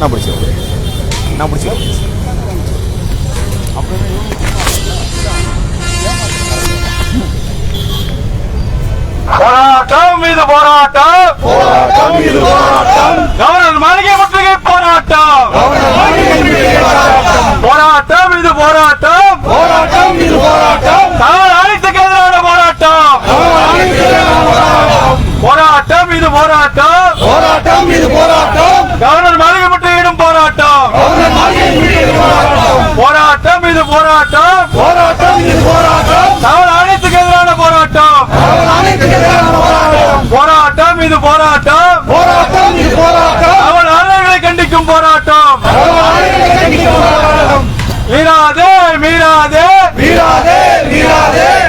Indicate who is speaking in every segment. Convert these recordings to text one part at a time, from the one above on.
Speaker 1: நான் பிடிச்சிருக்கேன்.
Speaker 2: போராட்டம் இது போராட்டம், கவர்னர் மாளிகை முற்றுகை போராட்டம், போராட்டம் இது போராட்டம், தகவல் அனைத்துக்கு எதிரான போராட்டம், போராட்டம் இது போராட்டம், கவர்னர் மாளிகை முற்றுகையிடும் போராட்டம், போராட்டம் இது போராட்டம், தகவல் அனைத்துக்கு எதிரான போராட்டம், போராட்டம் இது போராட்டம், தகவல் ஆணையர்களை கண்டிக்கும் போராட்டம், மீறாதே மீறாதே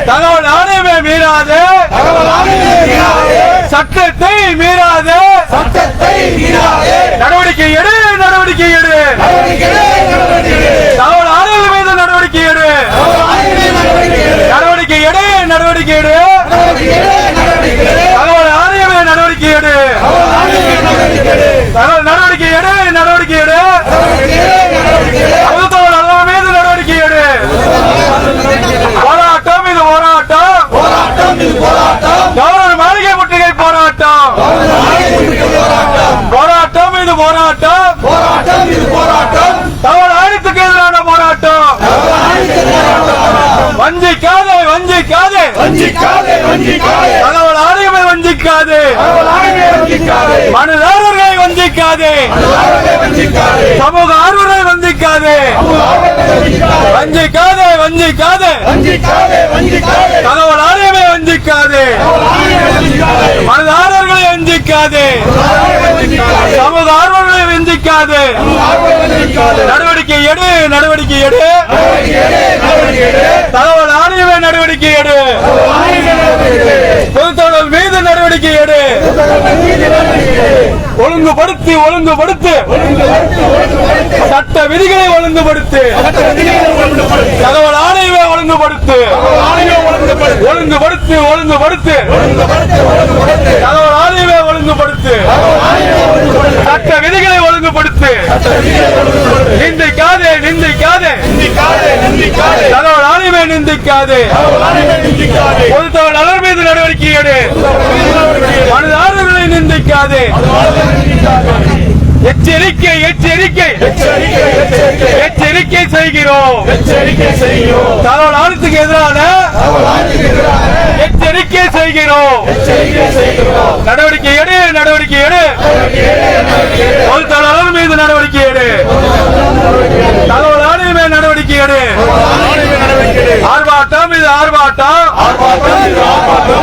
Speaker 2: தகவல் ஆணையமே மீறாதே, சட்டத்தை மீறாதே, நடவடிக்கை எடு, நடவடிக்கை எடு, தகவல் ஆணையர்கள் மீது நடவடிக்கை எடு, நடவடிக்கை எடு, நடவடிக்கை எடு, தகவல் ஆணையமே நடவடிக்கை எடு, தகவல் நடவடிக்கை எடு, நடவடிக்கை எடு, பொதுத்தகவல் அல்லவன் மீது நடவடிக்கை எடு, போராட்டம் இது போராட்டம், கவர்னர் மாளிகை முற்றுகை போராட்டம், போராட்டம் இது போராட்டம், தகவல் ஆணையத்துக்கு எதிரான போராட்டம், வஞ்சிக்காதே வஞ்சிக்காதே, தகவல் ஆணையமே வஞ்சிக்காதே, மனுதாரர்களை வஞ்சிக்காதே, சமூக ஆர்வலரை வஞ்சிக்காதே, வஞ்சிக்காதே வஞ்சிக்காதே, தகவல் ஆணையமே வஞ்சிக்காதே, மனுதாரர்களை வஞ்சிக்காதே, சமூக ஆர்வலர்களை வஞ்சிக்காதே, நடவடிக்கை எடு, நடவடிக்கை எடு, தகவல் ஆணையமே நடவடிக்கை எடு, பொதுத்தகவல் மீது நடவடிக்கை எடு, ஒழுங்குபடுத்தி ஒழுங்குபடுத்து, சட்ட விதிகளை ஒழுங்குபடுத்து, தகவல் ஆணையமே ஒழுங்குபடுத்து, ஒழுங்குபடுத்து ஒழுங்குபடுத்து, தகவல் ஆணையமே ஒழுங்குபடுத்து, சட்ட விதிகளை ஒழுங்குபடுத்து, நிந்திக்காதே நிந்திக்காதே, தகவல் ஆணையமே நிந்திக்காதே, பொதுத்தகவல் நலர் மீது நடவடிக்கை எடு, மனுதாரர்களை நிந்திக்காதே, எச்சரிக்கை எச்சரிக்கை எச்சரிக்கை செய்கிறோம், தகவல் ஆணையத்துக்கு எதிரான எச்சரிக்கை செய்கிறோம், நடவடிக்கை எடு, நடவடிக்கை எடு, பொதுத்தகவல் மீது நடவடிக்கை எடு, தகவல் ஆணையமே நடவடிக்கை எடு, ஆர்ப்பாட்டம் இது ஆர்ப்பாட்டம்,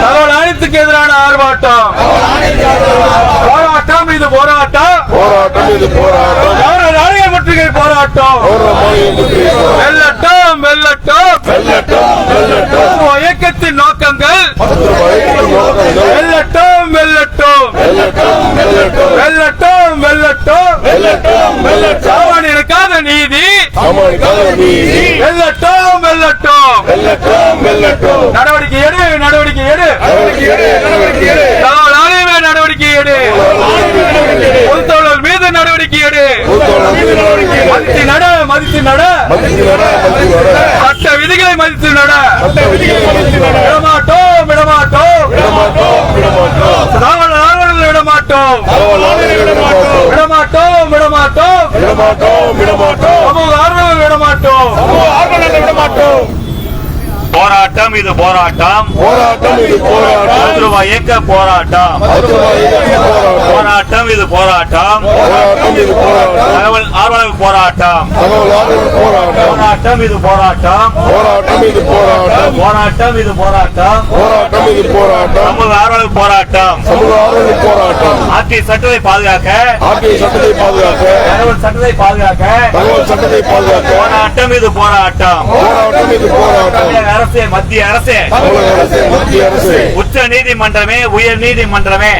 Speaker 2: தகவல் ஆணையத்துக்கு எதிரான ஆர்ப்பாட்டம், போராட்டம் இது போராட்டம், கவர்னர் ஆணைய முற்றுகை போராட்டம், வெல்லட்டும் வெல்லட்டும், இயக்கத்தின் நோக்கங்கள் வெல்லட்டும் வெல்லட்டும், வெல்லட்டும் வெல்லட்டும், சாமானியனுக்கான நீதி வெல்லட்டும் வெல்லட்டும், நடவடிக்கை எடு, நடவடிக்கை எடு, தகவல் ஆணையமே நடவடிக்கை எடு, பொதுத்தகவல் மீது நடவடிக்கை எடு, மதித்து நட, மதித்து நட, சட்ட விதிகளை மதித்து நட, விடமாட்டோம் விடமாட்டோம், தகவல் ஆணையர்கள் விடமாட்டோம், விடமாட்டோம் விடமாட்டோம், சமூக ஆர்வலர்கள் விடமாட்டோம், போராட்டம் இது போராட்டம், இயக்க போராட்டம், போராட்டம் இது போராட்டம், தகவல் ஆர்வலர் போராட்டம், போராட்டம் இது போராட்டம், போராட்டம் இது போராட்டம், சமூக ஆர்வலர் போராட்டம், ஆட்சி சட்டத்தை பாதுகாக்க, தகவல் சட்டத்தை பாதுகாக்க, போராட்டம் இது போராட்டம், அரசே மத்திய அரசே, உச்ச நீதிமன்றமே உயர் நீதிமன்றமே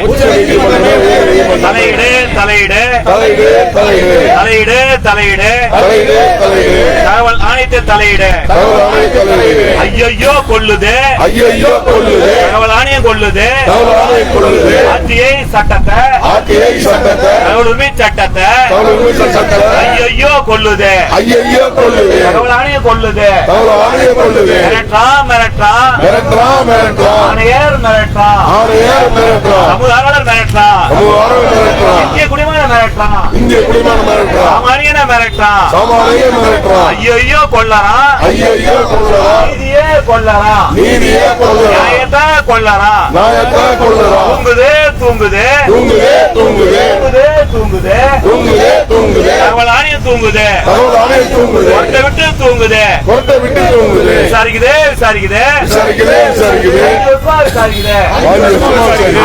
Speaker 2: தலையிடு தலையிடு
Speaker 3: தலையிடு தலையிடு
Speaker 2: தலையிடு தலையிடு
Speaker 3: தலையிடு தலையிடு
Speaker 2: தகவல் ஆணையத்தில் தலையிடு
Speaker 3: தகவல் ஆணையம் தலையிடு
Speaker 2: ஐயோ கொல்லுது
Speaker 3: ஐயோ கொள்ளுது
Speaker 2: தகவல் ஆணையம் கொல்லுது
Speaker 3: தகவல் ஆணையம் கொள்ளுது
Speaker 2: ஆர்டிஐ சட்டத்தை
Speaker 3: ஆர்டிஐ சட்டத்தை
Speaker 2: தகவல் உரிமை சட்டத்தை
Speaker 3: தகவல் உரிமை சட்டத்தை
Speaker 2: ஐயோ கொல்லுது
Speaker 3: ஐயோ கொள்ளுது
Speaker 2: தகவல் ஆணையம் கொல்லுது
Speaker 3: தகவல் ஆணையம் கொள்ளுது
Speaker 2: மிரட்டா மிரட்டா
Speaker 3: மிரட்டா மிரட்டா
Speaker 2: ஆணையர் மிரட்டா
Speaker 3: ஆணையர் மிரட்டா
Speaker 2: சமூக ஆர்வலர் மிரட்டா
Speaker 3: சமூக மிரட்டா
Speaker 2: இந்திய குடிமகன மிரட்டா
Speaker 3: இந்திய குடிமகன மிரட்டா
Speaker 2: சாமானியன மிரட்டா
Speaker 3: சாமானிய மிரட்டா
Speaker 2: ஐயோ கொல்லறா
Speaker 3: ஐயோ கொள்ளறா
Speaker 2: நீதியே கொல்லறா
Speaker 3: நீதியே கொள்ளறா
Speaker 2: நியாயத்தை கொல்லறா
Speaker 3: நாயத்தை கொள்ளறா
Speaker 2: தூங்குது தூங்குது
Speaker 3: தூங்குதே தூங்குதே
Speaker 2: தூங்குது தூங்குது
Speaker 3: தூங்குதே தூங்குதே
Speaker 2: தகவல் ஆணையம் தூங்குது
Speaker 3: தகவல் ஆணையம் தூங்குது
Speaker 2: கொட்டை விட்டு தூங்குது
Speaker 3: கொட்டை விட்டு தூங்குது
Speaker 2: விசாரிக்குது விசாரிக்குது
Speaker 3: விசாரிக்குது விசாரிக்குது
Speaker 2: 5 வருஷமா விசாரிக்குது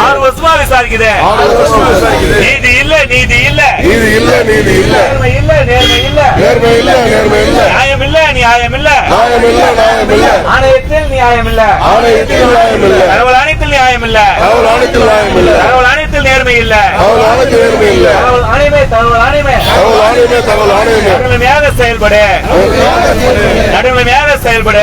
Speaker 2: 6 வருஷமா விசாரிக்குது நீதி இல்ல நீதி இல்ல
Speaker 3: நீதி இல்ல நீதி இல்ல
Speaker 2: நேர்மை இல்ல நேர்மை இல்ல
Speaker 3: நேர்மை இல்ல நேர்மை இல்ல
Speaker 2: நியாயம் இல்ல நியாயம் இல்ல
Speaker 3: நியாயம் இல்ல நியாயம் இல்ல
Speaker 2: ஆணையத்தில் நியாயம் இல்ல
Speaker 3: ஆணையத்தில் நியாயம் இல்ல
Speaker 2: தகவல் ஆணையத்தில் நியாயம் இல்ல
Speaker 3: தகவல் ஆணையத்தில் நியாயம் இல்ல
Speaker 2: தகவல் ஆணையத்தில் நேர்மை இல்ல
Speaker 3: தகவல் ஆணையத்தில் நேர்மை இல்ல
Speaker 2: தகவல் ஆணையமே தகவல் ஆணையமே
Speaker 3: தகவல் ஆணையமே தகவல் ஆணையமே
Speaker 2: நடுநிலைமையாக செயல்படு நடுநிலைமையாக செயல்படு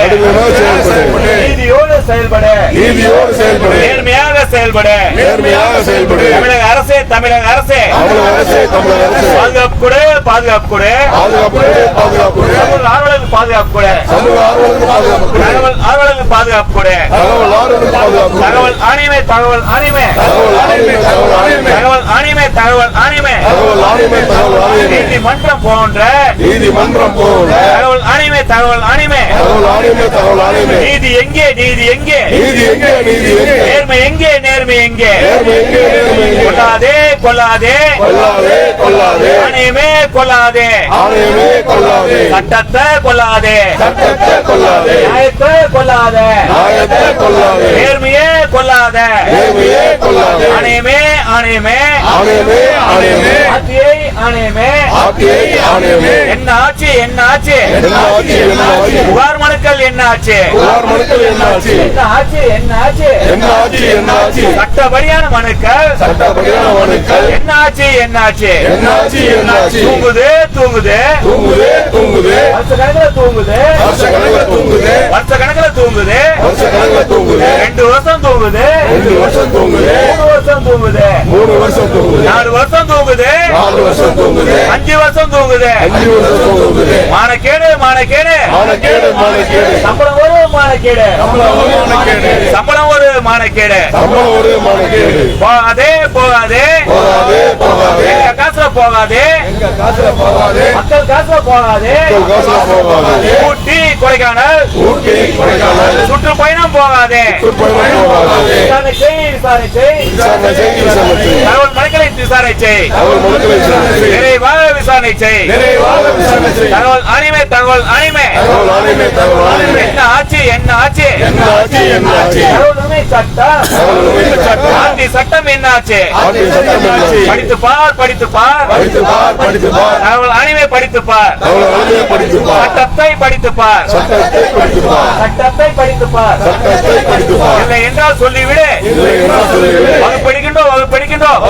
Speaker 2: நீதியோடு செயல்படு
Speaker 3: நீதியோடு செயல்படு
Speaker 2: நேர்மையாக செயல்படு
Speaker 3: நேர்மையாக செயல்படு
Speaker 2: தமிழக அரசே தமிழக அரசே
Speaker 3: தமிழக அரசே தமிழக அரசே
Speaker 2: பாதுகாப்பு கொடு பாதுகாப்பு கொடு
Speaker 3: பாதுகாப்பு பாதுகாப்பு
Speaker 2: தகவல் ஆர்வலருக்கு பாதுகாப்பு கொடு
Speaker 3: சமூக ஆர்வலருக்கு பாதுகாப்பு
Speaker 2: தகவல் ஆர்வலருக்கு பாதுகாப்பு கொடு
Speaker 3: தகவல் ஆர்வலருக்கு பாதுகாப்பு
Speaker 2: தகவல் ஆணையமே தகவல் ஆணையமே
Speaker 3: தகவல் ஆணையமே தகவல் ஆணையமே
Speaker 2: தகவல் ஆணையமே தகவல் ஆணையமே
Speaker 3: தகவல் ஆணையமே தகவல் ஆணையமே
Speaker 2: நீதிமன்றம் போன்ற
Speaker 3: நீதிமன்றம் போல
Speaker 2: தகவல் ஆணையமே தகவல் ஆணையமே
Speaker 3: தகவல் ஆணையமே தகவல் ஆணையமே
Speaker 2: நீதி எங்கே நீதி எங்கே
Speaker 3: நீதி எங்கே நீதி எங்கே
Speaker 2: நேர்மை எங்கே நேர்மை எங்கே
Speaker 3: நேர்மை எங்கே நேர்மை எங்கே
Speaker 2: கொல்லாதே கொல்லாதே
Speaker 3: கொல்லாதே கொல்லாதே
Speaker 2: ஆணையமே கொல்லாதே
Speaker 3: ஆணையமே கொல்லாதே
Speaker 2: சட்டத்தை கொல்லாதே
Speaker 3: சட்டத்தை கொல்லாதே
Speaker 2: நியாயத்தை கொல்லாதே
Speaker 3: நியாயத்தை கொல்லாதே
Speaker 2: நேர்மையே கொல்லாதே
Speaker 3: நேர்மையே கொல்லாதே
Speaker 2: ஆணையமே ஆணையமே
Speaker 3: ஆணையமே ஆணையமே
Speaker 2: ஆட்சியை ஆணையமே
Speaker 3: ஆட்சியை ஆணையமே
Speaker 2: என்ன ஆட்சி என்ன ஆட்சி
Speaker 3: என்ன ஆட்சி என்ன ஆட்சி
Speaker 2: புகார் மனுக்கள் என்ன ஆச்சு
Speaker 3: புகார் மனுக்கள் என்ன ஆட்சி
Speaker 2: என்ன ஆச்சு என்ன ஆச்சு
Speaker 3: என்ன ஆட்சி என்ன ஆட்சி
Speaker 2: சட்டப்படியான மனுக்கள்
Speaker 3: சட்டப்படியான மனுக்கள்
Speaker 2: என்ன ஆச்சு என்ன ஆச்சு
Speaker 3: என்ன ஆட்சி என்ன ஆட்சி
Speaker 2: தூங்குது தூங்குது
Speaker 3: தூங்குதே தூங்குதே
Speaker 2: வருஷ கணக்குல தூங்குது
Speaker 3: வருஷ கணக்குல தூங்குதே
Speaker 2: வருஷ கணக்குல தூங்குது
Speaker 3: வருஷ கணக்குல தூங்குதே
Speaker 2: 2 வருஷம் தூங்குது
Speaker 3: 2 வருஷம் தூங்குதே
Speaker 2: 3 வருஷம் தூங்குது
Speaker 3: 3 வருஷம் தூங்குதே
Speaker 2: 4 வருஷம் தூங்குது
Speaker 3: 4 வருஷம் தூங்குதே
Speaker 2: 5 வருஷம் தூங்குது
Speaker 3: 5 வருஷம் தூங்குதே
Speaker 2: மானக்கேடு மானக்கேடு
Speaker 3: மானக்கேடு மானக்கேடு
Speaker 2: சம்பளம் ஒரு மானக்கேடு
Speaker 3: சம்பளம் ஒரு மானக்கேடு
Speaker 2: சம்பளம் ஒரு மானக்கேடு
Speaker 3: சம்பளம் ஒரு மானக்கேடு
Speaker 2: போகாதே போகாதே
Speaker 3: போகாதே போகாதே
Speaker 2: எங்க காசுல போகாதே
Speaker 3: எங்க காசுல போகாதே
Speaker 2: மக்கள் காசுல போகாதே
Speaker 3: மக்கள் காசுல போகாதே
Speaker 2: ஊட்டி கொடைக்கானல்
Speaker 3: ஊட்டி கொடைக்கானல்
Speaker 2: சுற்றுப்பயணம் போகாதே
Speaker 3: சுற்றுப்பயணம் போகாதே
Speaker 2: விசாரணை செய் விசாரணை செய்
Speaker 3: விசாரணை செய் விசாரணை செய்
Speaker 2: தகவல் மனுக்களை விசாரணை செய்
Speaker 3: தகவல் மனுக்களை விசாரணை செய்
Speaker 2: நிறைவாக விசாரணை செய்
Speaker 3: நிறைவாக விசாரணை செய்
Speaker 2: தகவல் ஆணையமே தகவல் ஆணையமே
Speaker 3: தகவல் ஆணையமே தகவல் ஆணையமே
Speaker 2: என்ன ஆச்சு என்ன ஆச்சு
Speaker 3: என்ன ஆட்சி என்ன ஆட்சி
Speaker 2: தகவல் உரிமை சட்டம்
Speaker 3: தகவல் உரிமை சட்டம்
Speaker 2: ஆட்சி சட்டம் என்ன ஆச்சு
Speaker 3: ஆட்சி சட்டம் என்ன ஆட்சி
Speaker 2: படித்து பார் படித்து பார்
Speaker 3: படித்து பார் படித்து பார்
Speaker 2: தகவல் ஆணையமே படித்து பார்
Speaker 3: தகவல் ஆணையமே படித்து பார்
Speaker 2: சட்டத்தை படித்து பார்
Speaker 3: சட்டத்தை படித்து பார்
Speaker 2: சட்டத்தை படித்து பார்
Speaker 3: சட்டத்தை படித்து பார்
Speaker 2: இல்லை என்றால் சொல்லிவிடு
Speaker 3: இல்லை என்ன சொல்லுகிறேன்
Speaker 2: வகுப்படிக்கின்றோம் வகுப்படிக்கின்றோம்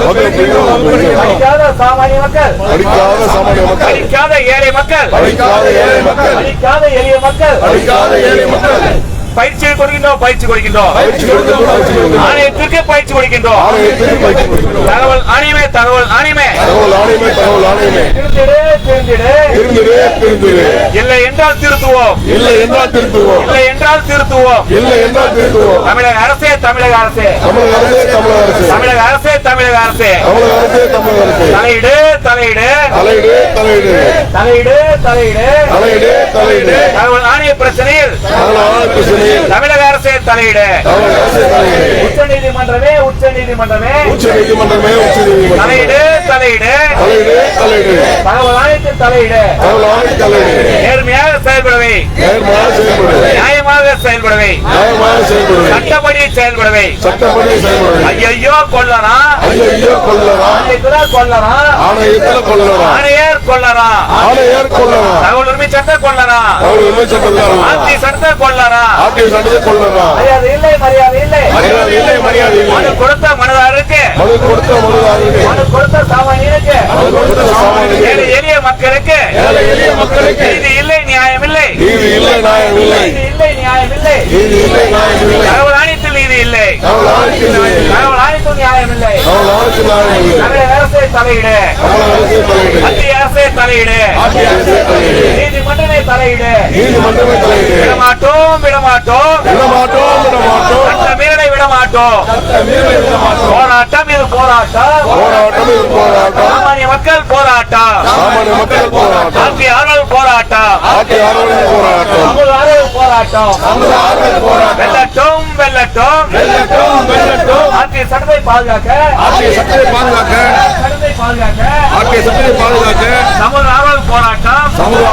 Speaker 2: படிக்காத சாமானிய மக்கள்
Speaker 3: படிக்காத சாமானிய மக்கள்
Speaker 2: படிக்காத ஏழை மக்கள்
Speaker 3: படிக்காத ஏழை மக்கள்
Speaker 2: படிக்காத எளிய மக்கள்
Speaker 3: படிக்காத ஏழை மக்கள்
Speaker 2: பயிற்சி கொடுக்கின்றோம் பயிற்சி கொடுக்கின்றோம்
Speaker 3: பயிற்சி கொடுக்கிறோம் பயிற்சி கொடுக்கிறோம்
Speaker 2: ஆணையத்திற்கு பயிற்சி கொடுக்கின்றோம்
Speaker 3: ஆணையத்திற்கு பயிற்சி கொடுக்கிறோம்
Speaker 2: தகவல் ஆணையமே தகவல் ஆணையமே
Speaker 3: தகவல் ஆணையமே தகவல் ஆணையமே
Speaker 2: திருந்திடு திருந்திடு
Speaker 3: திருந்திடு திருந்திடு
Speaker 2: இல்லை என்றால் திருத்துவோம்
Speaker 3: இல்லை என்றால் திருத்துவோம்
Speaker 2: இல்லை என்றால் திருத்துவோம்
Speaker 3: இல்லை என்றால் திருத்துவோம்
Speaker 2: தமிழக அரசே தமிழக அரசே
Speaker 3: தமிழக அரசே தமிழக அரசே
Speaker 2: தமிழக அரசே தமிழக அரசே
Speaker 3: தமிழக அரசே தமிழக அரசே
Speaker 2: தலையிடு தலையிடு
Speaker 3: தலையிடு தலையிடு
Speaker 2: தலையிடு தலையிடு
Speaker 3: தலையிடு தலையிடு
Speaker 2: தகவல் ஆணைய பிரச்சனையில்
Speaker 3: தகவல் ஆணைய பிரச்சனையில்
Speaker 2: தமிழக அரசே தலையிடு
Speaker 3: தமிழக அரசே தலையிடு
Speaker 2: உச்ச நீதிமன்றமே உச்ச நீதிமன்றமே
Speaker 3: உச்ச நீதிமன்றமே உச்ச நீதிமன்றம்
Speaker 2: தலையிடு தலையிடு
Speaker 3: தலையிடு தலையிடு
Speaker 2: தகவல் ஆணையத்தில் தலையிடு
Speaker 3: தகவல் ஆணைய தலையிடு
Speaker 2: நேர்மையாக செயல்படவை
Speaker 3: நேர்மையாக செயல்படுது
Speaker 2: நியாயமாக செயல்படவை
Speaker 3: நியாயமாக செயல்படுது
Speaker 2: சட்டப்படி செயல்படவை
Speaker 3: சட்டப்படி செயல்படுது
Speaker 2: ஐயோ கொல்லனா
Speaker 3: ஐயோ கொல்லலாம்
Speaker 2: ஆணையத்துல கொல்லனா
Speaker 3: ஆணையத்துல கொல்லலாம்
Speaker 2: ஆணையர் கொள்ளரா தகவல் உரிமை சட்ட கொள்ளரா ஆட்சி சட்ட கொள்ளரா மரியாதை இல்லை மனு கொடுத்த மனதாருக்கு மனு கொடுத்த சாமானியனுக்கு எளிய மக்களுக்கு நீதி இல்லை நியாயம் இல்லை தகவல் அனைத்து நீதி இல்லை தகவல் அனைத்து நியாயம் இல்லை தமிழக அரசே தலையிடு மத்திய அரசே தலையிடு நீதிமன்றமே தலையிடு விடமாட்டோம் சட்ட மீறலை விடமாட்டோம் போராட்டம் இது போராட்டம் சாமானிய மக்கள் போராட்டம் ஆட்சியாளர்கள் போராட்டம் போராட்டம் வெல்லட்டும் ஆட்சி சட்டத்தை பாதுகாக்க சமூக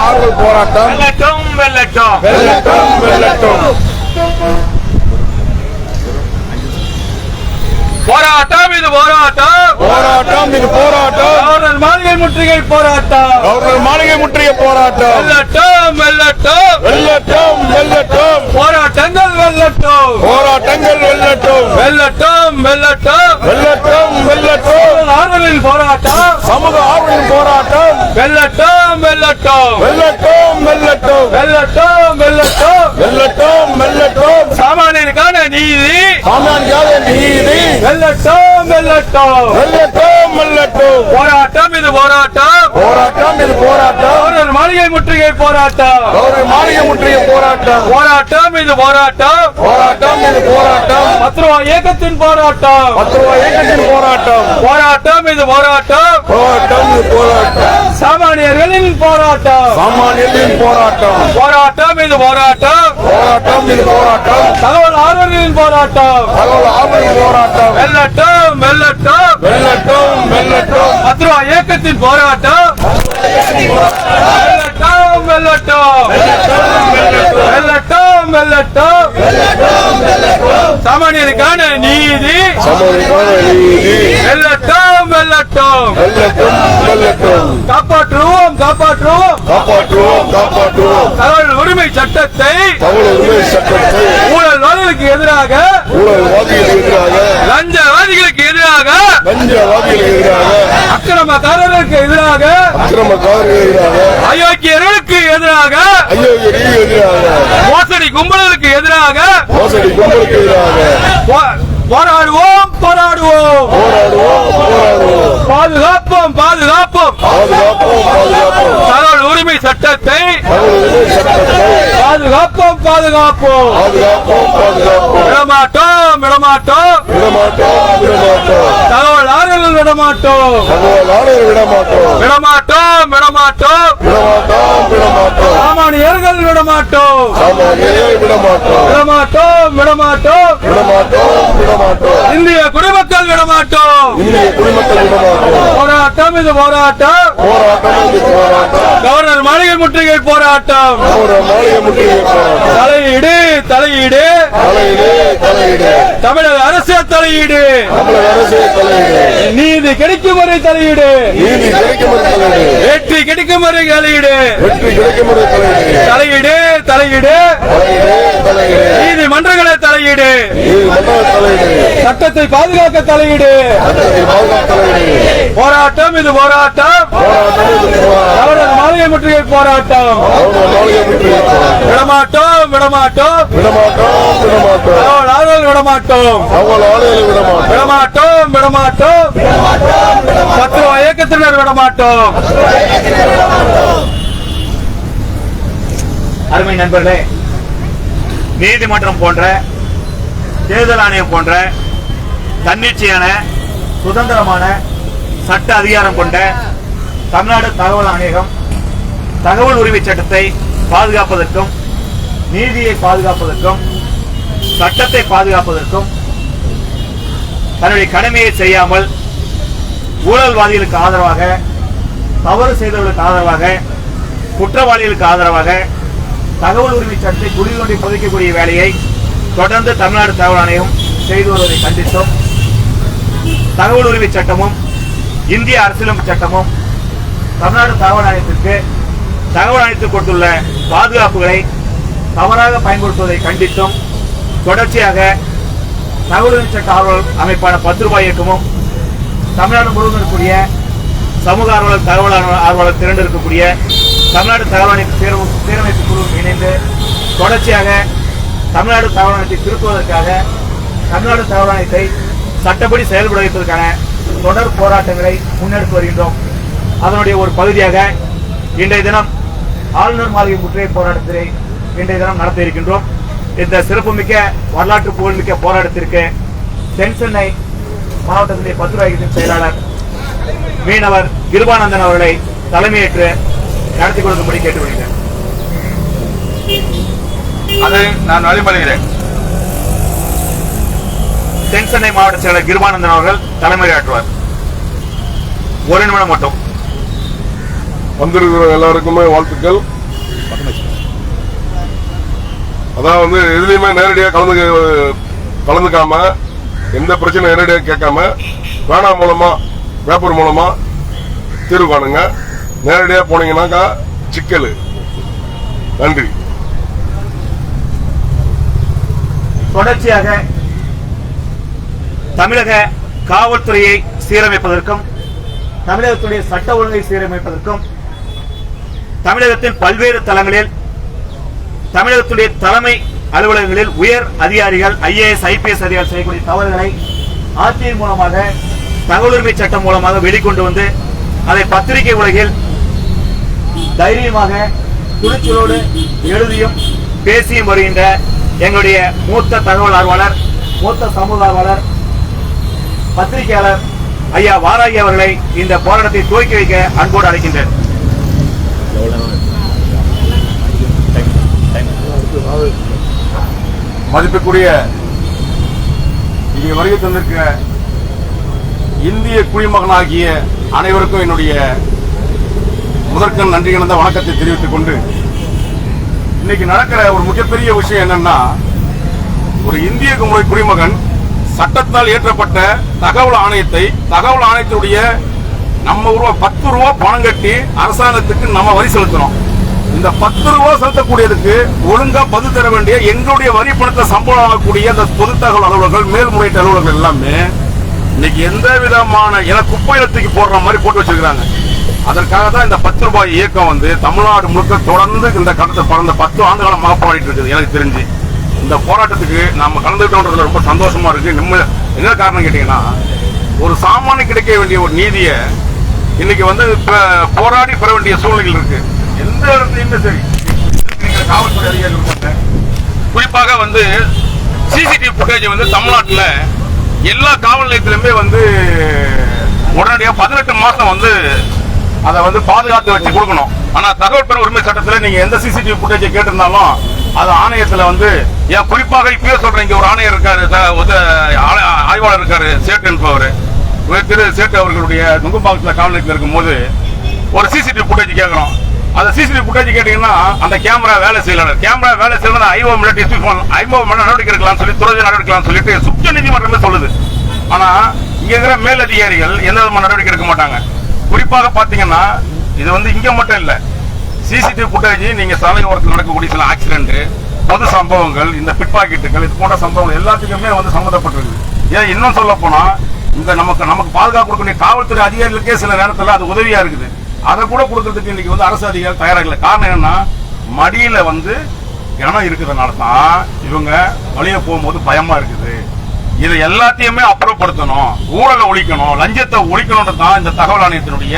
Speaker 2: ஆர்வல் போராட்டம் வெல்லட்டும் போராட்டம் இது போராட்டம் கவர்னர் மாளிகை முற்றுகை போராட்டம் வெல்லட்டும் போராட்டங்கள் வெல்லட்டும் ஆர்வலின் போராட்டம்
Speaker 3: சமூக ஆர்வலின் போராட்டம்
Speaker 2: வெல்லட்டும் சாமானியனுக்கான நீதி வெல்லட்டும் போராட்டம் இது போராட்டம் மாளிகை முற்றுகை போராட்டம் இது போராட்டம் பத்ருவா இயக்கத்தின் போராட்டம் இது போராட்டம் சாமானியர்களின் போராட்டம் இது போராட்டம் தகவல் ஆர்வலர்களின் போராட்டம் வெல்லட்டும் பத்ருவா இயக்கத்தின் போராட்டம் வெல்லட்டும் சாமானியருக்கான நீதி வெல்லட்டும் காப்பாற்றுவோம் தகவல் உரிமை சட்டத்தை ஊழல்வாதிகளுக்கு எதிராக லஞ்சவாதிகளுக்கு எதிராக அக்கிரமக்காரர்களுக்கு எதிராக அயோக்கியர்களுக்கு எதிராக மோசடி கும்பலுக்கு எதிராக போராடுவோம் பாதுகாப்போம் தகவல் உரிமை சட்டத்தை பாதுகாப்போம் விடமாட்டோம் தகவல் ஆறுதல் விடமாட்டோம் சாமானியர்கள் விடமாட்டோம் இந்திய குடிமக்கள் விடமாட்டோம் போராட்டம் இது போராட்டம் கவர்னர் மாளிகை முற்றுகை போராட்டம் தலையீடு தமிழக அரசு தலையீடு நீதி கிடைக்கும் வரை தலையீடு வெற்றி கிடைக்கும் வரை தலையீடு நீதிமன்றங்களை தலையீடு சட்டத்தை பாதுகாக்க தலையீடு போராட்டம் இது போராட்டம் கவர்னர் மாளிகை முற்றுகை போராட்டம் விடமாட்டோம் பத்ருவா இயக்கத்தினர் விடமாட்டோம். அருமை நண்பர்களே, நீதிமன்றம் போன்ற தேர்தல் ஆணையம் போன்ற தன்னிச்சையான சுதந்திரமான சட்ட அதிகாரம் கொண்ட தமிழ்நாடு தகவல் ஆணையகம் தகவல் உரிமை சட்டத்தை பாதுகாப்பதற்கும் நீதியை பாதுகாப்பதற்கும் சட்டத்தை பாதுகாப்பதற்கும் தன்னுடைய கடமையை செய்யாமல் ஊழல்வாதிகளுக்கு ஆதரவாக, தவறு செய்தவர்களுக்கு ஆதரவாக, குற்றவாளிகளுக்கு ஆதரவாக தகவல் உரிமை சட்டத்தை குடி தோண்டி புதைக்கக்கூடிய வேலையை தொடர்ந்து தமிழ்நாடு தகவல் ஆணையம் செய்து வருவதை கண்டித்தோம். தகவல் உரிமை சட்டமும் இந்திய அரசியலமைப்பு சட்டமும் தமிழ்நாடு தகவல் ஆணையத்திற்கு தகவல் ஆணையத்தில் கொடுத்துள்ள பாதுகாப்புகளை தவறாக பயன்படுத்துவதை கண்டித்தும் தொடர்ச்சியாக தகவல் உரிமை சட்ட ஆர்வலர் அமைப்பான 10 ரூபாய் இயக்கமும் தமிழ்நாடு முழுவதும் இருக்கக்கூடிய சமூக ஆர்வலர் தகவல் ஆர்வலர் திரண்டு இருக்கக்கூடிய தமிழ்நாடு தகவல் ஆணைய சீரமைப்பு குழு இணைந்து தொடர்ச்சியாக தமிழ்நாடு தகவல் ஆணையத்தை திருத்துவதற்காக தமிழ்நாடு தகவல் ஆணையத்தை சட்டப்படி செயல்பட வைப்பதற்கான தொடர் போராட்டங்களை முன்னெடுத்து வருகின்றோம். அதனுடைய ஒரு பகுதியாக இன்றைய தினம் ஆளுநர் மாளிகை முற்றுகை போராட்டத்தை இன்றைய தினம் நடத்த இருக்கின்றோம். இந்த சிறப்புமிக்க வரலாற்று புகழ்மிக்க போராட்டத்திற்கு தென்சென்னை மாவட்டத்திலே 10 ரூபாய் இயக்கத்தின் செயலாளர் மீனவர் கிருபானந்தன் அவர்களை தலைமையேற்று நடத்தி கொடுக்கும்படி கேட்டுக்கொள்கிறேன்.
Speaker 1: அதை நான் வழிபடுகிறேன்.
Speaker 2: தென்சென்னை மாவட்ட செயலர் கிருபானந்தன் அவர்கள் தலைமையாற்றுவார். 1 நிமிடம் மட்டும்.
Speaker 3: வந்திருக்கிற எல்லாருக்குமே வாழ்த்துக்கள். அதாவது எதுலையுமே நேரடியாக கலந்துக்காம எந்த பிரச்சனை நேரடியாக கேட்காம பேனா மூலமா பேப்பர் மூலமா தீர்வு காணுங்க. நேரடியாக போனீங்கன்னாக்கா சிக்கல். நன்றி.
Speaker 2: தொடர்ச்சியாக தமிழக காவல்துறையை சீரமைப்பதற்கும் தமிழகத்துடைய சட்ட ஒழுங்கை சீரமைப்பதற்கும் தமிழகத்தின் பல்வேறு தளங்களில் தமிழகத்துடைய தலைமை அலுவலகங்களில் உயர் அதிகாரிகள் IAS IPS அதிகாரிகள் செய்யக்கூடிய தவறுகளை ஆட்சியின் மூலமாக தகவல் உரிமை சட்டம் மூலமாக வெளிக்கொண்டு வந்து அதை பத்திரிகை உலகில் தைரியமாக துணிச்சலோடு எழுதியும் பேசியும் வருகின்ற எங்களுடைய மூத்த தகவல் ஆர்வலர் மூத்த சமூக ஆர்வலர் பத்திரிகையாளர் ஐயா வாராகி அவர்களை இந்த போராட்டத்தை துவக்கி வைக்க அன்போடு அழைக்கின்றேன்.
Speaker 1: மதிப்புக்குரிய இங்கே வருகை தந்திருக்க இந்திய குடிமகனாகிய அனைவருக்கும் என்னுடைய முதற்கண் நன்றி கலந்த வணக்கத்தை தெரிவித்துக் கொண்டு இன்னைக்கு நடக்கிற ஒரு மிகப்பெரிய விஷயம் என்னன்னா, ஒரு இந்திய குடிமகன் சட்டத்தால் ஏற்றப்பட்ட தகவல் ஆணையத்தினுடைய நம்ம 10 ரூபா பணம் கட்டி அரசாங்கத்துக்கு நம்ம வரி செலுத்தணும். இந்த 10 ரூபா செலுத்தக்கூடியதுக்கு ஒழுங்கா பதில் தர வேண்டிய எங்களுடைய வரி பணத்தை சம்பளம் ஆகக்கூடிய அந்த பொது தகவல் அலுவலர்கள் மேல்முறையீட்டு அலுவலர்கள் எல்லாமே இன்னைக்கு எந்த விதமான குப்பையில தூக்கி போடுற மாதிரி போட்டு வச்சிருக்காங்க. அதற்காக தான் இந்த 10 ரூபாய் இயக்கம் வந்து தமிழ்நாடு முழுக்க தொடர்ந்து இந்த கடந்த 10 ஆண்டுகாலமாக போராடிட்டு இருக்குது. எனக்கு தெரிஞ்சு இந்த போராட்டத்துக்கு நாம கலந்துக்கிட்டோன்றதுல ரொம்ப சந்தோஷமா இருக்கு. என்ன காரணம் கேட்டீங்கன்னா, ஒரு சாமானிய கிடைக்க வேண்டிய ஒரு நீதியை இன்னைக்கு வந்து போராடி பெற வேண்டிய சூழ்நிலைகள் இருக்கு. எந்த இடத்துலையுமே சரி, காவல்துறை அதிகாரிகள் இருக்காங்க. குறிப்பாக வந்து CCTV ஃபுட்டேஜ் வந்து தமிழ்நாட்டில் எல்லா காவல் நிலையத்திலுமே வந்து உடனடியாக 18 மாசம் வந்து அதை வந்து பாதுகாத்து வச்சு கொடுக்கணும். ஆனா தகவல் பெற உரிமை சட்டத்தில் நீங்க எந்த CCTV ஃபுட்டேஜை கேட்டிருந்தாலும் அது ஆணையத்துல வந்து ஏன் குறிப்பாக இப்பயே சொல்றேன், இங்க ஒரு ஆணையர் இருக்காரு, ஆய்வாளர் இருக்காரு, சேட்டு என்பவர் திரு சேட்டு அவர்களுடைய நுங்கம்பாக்கத்துல காவல் நிலையத்தில் இருக்கும்போது ஒரு CCTV ஃபுட்டேஜ் கேட்கணும். அந்த CCTV ஃபுட்டேஜ் கேட்டீங்கன்னா அந்த கேமரா வேலை செய்யல ஐஓ நடவடிக்கை எடுக்கலாம்னு சொல்லி துறை நடவடிக்கலாம் சொல்லிட்டு உச்ச நீதிமன்றமே சொல்லுது. ஆனா இங்க இருக்கிற மேல் அதிகாரிகள் எந்த விதமான நடவடிக்கை எடுக்க மாட்டாங்க. குறிப்பாக பாத்தீங்கன்னா இது வந்து இங்க மட்டும் இல்ல, CCTV ஃபுட்டேஜ் நீங்க சாலை ஓரத்தில் நடக்கக்கூடிய சில ஆக்சிடென்ட், பொது சம்பவங்கள், இந்த பிட்பாக்கெட்டுகள், இது போன்ற சம்பவங்கள் எல்லாத்துக்குமே வந்து சம்மந்தப்பட்டிருக்கு. ஏன் இன்னும் சொல்ல போனா இந்த நமக்கு பாதுகாப்பு கொடுக்கக்கூடிய காவல்துறை அதிகாரிகளுக்கே சில நேரத்தில் அது உதவியா இருக்குது. அதை கூட கொடுக்கறதுக்கு இன்னைக்கு வந்து அரசு அதிகாரிகள் தயாராக இல்லை. காரணம் என்னன்னா, மடியில வந்து இடம் இருக்கிறதுனால தான் இவங்க வழிய போகும்போது பயமா இருக்குது. இதை எல்லாத்தையுமே அப்புறப்படுத்தணும், ஊழலை ஒழிக்கணும், லஞ்சத்தை ஒழிக்கணும்ன்றது தான் இந்த தகவல் ஆணையத்தினுடைய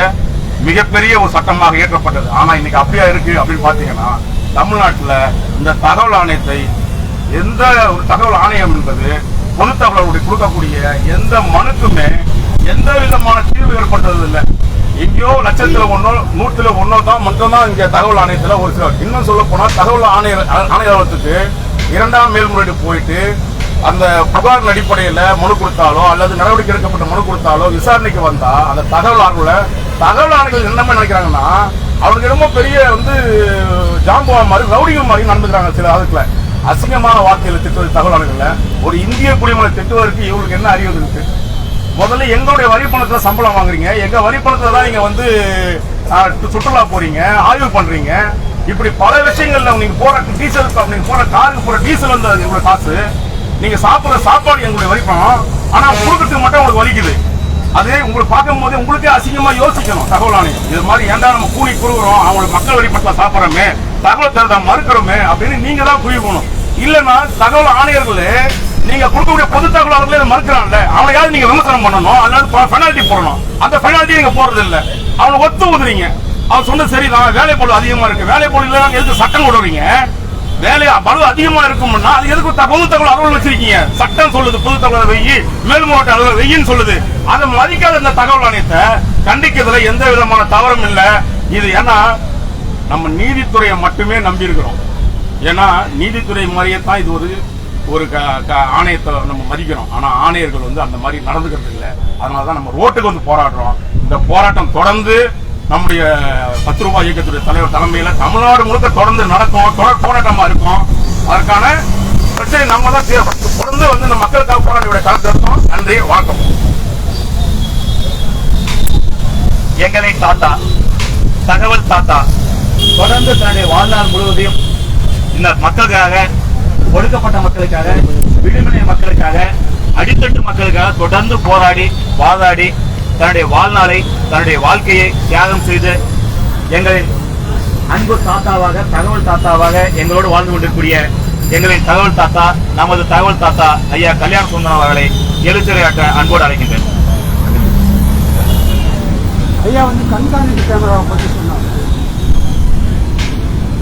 Speaker 1: மிகப்பெரிய ஒரு சட்டமாக ஏற்றப்பட்டது. ஆனா இன்னைக்கு அப்படியா இருக்கு அப்படின்னு பாத்தீங்கன்னா, தமிழ்நாட்டில் இந்த தகவல் ஆணையத்தை எந்த ஒரு தகவல் ஆணையம் என்பது பொது தகவலுடைய கொடுக்கக்கூடிய எந்த மனுக்குமே எந்த விதமான தீர்வு ஏற்பட்டது இல்லை. எங்கேயோ லட்சத்துல 1 100ல் 1 தான் மட்டும்தான் இங்க தகவல் ஆணையத்துல ஒரு சில. இன்னும் சொல்ல போனா தகவல் ஆணையத்துக்கு 2ஆம் மேல்முறையீடு போயிட்டு அந்த புகார் அடிப்படையில் மனு கொடுத்தாலோ அல்லது நடவடிக்கை எடுக்கப்பட்ட மனு கொடுத்தாலோ விசாரணைக்கு வந்தா அந்த தகவல் ஆணையர்கள் என்னமே நினைக்கிறாங்கன்னா, அவருக்கு ரொம்ப பெரிய வந்து ஜாம்புவா மாதிரி ரவுடிகள் மாதிரி நடந்துக்கிறாங்க. சில அதுக்குள்ள அசிங்கமான வார்த்தைகளை திட்டுவது தகவல் ஆணையர்கள ஒரு இந்திய குடிமகனை திட்டுவதற்கு இவங்களுக்கு என்ன அறிவு இருக்கு? முதல்ல எங்களுடைய வரி பணத்துல சம்பளம் வாங்குறீங்க, எங்க வரி பணத்துல தான் நீங்க வந்து சுற்றுலா போறீங்க, ஆய்வு பண்றீங்க. இப்படி பல விஷயங்கள்ல நீங்க போற டீசல், நீங்க போற காருக்கு போற டீசல் வந்து எங்களோட காசு, நீங்க சாப்பிடுற சாப்பாடு எங்களுடைய வரி பணம். ஆனா கொடுக்கறதுக்கு மட்டும் உங்களுக்கு வலிக்குது. அது உங்களுக்கு பார்க்கும் போது உங்களுக்கே அசிங்கமா யோசிக்கணும். தகவல் ஆணையம் இது மாதிரி ஏன்டா நம்ம கூலி குறுகுறோம், அவங்களுக்கு மக்கள் வரி பணத்துல சாப்பிடறோமே, தகவல் தரத மறுக்கிறோமே அப்படின்னு நீங்க தான் குவிக்கணும். இல்லன்னா தகவல் ஆணையர்களே நீங்க கொடுக்கக்கூடிய பொது தகவல்களே மறுக்கிறான்ல, அவனையாவது நீங்க விமர்சனம் பண்ணணும், அதனால பெனால்டி போடணும். அந்த பெனால்ட்டி நீங்க போடுறது இல்ல, அவனை ஒத்து ஊதுறீங்க. அவன் சொன்னது சரிதான், வேலை பளு அதிகமா இருக்கு, வேலை பளு இல்ல எதுக்கு சட்டம் போடுறீங்க? வேலை பளு அதிகமா இருக்கும்னா அது எதுக்கு பொது தகவல் அலுவலகம் வச்சிருக்கீங்க? சட்டம் சொல்லுது பொது தகவல் வெயி, மேல் மாவட்ட அலுவலகம் வெயின்னு சொல்லுது. அதை மதிக்காத இந்த தகவல் ஆணையத்தை கண்டிக்கிறதுல எந்த விதமான தவறும் இல்லை. இது ஏன்னா நம்ம நீதித்துறையை மட்டுமே நம்பி இருக்கிறோம். ஏன்னா நீதித்துறை மாதிரியே தான் இது ஒரு ஆணையத்தை நம்ம மதிக்கிறோம். ஆனா ஆணையர்கள் வந்து அந்த மாதிரி நடந்துக்கிறது இல்லை. அதனாலதான் நம்ம ரோட்டுக்கு வந்து போராடுறோம். இந்த போராட்டம் தொடர்ந்து நம்முடைய 10 ரூபாய் இயக்கத்துடைய தலைவர் தலைமையில தமிழ்நாடு முழுக்க தொடர்ந்து நடக்கும், தொடர் போராட்டமா இருக்கும். அதற்கான பிரச்சனை நம்ம தான் தொடர்ந்து வந்து இந்த மக்களுக்காக போராடிய கலந்துருக்கோம். நன்றி, வணக்கம்.
Speaker 2: எங்களை தாத்தா, தகவல் தாத்தா தொடர்ந்து தன்னுடைய வாழ்நாள் முழுவதையும் இந்த மக்களுக்காக, ஒடுக்கப்பட்ட மக்களுக்காக, விடுதலை மக்களுக்காக, அடித்தட்டு மக்களுக்காக தொடர்ந்து போராடி வாதாடி தன்னுடைய வாழ்நாளை, தன்னுடைய வாழ்க்கையை தியாகம் செய்து எங்களின் அன்பு தாத்தாவாக, தகவல் தாத்தாவாக எங்களோடு வாழ்ந்து கொண்டிருக்கூடிய எங்களின் தகவல் தாத்தா, நமது தகவல் தாத்தா ஐயா கல்யாண சுந்தரம் அவர்களை எழுத்துரையாற்ற அன்போடு அழைக்கின்றேன்.
Speaker 4: ஐயா வந்து கண்காணிப்பு கேமராவை பற்றி சொன்னாங்க.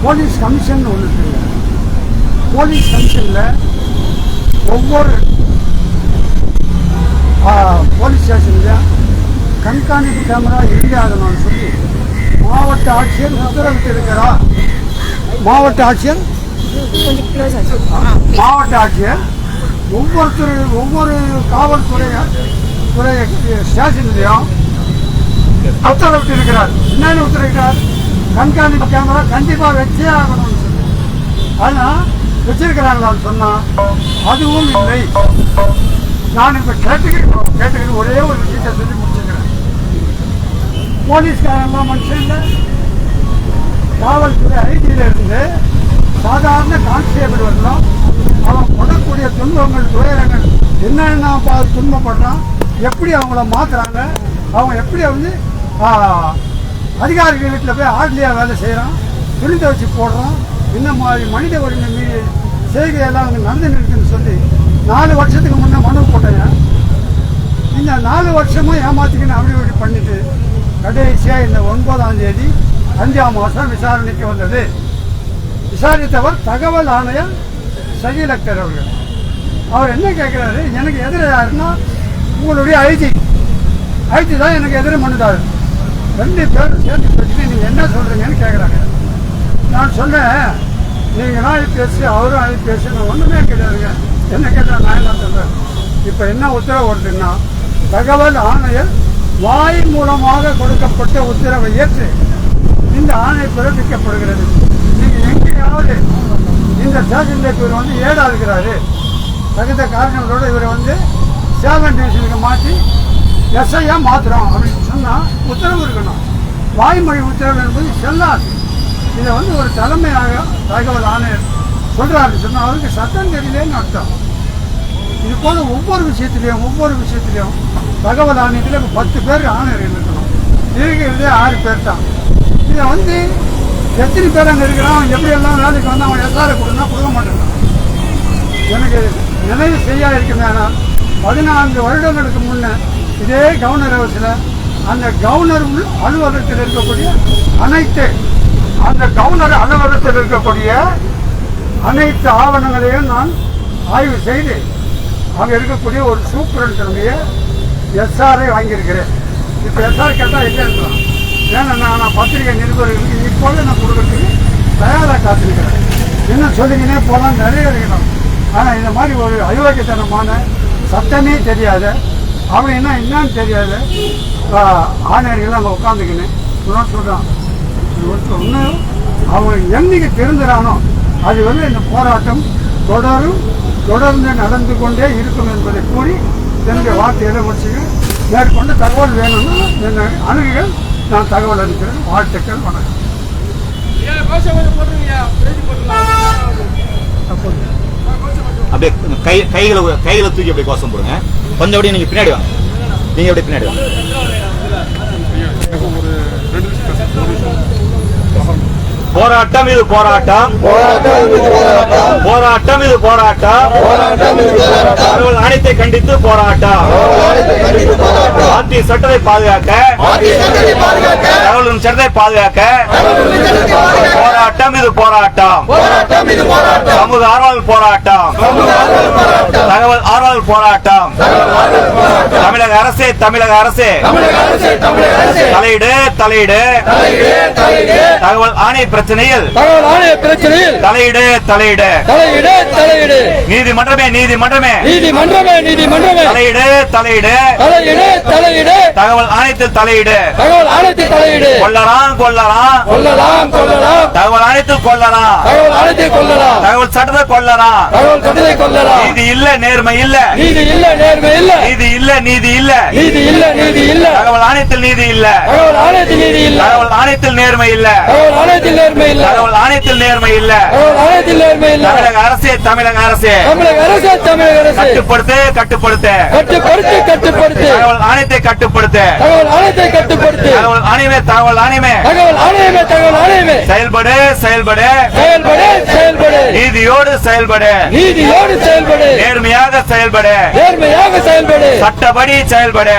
Speaker 4: போலீஸ் கமிஷன் ஒன்று இருக்கு. போலீஸ் கமிஷன்ல ஒவ்வொரு போலீஸ் ஸ்டேஷன்ல கண்காணிப்பு கேமரா எரியாகணும்னு சொல்லி மாவட்ட ஆட்சியர் உத்தரவிட்டு இருக்கிறார். மாவட்ட ஆட்சியர் ஒவ்வொரு காவல்துறை ஸ்டேஷன்லையும் உத்தரவிட்டு இருக்கிறார். என்னன்னு உத்தரவிட்டார்? கண்காணிப்பு கேமரா கண்டிப்பா வச்சே ஆகணும்னு சொல்லி. ஆனா வச்சிருக்கிறாங்களான்னு சொன்னா அதுவும் இல்லை. நான் இப்ப கேட்டுக்கிட்டு ஒரே ஒரு விஷயத்தை சொல்லி முடிச்சுக்கிறேன். போலீஸ்காரெல்லாம் மனுஷன் இல்லை, காவல்துறை ஐடியில இருந்து சாதாரண கான்ஸ்டேபிள் வரலாம், அவன் படக்கூடிய துன்பங்கள், துயரங்கள் என்னென்ன துன்பப்படுறான், எப்படி அவங்கள மாத்துறாங்க, அவங்க எப்படி வந்து அதிகாரிகள் வீட்டில் போய் ஆட்லியா வேலை செய்கிறான், துணி துவச்சி போடுறான், இந்த மாதிரி மனித உரிமை மீறி செய்கையெல்லாம் அங்கே நடந்து இருக்குன்னு சொல்லி 4 வருஷத்துக்கு முன்னே மனு போட்டேன். இந்த 4 வருஷமும் ஏமாத்திக்கின்னு அப்படி இப்படி பண்ணிட்டு கடைசியாக இந்த 9ஆம் தேதி 5ஆம் மாதம் விசாரணைக்கு வந்தது. விசாரித்தவர் தகவல் ஆணையர் சகிலக்தர் அவர்கள். அவர் என்ன கேட்குறாரு, எனக்கு எதிர யாருன்னா உங்களுடைய ஐஜி தான் எனக்கு எதிர மனுதாரு. 2 பேரும் சேர்ந்து பேசிட்டு நீங்கள் என்ன சொல்கிறீங்கன்னு கேட்குறாங்க. நான் சொன்னேன், நீங்களாம் ஐபிஎஸ் அவரும் ஐபிஎஸ் ஒன்றுமே கிடையாதுங்க. என்ன கேட்டால் நான் என்ன சொல்கிறேன், இப்போ என்ன உத்தரவு வருதுன்னா தகவல் ஆணையர் வாய் மூலமாக கொடுக்கப்பட்ட உத்தரவை ஏற்று இந்த ஆணை பிறப்பிக்கப்படுகிறது. நீங்கள் எங்கேயாவது இந்த ஸ்டேஷனில் இவர் வந்து ஏடா இருக்கிறாரு, தகுந்த காரணங்களோடு இவரை வந்து 7 டிவிஷனுக்கு மாற்றி எஸ்ஐயா மாற்றுறோம் அப்படின்னு சொன்னால் உத்தரவு இருக்கணும். வாய்மொழி உத்தரவு என்பது செல்லாது. இதை வந்து ஒரு தலைமையாக தகவல் ஆணையர் சொல்கிறாரு சொன்னால் அவருக்கு சட்டம் தெரியலேன்னு அர்த்தம். இது போல ஒவ்வொரு விஷயத்திலையும் தகவல் ஆணையத்தில் இப்போ 10 பேர் ஆணையர்கள் இருக்கணும். இருக்கிறதே 6 பேர் தான். இதை வந்து எத்தனை பேர் அங்கே இருக்கிறான், எப்படியெல்லாம் வேலைக்கு வந்து அவன் எஸ்ஆரை கொடுன்னா கொடுக்க மாட்டேங்கிறான். எனக்கு நினைவு செய்யா இருக்குமே. ஆனால் 14 வருடங்களுக்கு முன்னே இதே கவர்னர் ஹவுஸில் அந்த கவர்னர் அலுவலகத்தில் இருக்கக்கூடிய அனைத்து ஆவணங்களையும் நான் ஆய்வு செய்து அங்கே இருக்கக்கூடிய ஒரு சூப்பரனுடைய எஸ்ஆரை வாங்கியிருக்கிறேன். இப்போ எஸ்ஆர் கேட்டால் இல்லைன்றான். ஏன்னா நான் பத்திரிகை நிருபர்களுக்கு இப்போது நான் கொடுக்கறதுக்கு தயாராக காத்திருக்கிறேன். என்ன சொல்லிக்கினே போகலாம், நிறைய இருக்கணும். ஆனால் இந்த மாதிரி ஒரு அயோக்கியத்தனமான சட்டமே தெரியாத, அப்படின்னா என்னன்னு தெரியாத ஆணையர்கள் அங்கே உட்காந்துக்கின்னு சொல்கிறான். இன்னும் அவன் என்னைக்கு திருந்துறானோ அது வந்து இந்த போராட்டம் தொடர்ந்து நடந்து கொண்டே இருக்கும் என்பதை கூறி என்னுடைய வார்த்தைகளை முடிச்சுக்க மேற்கொண்டு தகவல் வேணும்னா என்னை அணுகுகள், நான் தகவல் அளிக்கிறேன். வாழ்த்துக்கள், வணக்கம்.
Speaker 2: அப்படியே கைகளை தூக்கி அப்படியே கோஷம் போடுங்க. கொஞ்சம் அப்படியே நீங்க பின்னாடி வாங்க. நீங்க அப்படியே பின்னாடி வாங்க. போராட்டம் இது போராட்டம், போராட்டம் இது போராட்டம், தகவல் ஆணையத்தை கண்டித்து போராட்டம், ஆட்சி சட்டத்தை பாதுகாக்க, தகவலின் சட்டத்தை பாதுகாக்க போராட்டம் இது போராட்டம், சமூக ஆர்வலர் போராட்டம், தகவல் ஆர்வலர் போராட்டம். தமிழக அரசே, தமிழக அரசே, தலையிடு தலையிடு, தகவல் ஆணைய பிரச்சனையில் தலையிடு தலையிடு, நீதிமன்றமே நீதிமன்றமே, தலையிடு தலையிடு, தகவல் ஆணையத்தில் தலையிடு, கொள்ளலாம் கொள்ளலாம், தகவல் ஆணையத்தில் கொள்ளலாம், தகவல் சட்டத்தை கொள்ளலாம். நீதி இல்ல நேர்மை இல்ல, நீதி இல்ல நீதி இல்ல, தகவல் ஆணையத்தில் நீதி இல்ல, தகவல் ஆணையத்தில் நேர்மை இல்ல, தகவல் ஆணையத்தில் நேர்மை இல்ல. தமிழக அரசே, தமிழக அரசே, கட்டுப்படுத்து கட்டுப்படுத்து, தகவல் ஆணையத்தை கட்டுப்படுத்து, தகவல் ஆணையமே, தகவல் ஆணையமே, செயல்படு செயல்படு, நீதியோடு செயல்படு, நேர்மையாக செயல்படு, சட்டப்படி செயல்படு,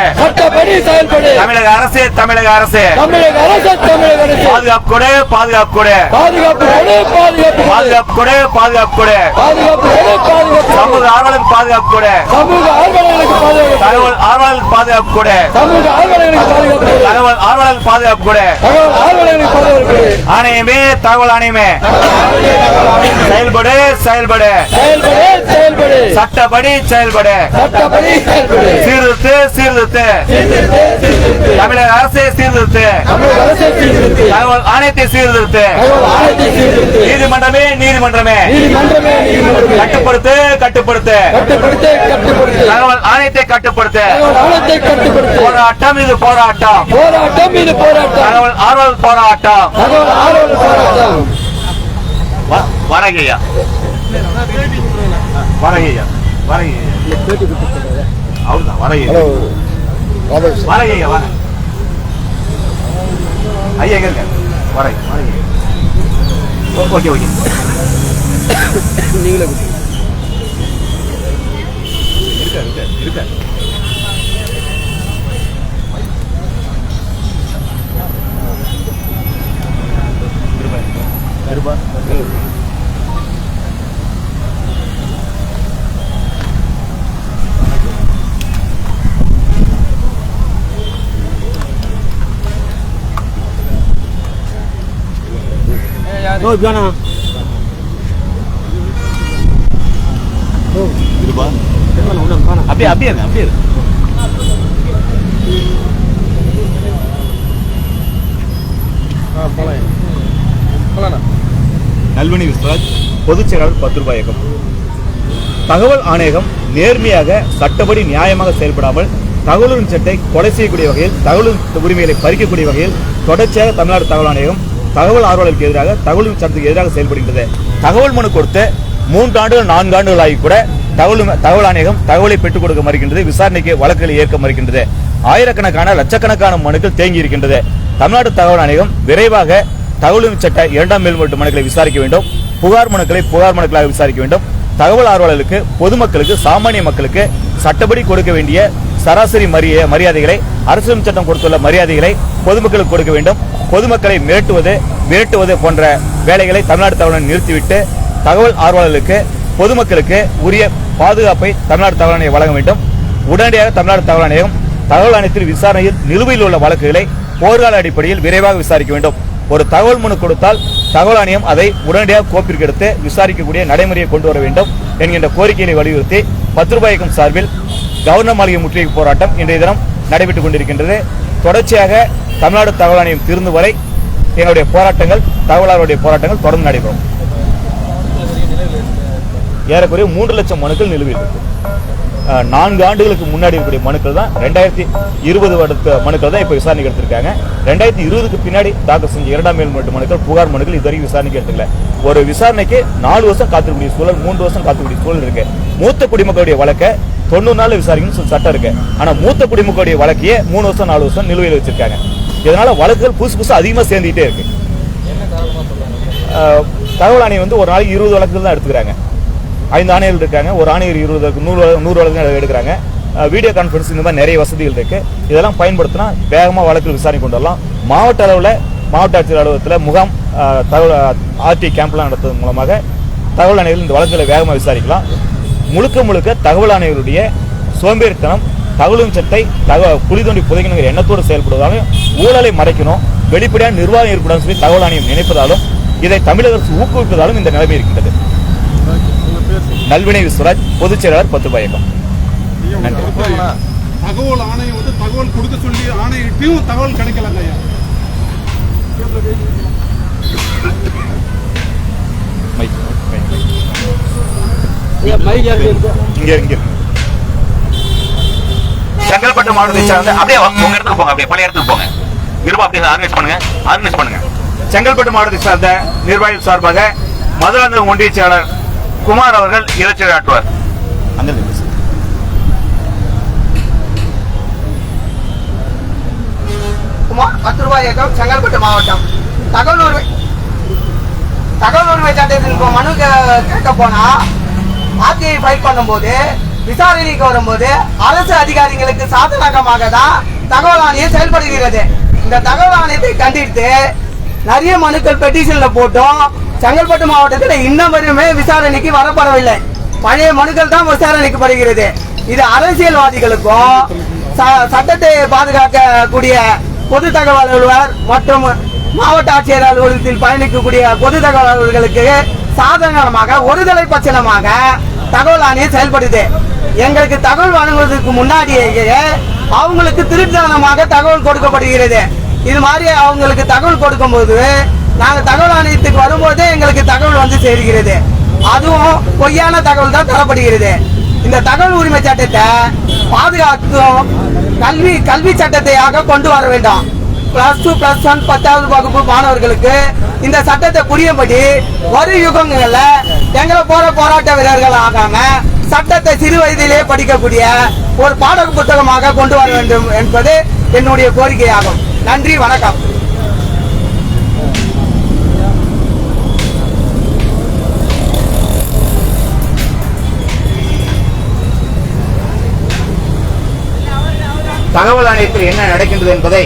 Speaker 2: தமிழக அரசே, தமிழக அரசே, பாதுகாப்பு கொடு, பாதுகாப்பு கொடு, பாதுகாப்பு கொடு, பாதுகாப்பு கொடு, சமூக ஆர்வலருக்கு பாதுகாப்பு கொடு, தகவல் ஆர்வலருக்கு பாதுகாப்பு கொடு, தகவல் ஆர்வலருக்கு பாதுகாப்பு கொடு. ஆணையமே, தகவல் ஆணையமே, செயல்படு செயல்படு, சட்டப்படி செயல்படு, சீர்திருத்து சீர்திருத்து, தமிழக அரசே சீர்திருத்து, தகவல் ஆணையத்தை சீர்திருத்து, நீதிமன்றமே நீதிமன்றமே, கட்டுப்படுத்து கட்டுப்படுத்து, தகவல் ஆணையத்தை கட்டுப்படுத்து, போராட்டம் இது போராட்டம், தகவல் ஆர்வலர் போராட்டம். வரகையா வரகையா வரகையா அவ்வளவுதான், வரகையா வரகையா வர ஐயா எங்க இருக்க வரை ஓகே ஓகே நீங்களே இருக்க இருக்க இருப்பா Oh, gana. Oh, இருப்பா. என்ன உடனே காணா. அப்படியே அப்படியே அப்படியே. போலாம். போலாம். நல்வணி விஸ்வராஜ், பொதுச் செயலாளர் 10 ரூபாய் இயக்கம். தகவல் ஆணையகம் நேர்மையாக சட்டப்படி நியாயமாக செயல்படாமல் தகவலின் சட்டத்தை கொலை செய்யக்கூடிய வகையில், தகவல் உரிமைகளை பறிக்கக்கூடிய வகையில் தொடர்ச்சியாக தமிழ்நாடு தகவல் ஆணையகம் தகவல் ஆர்வலருக்கு எதிராக, தகவல் சட்டத்துக்கு எதிராக செயல்படுகின்றது. தகவல் மனு கொடுத்து 3 ஆண்டுகள் 4 ஆண்டுகள் ஆகி கூட தகவல் ஆணையகம் தகவலை பெற்றுக் கொடுக்க மறுக்கின்றது, விசாரணைக்கு வழக்குகளை ஏற்க மறுக்கின்றது. ஆயிரக்கணக்கான லட்சக்கணக்கான மனுக்கள் தேங்கி இருக்கின்றது. தமிழ்நாடு தகவல் ஆணையகம் விரைவாக தகவல் சட்ட 2ஆம் மேல்முறையீட்டு மனுக்களை விசாரிக்க வேண்டும். புகார் மனுக்களை புகார் மனுக்களாக விசாரிக்க வேண்டும். தகவல் ஆர்வலர்களுக்கு, பொதுமக்களுக்கு, சாமானிய மக்களுக்கு சட்டப்படி கொடுக்க வேண்டிய சராசரி மரியாதைகளை, அரசியல் சட்டம் கொடுத்துள்ள மரியாதைகளை பொதுமக்களுக்கு கொடுக்க வேண்டும். பொதுமக்களை மிரட்டுவது போன்ற வேலைகளை தமிழ்நாடு தகவல் நிறுத்திவிட்டு தகவல் ஆர்வலர்களுக்கு, பொதுமக்களுக்கு உரிய பாதுகாப்பை தமிழ்நாடு தகவல் ஆணையம் வழங்க வேண்டும். உடனடியாக தமிழ்நாடு தகவல் ஆணையம் தகவல் ஆணையத்தில் விசாரணையில் நிலுவையில் உள்ள வழக்குகளை போர்க்கால அடிப்படையில் விரைவாக விசாரிக்க வேண்டும். ஒரு தகவல் மனு கொடுத்தால் தகவல் ஆணையம் அதை உடனடியாக கோப்பிற்கு எடுத்து விசாரிக்கக்கூடிய நடைமுறையை கொண்டு வர வேண்டும் என்கின்ற கோரிக்கையை வலியுறுத்தி 10 ரூபாய் இயக்கம் சார்பில் கவர்னர் மாளிகை முற்றுகை போராட்டம் இன்றைய தினம் நடைபெற்றுக் கொண்டிருக்கின்றது. தொடர்ச்சியாக தமிழ்நாடு தகவல் ஆணையம் திருந்தும் வரை எங்களுடைய போராட்டங்கள், தகவலாளருடைய போராட்டங்கள் தொடர்ந்து நடைபெறும். ஏறக்குறைய 3 லட்சம் மனுக்கள் நிலுவையில் இருக்கு. 4 ஆண்டுகளுக்கு முன்னாடி இருக்கக்கூடிய மனுக்கள் தான் 2020 வருட மனுக்கள் தான் இப்போ விசாரணைக்கு எடுத்திருக்காங்க. 2020க்கு பின்னாடி தாக்கல் செஞ்ச 2ஆம் மேல்முறையீட்டு மனுக்கள், புகார் மனுக்கள் இதுவரைக்கும் விசாரணைக்கு எடுத்துக்கல. ஒரு விசாரணைக்கு 4 வருஷம் காத்திருக்கக்கூடிய சூழல், 3 வருஷம் காத்திருக்கக்கூடிய சூழல் இருக்கு. மூத்த குடிமக்களுடைய வழக்கை 90 நாள் விசாரிக்கணும்னு சட்டம் இருக்கு. ஆனா மூத்த குடிமக்களுடைய வழக்கையே 3 வருஷம் 4 வருஷம் நிலுவையில் வச்சிருக்காங்க. இதனால வழக்குகள் புதுசு அதிகமாக சேர்ந்துகிட்டே இருக்கு. தகவல் ஆணையம் வந்து ஒரு நாளைக்கு 20 வழக்குகள் தான் எடுத்துக்கிறாங்க. 5 ஆணையர்கள் இருக்காங்க. ஒரு ஆணையர் 100 வழக்குகள் எடுக்கிறாங்க. வீடியோ கான்ஃபரன்ஸ் இந்த மாதிரி நிறைய வசதிகள் இருக்கு. இதெல்லாம் பயன்படுத்தினா வேகமாக வழக்கு விசாரணை கொண்டு வரலாம். மாவட்ட அளவில் மாவட்ட ஆட்சியர் அலுவலகத்தில் முகாம் தகவல் ஆர்டி கேம்ப்லாம் நடத்துவதன் மூலமாக தகவல் ஆணையர்கள் இந்த வழக்குகளை வேகமாக விசாரிக்கலாம். முழுக்க தகவல் ஆணையர்களுடைய சோம்பேறித்தனம், தகவலும் சட்டை குழி தோண்டி புதைக்கணுங்கிற எண்ணத்தோடு செயல்படுவதாலும், ஊழலை மறைக்கணும், வெளிப்படையான நிர்வாகம் ஏற்படும் சொல்லி தகவல் ஆணையம் நினைப்பதாலும், இதை தமிழக அரசு ஊக்குவிப்பதாலும் இந்த நிலைமை இருக்கின்றது. நல்வினை விஸ்வராஜ், பொதுச் செயலாளர் 10 ரூபாய் இயக்கம். நன்றி.
Speaker 5: தகவல் ஆணையம் வந்து தகவல் கொடுக்க சொல்லி ஆணையிட்டையும் தகவல் கிடைக்கலங்க ஐயா.
Speaker 2: செங்கல்பட்டு மாவட்டத்தை சார்ந்த அப்படியே உங்க இடத்துக்கு போங்க, அப்படியே பழைய இடத்துக்கு போங்க. நிர்வாகம் அப்படியே ஆர்கனைஸ் பண்ணுங்க. செங்கல்பட்டு மாவட்டத்தை சார்ந்த நிர்வாகிகள் சார்பாக மதுராந்தகம் ஒன்றிய செயலாளர் குமார் அவர்கள் இலச்சை ஆற்றுவார்.
Speaker 6: குமார், 10 ரூபாய் இயக்கம், செங்கல்பட்டு மாவட்டம். தகவல் உரிமை சட்டத்தின் மனு கேட்க போனா ஆர்டிஐ ஃபைல் பண்ணும்போது, விசாரணைக்கு வரும்போது அரசு அதிகாரிகளுக்கு சாதகமாக தான் தகவல் ஆணையம் செயல்படுகிறது. இந்த தகவல் ஆணையத்தை கண்டித்து நிறைய மனுக்கள் பெட்டிஷன்ல போட்டோம். செங்கல்பட்டு மாவட்டத்தில் இன்னும் வரையுமே விசாரணைக்கு வரப்படவில்லை. பழைய மனுக்கள் தான் விசாரணைக்கு வருகிறது. இது அரசியல்வாதிகளுக்கும் சட்டத்தை பாதுகாக்கக்கூடிய பொது தகவல் அலுவலர் மற்றும் மாவட்ட ஆட்சியர் அலுவலகத்தில் பயணிக்கக்கூடிய பொது தகவல் அலுவலர்களுக்கு சாதகமாக ஒருதலை பட்சமாக தகவல் ஆணையம் செயல்படுது. எங்களுக்கு தகவல் வழங்குவதற்கு முன்னாடியே அவங்களுக்கு திருத்தனமாக தகவல் கொடுக்கப்படுகிறது. இது மாதிரி அவங்களுக்கு தகவல் கொடுக்கும் போது நாங்கள் தகவல் ஆணையத்துக்கு வரும்போதே எங்களுக்கு தகவல் வந்து சேர்கிறது. அதுவும் பொய்யான தகவல் தான் தரப்படுகிறது. இந்த தகவல் உரிமை சட்டத்தை பாதுகாக்கும் கல்வி சட்டத்தையாக கொண்டு வர வேண்டும். +2 +1 10வது வகுப்பு மாணவர்களுக்கு இந்த சட்டத்தை புரியும்படி வரும் யுகங்கள்ல எங்களை போராட்ட வீரர்கள் ஆகாம சட்டத்தை சிறு வயதிலே படிக்கக்கூடிய ஒரு பாட புத்தகமாக கொண்டு வர வேண்டும் என்பது என்னுடைய கோரிக்கையாகும். நன்றி, வணக்கம்.
Speaker 2: தகவல் ஆணையத்தில் என்ன நடக்கின்றது என்பதை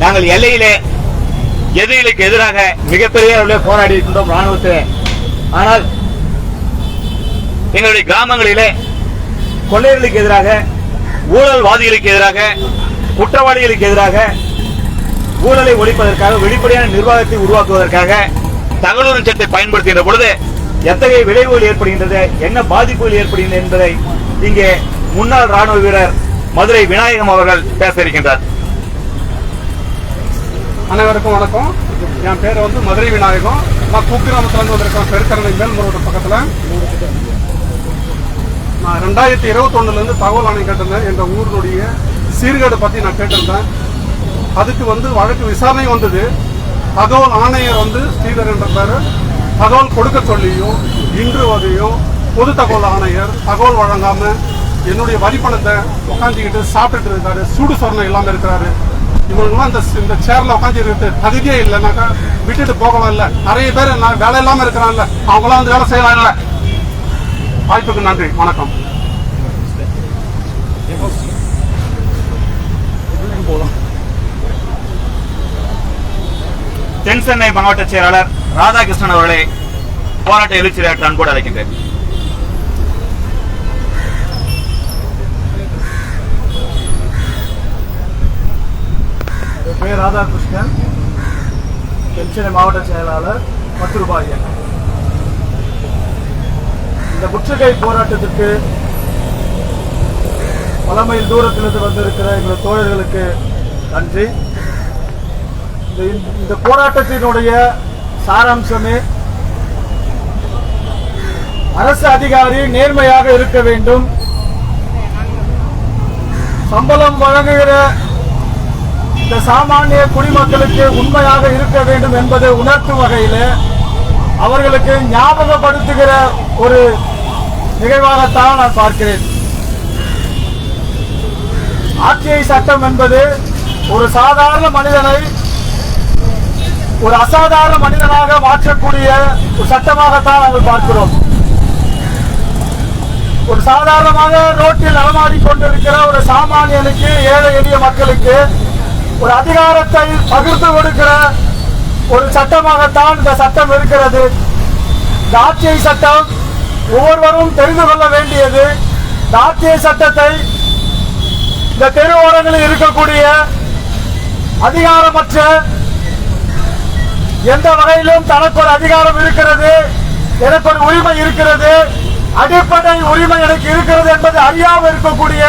Speaker 2: நாங்கள் எல்லையிலே எதிரிகளுக்கு எதிராக மிகப்பெரிய அளவில் போராடி இருக்கின்றோம் ராணுவத்தில். ஆனால் எங்களுடைய கிராமங்களிலே கொள்ளையர்களுக்கு எதிராக, ஊழல்வாதிகளுக்கு எதிராக, குற்றவாளிகளுக்கு எதிராக, ஊழலை ஒழிப்பதற்காக, வெளிப்படையான நிர்வாகத்தை உருவாக்குவதற்காக தகவல் உரிமை சட்டத்தை பயன்படுத்துகின்ற பொழுது எத்தகைய விளைவுகள் ஏற்படுகின்றது, என்ன பாதிப்புகள் ஏற்படுகின்றன என்பதை இங்கே முன்னாள் ராணுவ வீரர் மதுரை விநாயகம் அவர்கள் பேச இருக்கின்றார்.
Speaker 5: அனைவருக்கும் வணக்கம். என் பேர் வந்து மதுரை விநாயகம். நான் குக்கிராமத்திலிருந்து வந்திருக்கேன். பெருக்கரணை மேல்முறையீட்டு பக்கத்தில். நான் 2021 தகவல் ஆணையம் கேட்டிருந்தேன். என்ற ஊரினுடைய சீர்கேடு பற்றி நான் கேட்டிருந்தேன். அதுக்கு வந்து வழக்கு விசாரணை வந்தது. தகவல் ஆணையர் வந்து ஸ்ரீதர் என்ற பேர் தகவல் கொடுக்க சொல்லியும் இன்று வரையும் பொது தகவல் ஆணையர் தகவல் வழங்காம என்னுடைய வரிப்பணத்தை உட்காந்துக்கிட்டு சாப்பிட்டுட்டு இருக்காரு. சூடு சொரணை இல்லாமல் இருக்கிறாரு. இவங்கெல்லாம் இந்த சேர்ல உட்காந்து இருக்கிறது தகுதியே இல்லைனாக்கா விட்டுட்டு போகலாம். இல்லை, நிறைய பேர் வேலை இல்லாமல் இருக்கிறாங்கல்ல, அவங்களாம் வந்து வேலை செய்யலாம். இல்லை, வாய்ப்புக்கு நன்றி, வணக்கம்.
Speaker 2: தென் சென்னை மாவட்ட செயலாளர் ராதாகிருஷ்ணன் அவர்களை போராட்ட எழுச்சியாளர் அன்போடு அழைக்கின்றேன்.
Speaker 4: பேர் ராதாகிருஷ்ணன், தென் சென்னை மாவட்ட செயலாளர், 10 ரூபாய். இந்த முற்றுகை போராட்டத்திற்கு பல மைல் தூரத்திலிருந்து வந்திருக்கிற எங்கள் தோழர்களுக்கு நன்றி. இந்த போராட்டத்தினுடைய சாராம்சமே அரசு அதிகாரி நேர்மையாக இருக்க வேண்டும், சம்பளம் வழங்குகிற இந்த சாமானிய குடிமக்களுக்கு உண்மையாக இருக்க வேண்டும் என்பதை உணர்த்தும் வகையில் அவர்களுக்கு ஞாபகப்படுத்துகிற ஒரு நிகழ்வாகத்தான் நான் பார்க்கிறேன். ஆர்டிஐ சட்டம் என்பது ஒரு சாதாரண மனிதனை ஒரு அசாதாரண மனிதனாக மாற்றக்கூடிய ஒரு சட்டமாகத்தான் நாங்கள் பார்க்கிறோம். ஒரு சாதாரணமாக ரோட்டில் நடமாடிக்கொண்டிருக்கிற ஒரு சாமானியனுக்கு, ஏழை எளிய மக்களுக்கு ஒரு அதிகாரத்தை பகிர்ந்து கொடுக்கிற ஒரு சட்டமாகத்தான் இந்த சட்டம் இருக்கிறது. இந்த ஆர்டிஐ சட்டம் ஒவ்வொருவரும் தெரிந்து கொள்ள வேண்டியது. இந்த ஆர்டிஐ சட்டத்தை இந்த தெருவோரங்களில் இருக்கக்கூடிய அதிகாரமற்ற, எந்த வகையிலும் தனக்கு ஒரு அதிகாரம் இருக்கிறது, எனக்கு ஒரு உரிமை இருக்கிறது, அடிப்படை உரிமை எனக்கு இருக்கிறது என்பதை அறியாமல் இருக்கக்கூடிய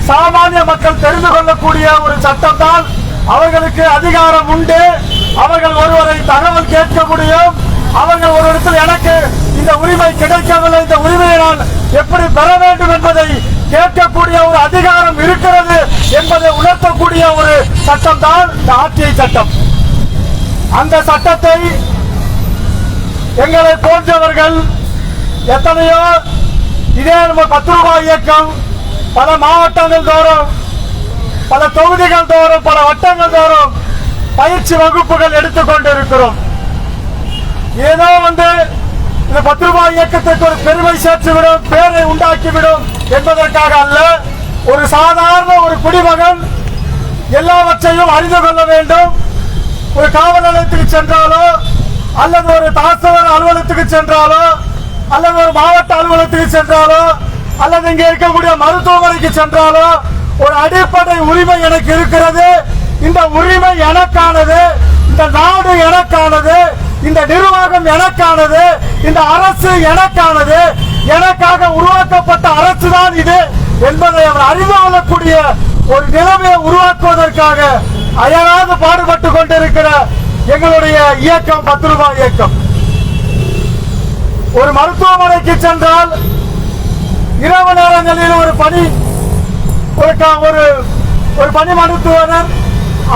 Speaker 4: சாமானிய மக்கள் தெரிந்து கொள்ளக்கூடிய ஒரு சட்டம் தான். அவர்களுக்கு அதிகாரம் உண்டு. அவர்கள் ஒருவரை தகவல் கேட்க முடியும். அவர்கள் ஒரு இடத்தில் எனக்கு இந்த உரிமை கிடைக்கவில்லை, இந்த உரிமையை நான் எப்படி பெற வேண்டும் என்பதை கேட்கக்கூடிய ஒரு அதிகாரம் இருக்கிறது என்பதை உணர்த்தக்கூடிய ஒரு சட்டம் தான் இந்த ஆர்டிஐ சட்டம். அந்த சட்டத்தை எங்களை போன்றவர்கள் எத்தனையோ இதே நம்ம 10 ரூபாய் இயக்கம் பல மாவட்டங்கள் தோறும், பல தொகுதிகள் தோறும், பல வட்டங்கள் தோறும் பயிற்சி வகுப்புகள் எடுத்துக்கொண்டிருக்கிறோம். ஏதோ இந்த 10 ரூபாய் இயக்கத்திற்கு ஒரு பெருமை சேர்த்துவிடும், பேரை உண்டாக்கிவிடும் என்பதற்காக அல்ல. ஒரு சாதாரண ஒரு குடிமகன் எல்லாவற்றையும் அறிந்து கொள்ள வேண்டும். ஒரு காவல் நிலையத்துக்கு சென்றாலோ, அல்லது ஒரு தாசில்தார் அலுவலகத்துக்கு சென்றாலோ, அல்லது ஒரு மாவட்ட அலுவலகத்துக்கு சென்றாலோ, அல்லது இங்கே இருக்கக்கூடிய மருத்துவமனைக்கு சென்றாலோ, ஒரு அடிப்படை உரிமை எனக்கு இருக்கிறது. இந்த உரிமை எனக்கானது, இந்த நாடு எனக்கானது, இந்த நிர்வாகம் எனக்கானது, இந்த அரசு எனக்கானது, எனக்காக உருவாக்கப்பட்ட அரசு தான் இது என்பதை அவர் அறிந்து கொள்ளக்கூடிய ஒரு நிலைமையை உருவாக்குவதற்காக அயராது பாடுபட்டு கொண்டிருக்கிற எங்களுடைய இயக்கம் 10 ரூபாய் இயக்கம். ஒரு மருத்துவமனைக்கு சென்றால் இரவு நேரங்களில் ஒரு பணி மருத்துவர்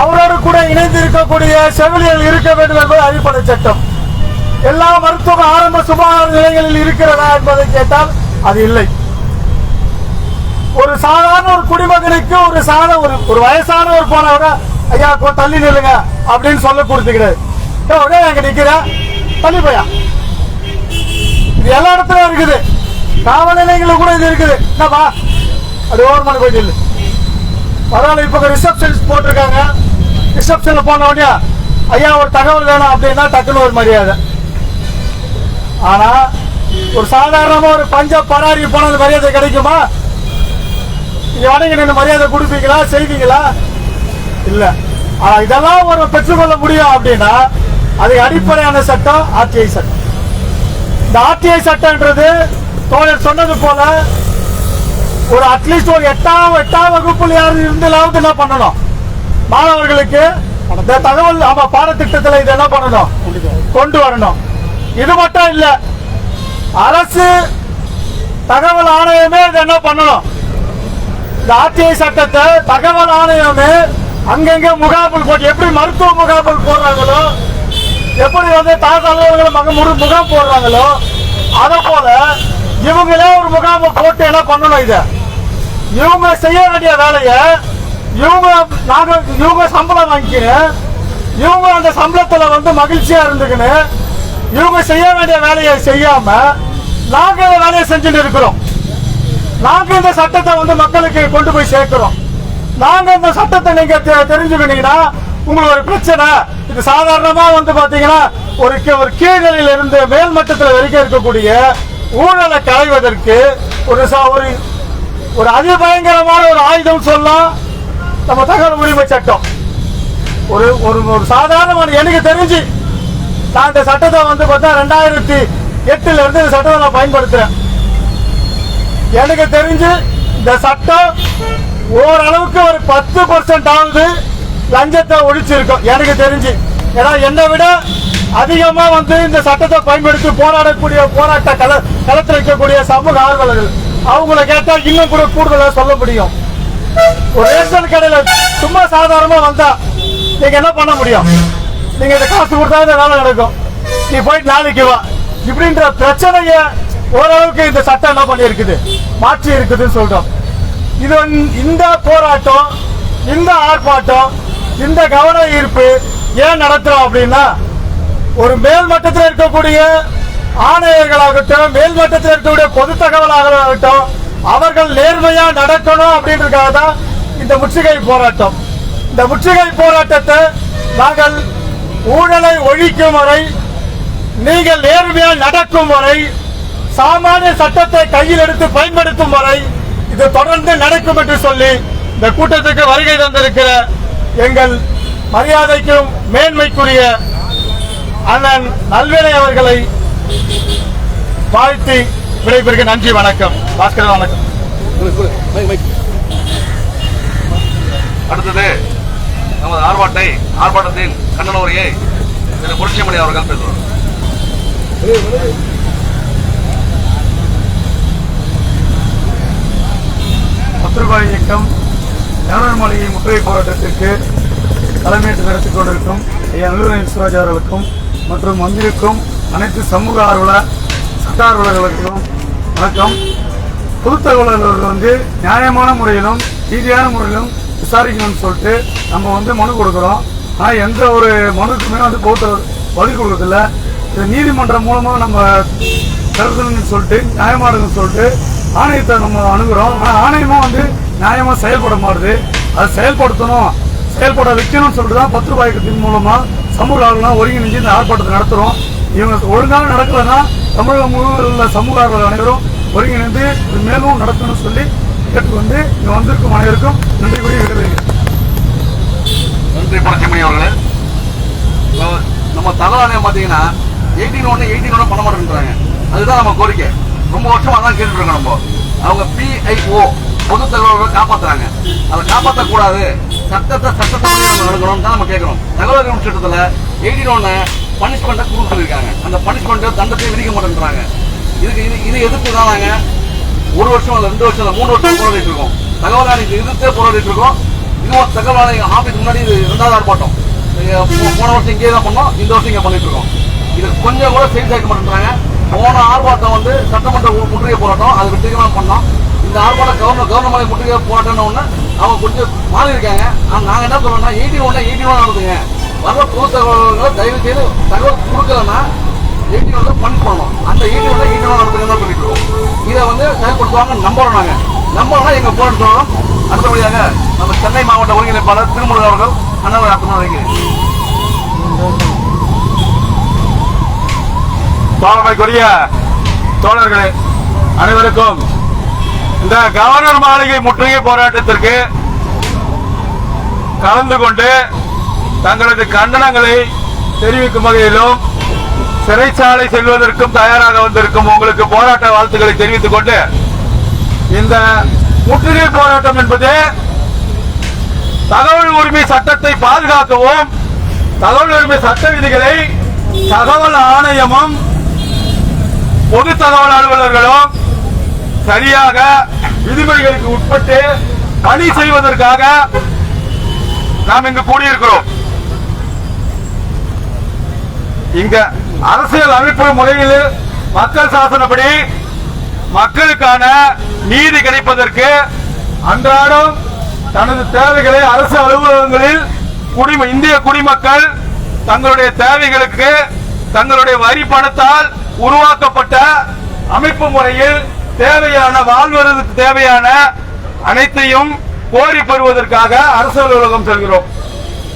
Speaker 4: அவரோடு கூட இணைந்து இருக்கக்கூடிய செவிலியர்கள் இருக்க வேண்டும் என்பது அடிப்படை சட்டம். எல்லா மருத்துவ ஆரம்ப சுகாதார நிலையங்களில் இருக்கிறதா என்பதை கேட்டால் அது இல்லை. ஒரு சாதாரண ஒரு குடிமகனுக்கு ஒரு வயசான ஒரு போனவங்க ஐயா தள்ளி நில்லுங்க அப்படின்னு சொல்ல கொடுத்துக்கிறாரு. அங்க நிக்கிற தள்ளி போயா, இது எல்லா இடத்துலயும் இருக்குது. காவல் நிலையங்களும் கூட இது இருக்குது. என்னப்பா அது ஓரமான போயிட்டு இல்லை பரவாயில்ல. இப்ப ரிசப்ஷன் போட்டிருக்காங்க. ரிசப்ஷன்ல போன உடனே ஐயா ஒரு தகவல் வேணும் அப்படின்னா டக்குன்னு ஒரு மரியாதை. ஆனா ஒரு சாதாரணமா ஒரு பஞ்ச பராரி போன மரியாதை கிடைக்குமா? இங்க வணங்கி நின்று மரியாதை கொடுப்பீங்களா, செய்வீங்களா? இல்ல. ஆனா இதெல்லாம் ஒரு பெற்றுக்கொள்ள முடியும் அப்படின்னா அது அடிப்படையான சட்டம் ஆர்டிஐ சட்டம். இந்த ஆர்டிஐ சட்டம்ன்றது தோழர் சொன்னது போல ஒரு அட்லீஸ்ட் ஒரு 8ஆம் வகுப்புல யாரும் இருந்தாலும் என்ன பண்ணணும், மாணவர்களுக்கு இந்த தகவல் பாடத்திட்டத்தில் இது என்ன பண்ணணும், கொண்டு வரணும். இது மட்டும் இல்ல, அரசு தகவல் ஆணையமே இது என்ன பண்ணணும், இந்த ஆர்டிஐ சட்டத்தை தகவல் ஆணையமே அங்கங்க முகாம்கள் போட்டு, எப்படி மருத்துவ முகாம்கள் போடுறாங்களோ, எப்படி தாசாளர்கள் முகாம் போடுறாங்களோ, அத போல இவங்களே ஒரு முகாம் போட்டு என்ன பண்ணணும், இத இவங்க செய்ய வேண்டிய வேலையை இவங்க சம்பளம் வாங்கிக்கணும், இவங்க அந்த சம்பளத்துல மகிழ்ச்சியா இருந்துக்கணும், இவங்க செய்ய வேண்டிய வேலையை செய்யாம நாங்க இந்த வேலையை செஞ்சுட்டு இருக்கிறோம். நாங்க இந்த சட்டத்தை மக்களுக்கு கொண்டு போய் சேர்க்கிறோம். நாங்க இந்த சட்டத்தை நீங்க தெரிஞ்சுக்கிட்டீங்கன்னா உங்களுக்கு ஒரு பிரச்சனை. இது சாதாரணமா பாத்தீங்கன்னா ஒரு கீழ்நிலையில இருந்து மேல் மட்டத்தில் வரைக்கும் இருக்கக்கூடிய ஊழலை களைவதற்கு ஒரு அதிபயங்கரமான ஒரு ஆயுதம் சொல்லலாம் நம்ம தகவல் உரிமை சட்டம். ஒரு சாதாரணமான, எனக்கு தெரிஞ்சு நான் இந்த சட்டத்தை பார்த்தா 2008 இருந்து இந்த சட்டத்தை நான் பயன்படுத்துறேன். எனக்கு தெரிஞ்சு இந்த சட்டம் ஓரளவுக்கு ஒரு 10% ஆகுது லஞ்சத்தை ஒழிச்சிருக்கும் எனக்கு தெரிஞ்சு. ஏன்னா என்னை விட அதிகமா இந்த சட்டத்தை பயன்படுத்தி போராடக்கூடிய போராட்ட களத்தில் இருக்கக்கூடிய சமூக ஆர்வலர்கள் அவங்கள கேட்டா இன்னும் கூட கூடுதலா சொல்ல முடியும்.
Speaker 7: ஒரு ரேஷன் கடையில சும்மா சாதாரணமா வந்தா நீங்க என்ன பண்ண முடியும்? நீங்க இந்த காசு கொடுத்தா இந்த வேலை நடக்கும், நீ போயிட்டு நாளைக்கு வா இப்படின்ற பிரச்சனைய ஓரளவுக்கு இந்த சட்டம் என்ன பண்ணி இருக்குது, மாற்றி இருக்குதுன்னு சொல்றோம். இது இந்த போராட்டம், இந்த ஆர்ப்பாட்டம், இந்த கவன ஈர்ப்பு ஏன் நடத்துறோம் அப்படின்னா, ஒரு மேல் மட்டத்தில் இருக்கக்கூடிய ஆணையர்களாகட்டும், மேல் மட்டத்தில் இருக்கக்கூடிய பொது தகவலாகட்டும், அவர்கள் நேர்மையா நடக்கணும் அப்படின்றதுக்காக தான் இந்த முற்றுகை போராட்டம். இந்த முற்றுகை போராட்டத்தை நாங்கள் ஊழலை ஒழிக்கும் வரை, நீங்கள் நேர்மையா நடக்கும் வரை, சாமானிய சட்டத்தை கையில் எடுத்து பயன்படுத்தும் வரை இது தொடர்ந்து நடக்கும் என்று சொல்லி இந்த கூட்டத்துக்கு வருகை தந்திருக்கிற எங்கள் மரியாதைக்கும் மேன்மைக்குரிய அண்ணன் நல்வேலை அவர்களை வாழ்த்தி விடைபெறுக. நன்றி, வணக்கம். பாஸ்கரன், வணக்கம்.
Speaker 8: அடுத்தது நமது ஆர்ப்பாட்டத்தின் கண்டன உரையை திரு புரட்சிமணி அவர்கள் பேசுவார்.
Speaker 7: பத்திரகாளி இயக்கம் ஜனநாயக மாளிகை முற்றுகை போராட்டத்திற்கு தலைமையேற்று நடத்திக் கொண்டிருக்கும் ஐயா நல்லூர் சிவராஜ் அவர்களுக்கும் மற்றும் வந்திருக்கும் அனைத்து சமூக ஆர்வல சட்ட ஆர்வலர்களுக்கும் வணக்கம். பொது தகவலர்கள் நியாயமான முறையிலும் ரீதியான முறையிலும் விசாரிக்கணும்னு சொல்லிட்டு நம்ம மனு கொடுக்குறோம். ஆனால் எந்த ஒரு மனுக்குமே பதில் கொடுக்கறதில்ல. இது நீதிமன்றம் மூலமாக நம்ம கருதணும்னு சொல்லிட்டு நியாயமானதுன்னு சொல்லிட்டு ஆணையத்தை நம்ம அணுகிறோம். ஆனால் ஆணையமும் நியாயமாக செயல்பட மாட்டுது. அதை செயல்பட வைக்கணும்னு சொல்லிட்டு தான் 10 ரூபாய் இயக்கத்தின் மூலமா சமூக ஆர்வலர்கள் ஒருங்கிணைஞ்சு இந்த ஆர்ப்பாட்டத்தை நடத்துறோம். இவங்க ஒழுங்காக நடக்கலைன்னா தமிழகம் முழுவதும் உள்ள சமூக ஆர்வலர்கள் அனைவரும் ஒருங்கிணைந்து மேலும் நடத்தணும்னு சொல்லி கேட்டுக்கொண்டு இங்க வந்திருக்கும் அனைவருக்கும் நன்றி கூறி விடுகிறேன்.
Speaker 8: நன்றி புரட்சிமணி அவர்களே. நம்ம தகவல் ஆணையம் பார்த்தீங்கன்னா 18 பண்ண மாட்டேன்றாங்க. அதுதான் நம்ம கோரிக்கை. ரொம்ப வருஷமா தான் கேட்டுட்டு இருக்கோம். நம்ம அவங்க PIO பொது தகவல்களை காப்பாற்றுறாங்க. அதை காப்பாற்றக்கூடாது, சட்டத்தை நடக்கணும்னு தான் நம்ம கேட்கணும். தகவல் அறியும் சட்டத்தில் 18 பனிஷ்மெண்ட்டை கொடுக்க சொல்லியிருக்காங்க. அந்த பனிஷ்மெண்ட்டை தண்டத்தை விதிக்க மாட்டேன்றாங்க. இது எதிர்ப்பு தான் நாங்கள் 1 வருஷம் இல்லை 2 வருஷம் இல்லை 3 வருஷம் போராடிட்டு இருக்கோம். தகவல் ஆணையத்தை எதிர்த்தே போராடிட்டு இருக்கோம். இன்னும் தகவல் ஆணையம் ஆஃபீஸ் முன்னாடி இது 2வது ஆர்ப்பாட்டம். போன வருஷம் இங்கே தான் பண்ணோம், இந்த வருஷம் இங்கே பண்ணிட்டு இருக்கோம். இது கொஞ்சம் கூட செய்தி சேர்க்க மாட்டேன்றாங்க. போன ஆர்ப்பாட்டம் சட்டமன்ற முற்றுகை போராட்டம், அது வெற்றிகரமாக பண்ணோம். இந்த ஆர்ப்பாட்டம் கவர்னர் முற்றுகை போராட்டம்னு ஒன்று அவங்க கொஞ்சம் மாறி இருக்காங்க. ஆனால் நாங்கள் என்ன சொல்றோம்னா 81 நடந்துங்க. வர்ற பொது தகவல்களை தயவு செய்து தகவல் கொடுக்கலன்னா 81 பனிஷ் பண்ணணும். அந்த 81 நடந்துங்க தான் சொல்லிட்டு இருக்கோம். இதை செயல்படுத்துவாங்க நம்புறோம். நாங்கள் நம்புறோம்னா எங்கள் போராட்டம். அடுத்தபடியாக நம்ம சென்னை மாவட்ட ஒருங்கிணைப்பாளர் திருமுருகன் அவர்கள் அண்ணாவை வைக்கிறேன்.
Speaker 1: தோழமைக்குரிய தோழர்களே அனைவருக்கும் இந்த கவர்னர் மாளிகை முற்றுகை போராட்டத்திற்கு கலந்து கொண்டு தங்களது கண்டனங்களை தெரிவிக்கும் வகையிலும் சிறைச்சாலை செல்வதற்கும் தயாராக வந்திருக்கும் உங்களுக்கு போராட்ட வாழ்த்துக்களை தெரிவித்துக் கொண்டு, இந்த முற்றுகை போராட்டம் என்பது தகவல் உரிமை சட்டத்தை பாதுகாக்கவும், தகவல் உரிமை சட்ட விதிகளை தகவல் ஆணையமும் பொது தகவல் அலுவலர்களும் சரியாக விதிமுறைகளுக்கு உட்பட்டு பணி செய்வதற்காக நாம் இங்கு கூடியிருக்கிறோம். இங்க அரசியல் அமைப்பு முறையில் மக்கள் சாசனப்படி மக்களுக்கான நீதி கிடைப்பதற்கு அன்றாடம் தனது தேவைகளை அரசு அலுவலகங்களில் இந்திய குடிமக்கள் தங்களுடைய தேவைகளுக்கு தங்களுடைய வரி பணத்தால் உருவாக்கப்பட்ட அமைப்பு முறையில் தேவையான வாழ்வதற்கு தேவையான அனைத்தையும் கோரி பெறுவதற்காக அரசு அலுவலகம் செல்கிறோம்.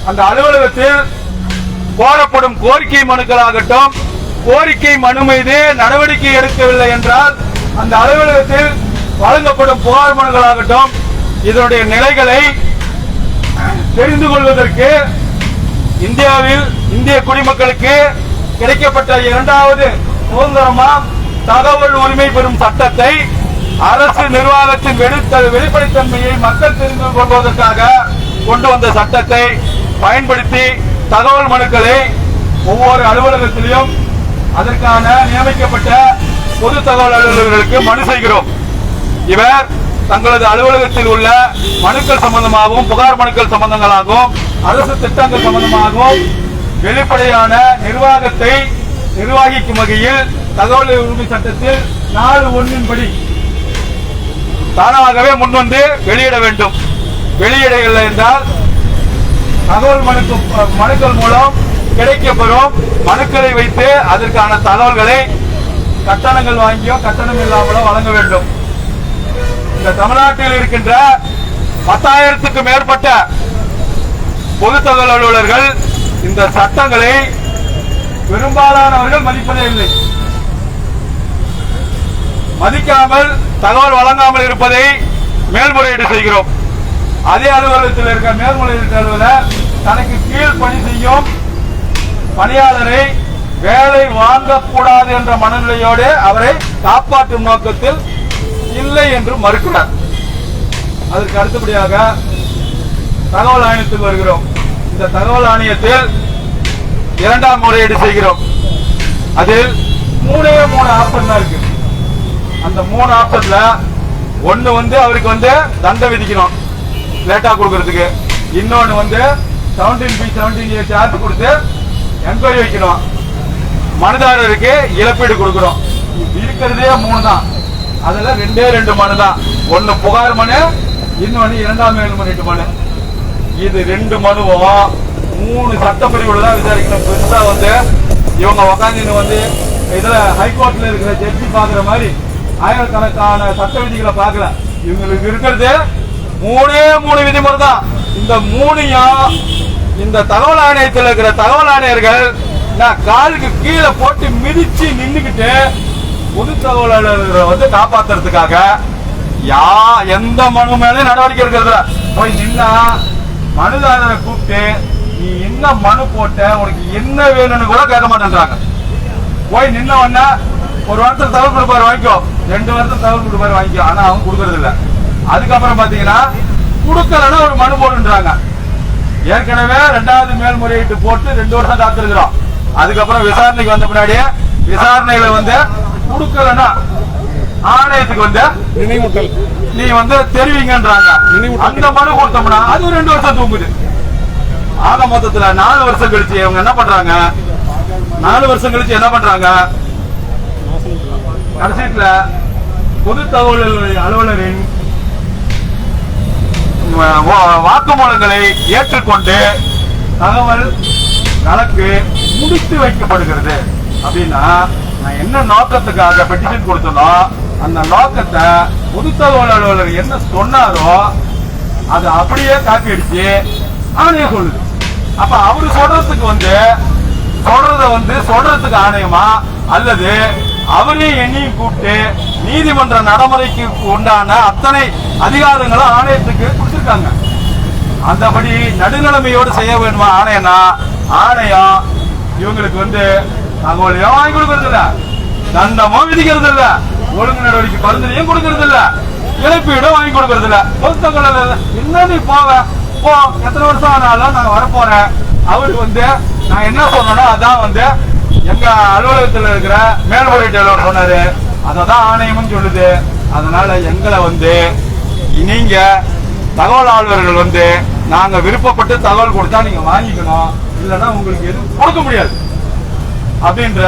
Speaker 1: அந்த அலுவலகத்தில் கோரப்படும் கோரிக்கை மனுக்களாகட்டும், கோரிக்கை மனு மீது நடவடிக்கை எடுக்கவில்லை என்றால் அந்த அலுவலகத்தில் வழங்கப்படும் புகார் மனுக்களாகட்டும், இதனுடைய நிலைகளை தெரிந்து கொள்வதற்கு இந்தியாவில் இந்திய குடிமக்களுக்கு கிடைக்கப்பட்ட 2வது சுதந்திரமா தகவல் உரிமை பெறும் சட்டத்தை அரசு நிர்வாகத்தின் வெளிப்படைத்தன்மையை மக்கள் தெரிந்து கொள்வதற்காக கொண்டு வந்த சட்டத்தை பயன்படுத்தி தகவல் மனுக்களை ஒவ்வொரு அலுவலகத்திலும் அதற்கான நியமிக்கப்பட்ட பொது தகவல் அலுவலர்களுக்கு மனு செய்கிறோம். இவர்
Speaker 8: தங்களது அலுவலகத்தில் உள்ள மனுக்கள் சம்பந்தமாகவும் புகார் மனுக்கள் சம்பந்தங்களாகவும் அரசு திட்டங்கள் சம்பந்தமாகவும் வெளிப்படையான நிர்வாகத்தை நிர்வகிக்கும் வகையில் தகவல் உரிமை சட்டத்தில் 4(1) படி தானாகவே முன்வந்து வெளியிட வேண்டும். வெளியிடவில்லை என்றால் தகவல் மனுக்கள் மூலம் கிடைக்கப்பெறும் மனுக்களை வைத்து அதற்கான தகவல்களை கட்டணங்கள் வாங்கியோ கட்டணம் இல்லாமலோ வழங்க வேண்டும். இந்த தமிழ்நாட்டில் இருக்கின்ற 10,000க்கும் மேற்பட்ட பொது தகவல் அலுவலர்கள் இந்த சட்டங்களை பெரும்பாலானவர்கள் மதிப்பதே இல்லை. மதிக்காமல் தகவல் வழங்காமல் இருப்பதை மேல்முறையீடு செய்கிறோம். அதே அலுவலகத்தில் இருக்க மேல்முறையீட்டு அலுவலர் தனக்கு கீழ் பணி செய்யும் பணியாளரை வேலை வாங்கக்கூடாது என்ற மனநிலையோடு அவரை காப்பாற்றும் நோக்கத்தில் இல்லை என்று மறுக்கிறார். அதற்கு அடுத்தபடியாக தகவல் ஆணையத்துக்கு வருகிறோம். இந்த தகவல் ஆணையத்தில் 2ஆம் முறையீடு செய்கிறோம். அதில் 3 ஆப்ஷன் தான் இருக்கு. அந்த 3 ஆப்ஷன்ல ஒன்னு அவருக்கு தண்டை விதிக்கணும் லேட்டா கொடுக்கறதுக்கு, இன்னொன்னு 17B 17A சார்ஜ் கொடுத்து என்கொயரி வைக்கணும், மனுதாரருக்கு இழப்பீடு கொடுக்கணும். இருக்கிறதே 3 தான். அதுல 2 மனு தான். ஒன்னு புகார் மனு, இன்னொன்னு 2ஆம் மேல்முறையீட்டு மனு. இது 2 மனுவும் 3 சட்டப்பிரிவுல தான் விசாரிக்கணும். பெருசா இவங்க உக்காந்து இதுல ஹைகோர்ட்ல இருக்கிற ஜட்ஜி பாக்குற மாதிரி ஆயிரக்கணக்கான சட்ட விதிகளை பார்க்கல. இவங்களுக்கு இருக்கிறது 3 விதிமுறை தான். இந்த 3ஐயும் இந்த தகவல் ஆணையத்தில் இருக்கிற தகவல் ஆணையர்கள் காலுக்கு கீழே போட்டு மிதிச்சு நின்னுக்கிட்டு பொது தகவல் காப்பாத்துறதுக்காக எந்த மனு மேலே நடவடிக்கை இருக்கிறது போய் நின்னா மனுதாரரை கூப்பிட்டு நீ என்ன மனு போட்ட, உனக்கு என்ன வேணும்னு கூட கேட்க மாட்டேன்றாங்க. போய் நின்ன உடனே 1 வருஷத்துல தகவல் கொடுப்பாரு வாங்கிக்கோ, 2 வருஷத்துல தகவல் கொடுப்பாரு வாங்கிக்கோ. ஆனா அவங்க கொடுக்கறது இல்ல. அதுக்கப்புறம் பாத்தீங்கன்னா கொடுக்கலன்னா ஒரு மனு போடுன்றாங்க. ஏற்கனவே 2வது மேல்முறையீட்டு போட்டு 2 வருஷம் காத்திருக்கிறோம். அதுக்கப்புறம் விசாரணைக்கு வந்த பின்னாடியே விசாரணையில கொடுக்கலன்னா ஆணையத்துக்கு நீ தெரிவிங்கன்றாங்க. அந்த மனு கொடுத்தோம்னா அது 2 வருஷம் தூங்குது. ஆக மொத்தத்துல 4 வருஷம் கழிச்சு இவங்க என்ன பண்றாங்க, 4 வருஷம் கழிச்சு என்ன பண்றாங்க, கடைசியில பொது தகவல் அலுவலரின் வாக்குமூலங்களை ஏற்றுக்கொண்டு தகவல் வழக்கு முடித்து வைக்கப்படுகிறது. அப்படின்னா நான் என்ன நோக்கத்துக்காக பெட்டிஷன் கொடுத்தனோ அந்த நோக்கத்தை பொது தகவல் அலுவலர் என்ன சொன்னாரோ அதை அப்படியே காப்பி அடிச்சு ஆணையம் சொல்லுது. அப்ப அவரு சொல்றதுக்கு சொல்றதுக்கு ஆணையமா அல்லது அவரையும் எண்ணியும் கூப்பிட்டு நீதிமன்ற நடைமுறைக்கு உண்டான அத்தனை அதிகாரங்களும் ஆணையத்துக்கு கொடுத்திருக்காங்க. அந்தபடி நடுநிலைமையோடு செய்ய வேண்டுமா ஆணையம்னா ஆணையம் இவங்களுக்கு தகவலையும் வாங்கி கொடுக்கறது இல்ல, தண்டமும் விதிக்கிறது இல்ல, ஒழுங்கு நடவடிக்கை பரிந்துரையும் கொடுக்கறது இல்ல, இழப்பீடும் வாங்கி கொடுக்கறது இல்ல. பொதுத்தகவல் என்ன நீ போவ போ, எத்தனை வருஷம் ஆனாலும் நான் வரப்போறேன். அவருக்கு நான் என்ன சொன்னோன்னா அதான் எங்க அலுவலகத்தில் இருக்கிற மேல்முறையீட்டு அலுவலர் சொன்னாரு, அததான் ஆணையமும் சொல்லுது. அதனால எங்களை நீங்க தகவல் ஆளுநர்கள் நாங்க விருப்பப்பட்டு தகவல் கொடுத்தா நீங்க வாங்கிக்கணும், இல்லைன்னா உங்களுக்கு எதுவும் கொடுக்க முடியாது அப்படின்ற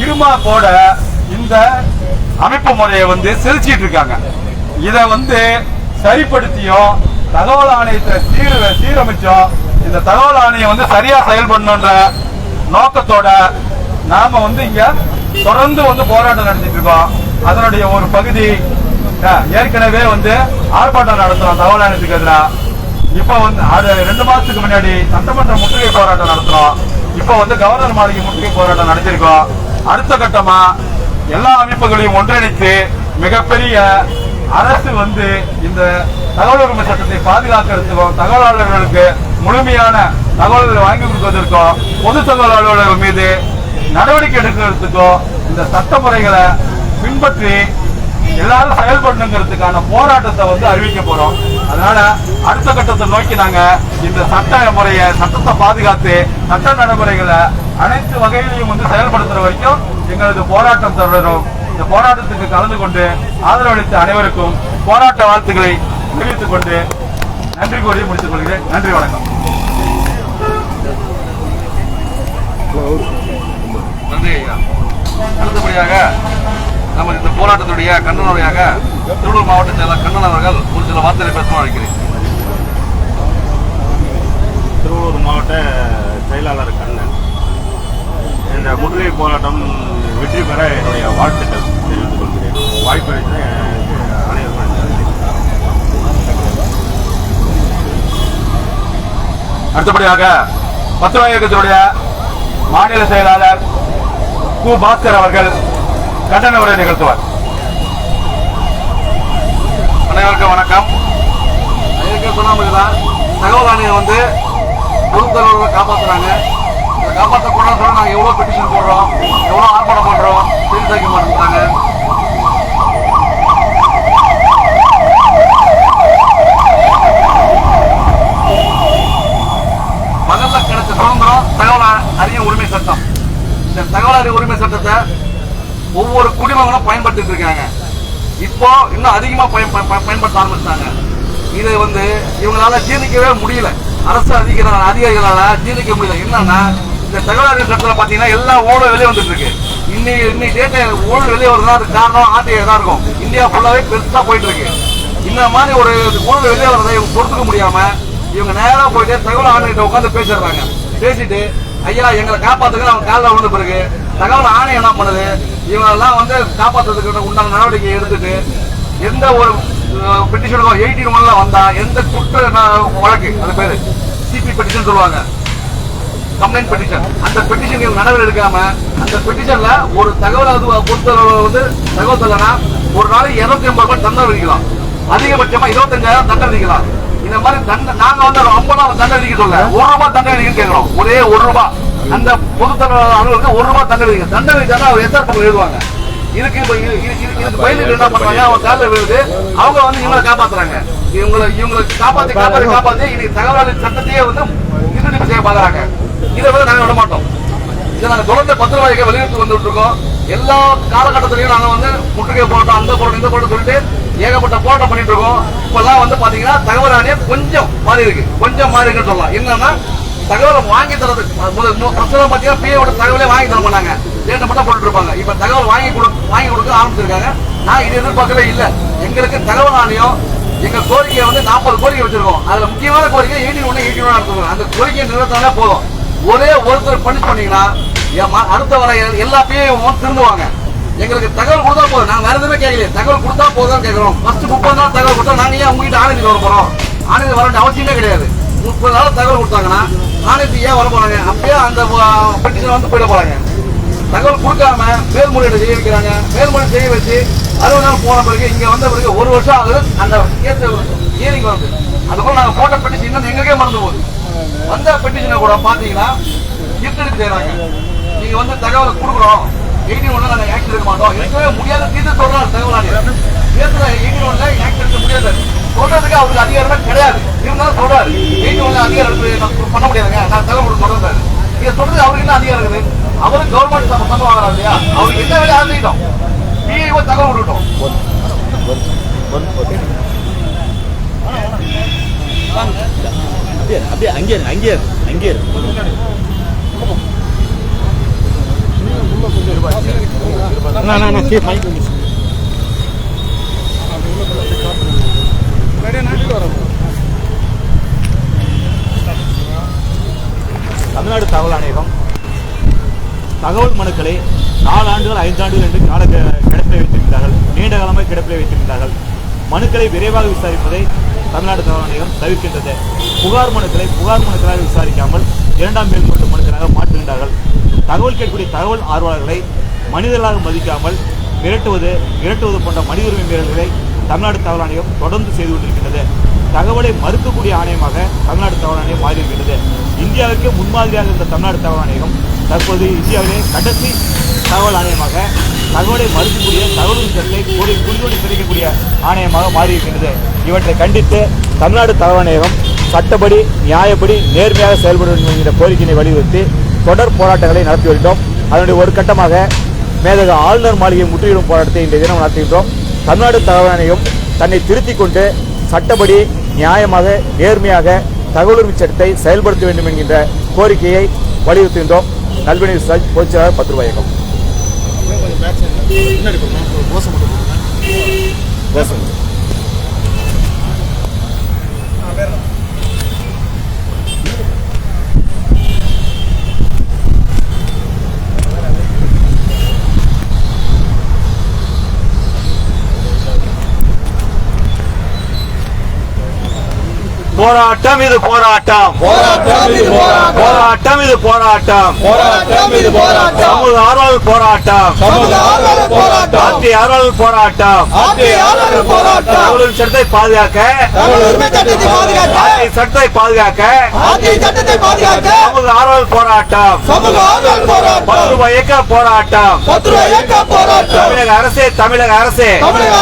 Speaker 8: இருமாப்போட இந்த அமைப்பு முறையை சிரிச்சிட்டு இருக்காங்க. இதை சரிப்படுத்தியும் தகவல் ஆணையத்தை சீரமைச்சோம் இந்த தகவல் ஆணையம் சரியா செயல்படணும்ன்ற நோக்கத்தோட நாம இங்க தொடர்ந்து போராட்டம் நடத்திட்டு இருக்கோம். அதனுடைய ஒரு பகுதி ஏற்கனவே ஆர்ப்பாட்டம் நடத்துறோம் தகவல் ஆணையத்துக்கு எதிராக. இப்ப அது 2 மாசத்துக்கு முன்னாடி சட்டமன்ற முற்றுகை போராட்டம் நடத்துறோம். இப்ப கவர்னர் மாளிகை முற்றுகை போராட்டம் நடத்திருக்கோம். அடுத்த கட்டமா எல்லா அமைப்புகளையும் ஒன்றிணைத்து மிகப்பெரிய அரசு இந்த தகவல் உரிமை சட்டத்தை பாதுகாக்கிறதுக்கும் தகவலாளர்களுக்கு முழுமையான தகவல்களை வாங்கி கொடுப்பதற்கும் பொது தகவல் அலுவலர்கள் மீது நடவடிக்கை எடுக்கிறதுக்கும் இந்த சட்ட முறைகளை பின்பற்றி எல்லாரும் செயல்படணுங்கிறதுக்கான போராட்டத்தை அறிவிக்க போறோம். அதனால அடுத்த கட்டத்தை நோக்கி நாங்க இந்த சட்ட முறையை சட்டத்தை பாதுகாத்து சட்ட நடைமுறைகளை அனைத்து வகையிலையும் செயல்படுத்துற வரைக்கும் எங்களது போராட்டம் தொடரும்.
Speaker 2: இந்த போராட்டத்துக்கு கலந்து கொண்டு ஆதரவளித்த அனைவருக்கும் போராட்ட வாழ்த்துக்களை தெரிவித்துக் கொண்டு நன்றி கூறி முடித்துக் கொள்கிறேன். நன்றி, வணக்கம்.
Speaker 8: நன்றி ஐயா. அடுத்தபடியாக நமது இந்த போராட்டத்துடைய கண்டனோரையாக திருவள்ளூர் மாவட்ட செயலர் கண்ணன் அவர்கள் ஒரு சில வார்த்தைகளை பேசணும் அழைக்கிறேன்.
Speaker 9: திருவள்ளூர் மாவட்ட செயலாளர் கண்ணன். இந்த முற்றுகை போராட்டம் வெற்றி பெற என்னுடைய வாழ்த்துக்கள் தெரிவித்துக் கொள்கிறேன். வாய்ப்பு அளித்த அனைவருக்கும் நன்றி.
Speaker 2: அடுத்தபடியாக பத்திரிகை இயக்கத்தினுடைய மாநில செயலாளர் கு பாஸ்கர் அவர்கள் கண்டன உரை நிகழ்த்துவார்.
Speaker 8: அனைவருக்கும் வணக்கம். அதுக்கு சொன்னாமதான் தகவல் ஆணையம் வந்து பொதுத்தலைவர்களை காப்பாற்றுறாங்க. இதை காப்பாற்றக்கூடாதுன்னு சொல்லி நாங்கள் எவ்வளோ பெட்டிஷன் போடுறோம், எவ்வளோ ஆர்ப்பாட்டம் பண்ணுறோம், திருப்பி வைக்க மாட்டேங்கிறாங்க. பகல்ல கிடைச்ச சுதந்திரம் தகவல் அறியும் உரிமை சட்டம். இந்த தகவல் அறியும் உரிமை சட்டத்தை ஒவ்வொரு குடிமகனும் பயன்படுத்திட்டு இருக்காங்க. இப்போ இன்னும் அதிகமா பயன்படுத்த ஆரம்பிச்சாங்க. இதை வந்து இவங்களால ஜீர்ணிக்கவே முடியல. அரசு அதிகாரிகளால ஜீர்ணிக்க முடியல. என்னன்னா இந்த தகவல் அறிவு சட்டத்தில் பாத்தீங்கன்னா எல்லாம் ஊழல் வெளியே வந்துட்டு இருக்கு. இன்னைக்கு டேட்டா ஊழல் வெளியே வருதுன்னா அதுக்கு காரணம் ஆர்டிஐ தான் இருக்கும். இந்தியா ஃபுல்லாவே பெருசா போயிட்டு இருக்கு. இந்த மாதிரி ஒரு ஊழல் வெளியே வரதை இவங்க பொறுத்துக்க முடியாம இவங்க நேரா போயிட்டு தகவல் ஆணையத்தை உட்காந்து பேசிடுறாங்க. பேசிட்டு ஐயா எங்களை காப்பாத்துக்கு அவங்க காலில் விழுந்த பிறகு தகவல் ஆணையம் என்ன பண்ணுது, இவங்கெல்லாம் வந்து காப்பாற்றுறதுக்கு உண்டான நடவடிக்கை எடுத்துட்டு எந்த ஒரு பெட்டிஷனுக்கும் 18 வந்தா எந்த குற்ற வழக்கு, அது பேரு சிபி பெட்டிஷன் சொல்லுவாங்க, கம்ப்ளைண்ட் பெட்டிஷன், அந்த பெட்டிஷன் இவங்க நடவடிக்கை எடுக்காம அந்த பெட்டிஷன்ல ஒரு தகவல் பொறுத்தளவு வந்து தகவல் சொல்லனா ஒரு நாளைக்கு 250 ரூபாய் தண்டனை விதிக்கலாம். அதிகபட்சமா 25,000 தண்டனை விதிக்கலாம். இந்த மாதிரி நாங்க வந்து ரொம்ப தண்டனை விதிக்க சொல்ல, 1 ரூபாய் தண்டனை விதிக்க கேட்கிறோம். ஒரே 1 ரூபாய் அந்த பொதுத்தலைவர் அலுவலருக்கு 1 ரூபாய் தண்டனை விதிக்க. தண்டனை விதிச்சா அவர் எஸ்ஆர் எழுதுவாங்க. இதுக்கு பயிலுக்கு என்ன பண்றாங்க, அவங்க காலில் விழுது அவங்க வந்து இவங்களை காப்பாத்துறாங்க. இவங்களை காப்பாத்தி இன்னைக்கு தகவல் சட்டத்தையே வந்து நிர்ணயம் செய்ய பாக்குறாங்க. இதை வந்து நாங்க விட மாட்டோம். இதை நாங்க தொடர்ந்து பத்திரவாதிகள் வெளியிட்டு வந்துட்டு இருக்கோம். எல்லா காலகட்டத்திலையும் நாங்க வந்து முற்றுகை போராட்டம், அந்த போராட்டம், இந்த போராட்டம் சொல்லிட்டு ஏகப்பட்ட போராட்டம் பண்ணிட்டு இருக்கோம். இப்பெல்லாம் வந்து பாத்தீங்கன்னா தகவல் ஆணையம் கொஞ்சம் மாறி இருக்குன்னு சொல்லலாம். என்னன்னா தகவலை வாங்கி தரது பாத்தீங்கன்னா பிஏவோட தகவலே வாங்கி தர மாட்டாங்க, டேட்டா மட்டும் போட்டு இருப்பாங்க. இப்ப தகவல் வாங்கி கொடுக்க ஆரம்பிச்சிருக்காங்க. நான் இது எதிர்பார்க்கவே இல்லை. எங்களுக்கு தகவல் ஆணையம் எங்க கோரிக்கையை வந்து 40 கோரிக்கை வச்சிருக்கோம். அதுல முக்கியமான கோரிக்கை 81 நடத்துவோம். அந்த கோரிக்கையை நிறைவேற்றாலே போதும். ஒரே ஒருத்தர் பணிஷ் பண்ணீங்கன்னா அடுத்த வர எல்லா பிஏவும் திருந்துவாங்க. எங்களுக்கு தகவல் கொடுத்தா போதும். நாங்க வேற எதுவுமே கேட்கல, தகவல் கொடுத்தா போதும் கேட்கிறோம். ஃபர்ஸ்ட் 30 நாள் தகவல் கொடுத்தா நாங்க ஏன் உங்ககிட்ட ஆணையத்துக்கு வர போறோம்? ஆணையத்துக்கு வர வேண்டிய அவசியமே கிடையாது. 30 நாள் தகவல் கொடுத்தாங்கன்னா ஆணையத்துக்கு ஏன் வர போறாங்க? அப்பயே அந்த பெட்டிஷன் வந்து போயிட போறாங்க. தகவல் கொடுக்காம மேல்முறையீடு செய்ய வைக்கிறாங்க. மேல்முறையீடு செய்ய வச்சு 60 நாள் போன பிறகு இங்க வந்த பிறகு 1 வருஷம் ஆகுது. அந்த ஹியரிங் வருது. அதுக்குள்ள நாங்க போட்ட பெட்டிஷன் இன்னும் எங்களுக்கே மறந்து போகுது. வந்த பெட்டிஷனை கூட பாத்தீங்கன்னா இருட்டடிப்பு செய்யறாங்க. நீங்க வந்து தகவலை கொடுக்குறோம், 81 நாங்க ஆக்ஷன் எடுக்க மாட்டோம், எடுக்கவே முடியாத தீர்த்து சொல்றாரு தகவல் ஆணையர். 81 ஆக்ஷன் எடுக்க முடியாது சொல்றதுக்கு அவருக்கு அதிகாரமே கிடையாது. இருந்தாலும் சொல்றாரு 81 அதிகாரம் பண்ண முடியாதுங்க, நான் தகவல் கொடுக்க சொல்றாரு. இதை சொல்றது அவருக்கு என்ன அதிகாரம் இருக்குது? அவருக்கு கவர்மெண்ட் சம்பளம் வாங்குறாரு இல்லையா? அவருக்கு என்ன வேலையை ஆரம்பிக்கிட்டோம், பிஏஓ தகவல் விட்டுட்டோம்.
Speaker 9: அப்படியே அங்கே தமிழ்நாடு தகவல் ஆணையகம் தகவல் மனுக்களை 4 ஆண்டுகள் 5 ஆண்டுகள் என்று கிடப்பில் வைத்திருக்கிறார்கள். நீண்ட காலமாக கிடப்பில் வைத்திருக்கிறார்கள். மனுக்களை விரைவாக விசாரிப்பதை தமிழ்நாடு தகவல் ஆணையம் தவிர்க்கின்றது. புகார் மனுக்களாக விசாரிக்காமல் 2ஆம் மேல்முறை மனுக்களாக மாற்றுகின்றார்கள். தகவல் கேட்கக்கூடிய தகவல் ஆர்வலர்களை மனிதர்களாக மதிக்காமல் மிரட்டுவது போன்ற மனித உரிமை மீறல்களை தமிழ்நாடு தகவல் ஆணையம் தொடர்ந்து செய்து கொண்டிருக்கின்றது. தகவலை மறுக்கக்கூடிய ஆணையமாக தமிழ்நாடு தகவல் ஆணையம் மாறியிருக்கிறது. இந்தியாவிற்கு முன்மாதிரியாக இருந்த தமிழ்நாடு தகவல் ஆணையம் தற்போது இந்தியாவிலே கடைசி தகவல் ஆணையமாக தகவலை மறுக்கக்கூடிய தகவல் சட்டத்தை குடிதோண்டி பிரிக்கக்கூடிய ஆணையமாக மாறியிருக்கின்றது. இவற்றை கண்டித்து தமிழ்நாடு தகவல் ஆணையம் சட்டப்படி நியாயப்படி நேர்மையாக செயல்பட வேண்டும் என்கிற கோரிக்கையை வலியுறுத்தி தொடர் போராட்டங்களை நடத்தி வருகிறோம். அதனுடைய ஒரு கட்டமாக மேதக ஆளுநர் மாளிகை முற்றுகையிடும் போராட்டத்தை இன்றைய தினம் நடத்துகின்றோம். தமிழ்நாடு தகவல் ஆணையம் தன்னை திருத்திக் கொண்டு சட்டப்படி நியாயமாக நேர்மையாக தகவல் உரிமை சட்டத்தை செயல்படுத்த வேண்டும் என்கின்ற கோரிக்கையை வலியுறுத்துகின்றோம். நல்வினை பொதுச் செயலாளர் பத்ருபா இயக்கம்.
Speaker 2: போராட்டம் இது போராட்டம், போராட்டம் இது போராட்டம், சமூக ஆர்வலர் போராட்டம், ஆட்சி ஆர்வலர் போராட்டம், தகவல் சட்டத்தை பாதுகாக்க, ஆட்சி சட்டத்தை பாதுகாக்க, சமூக ஆர்வலர் போராட்டம், பத்ருபா இயக்க போராட்டம், தமிழக அரசே, தமிழக அரசே, தமிழக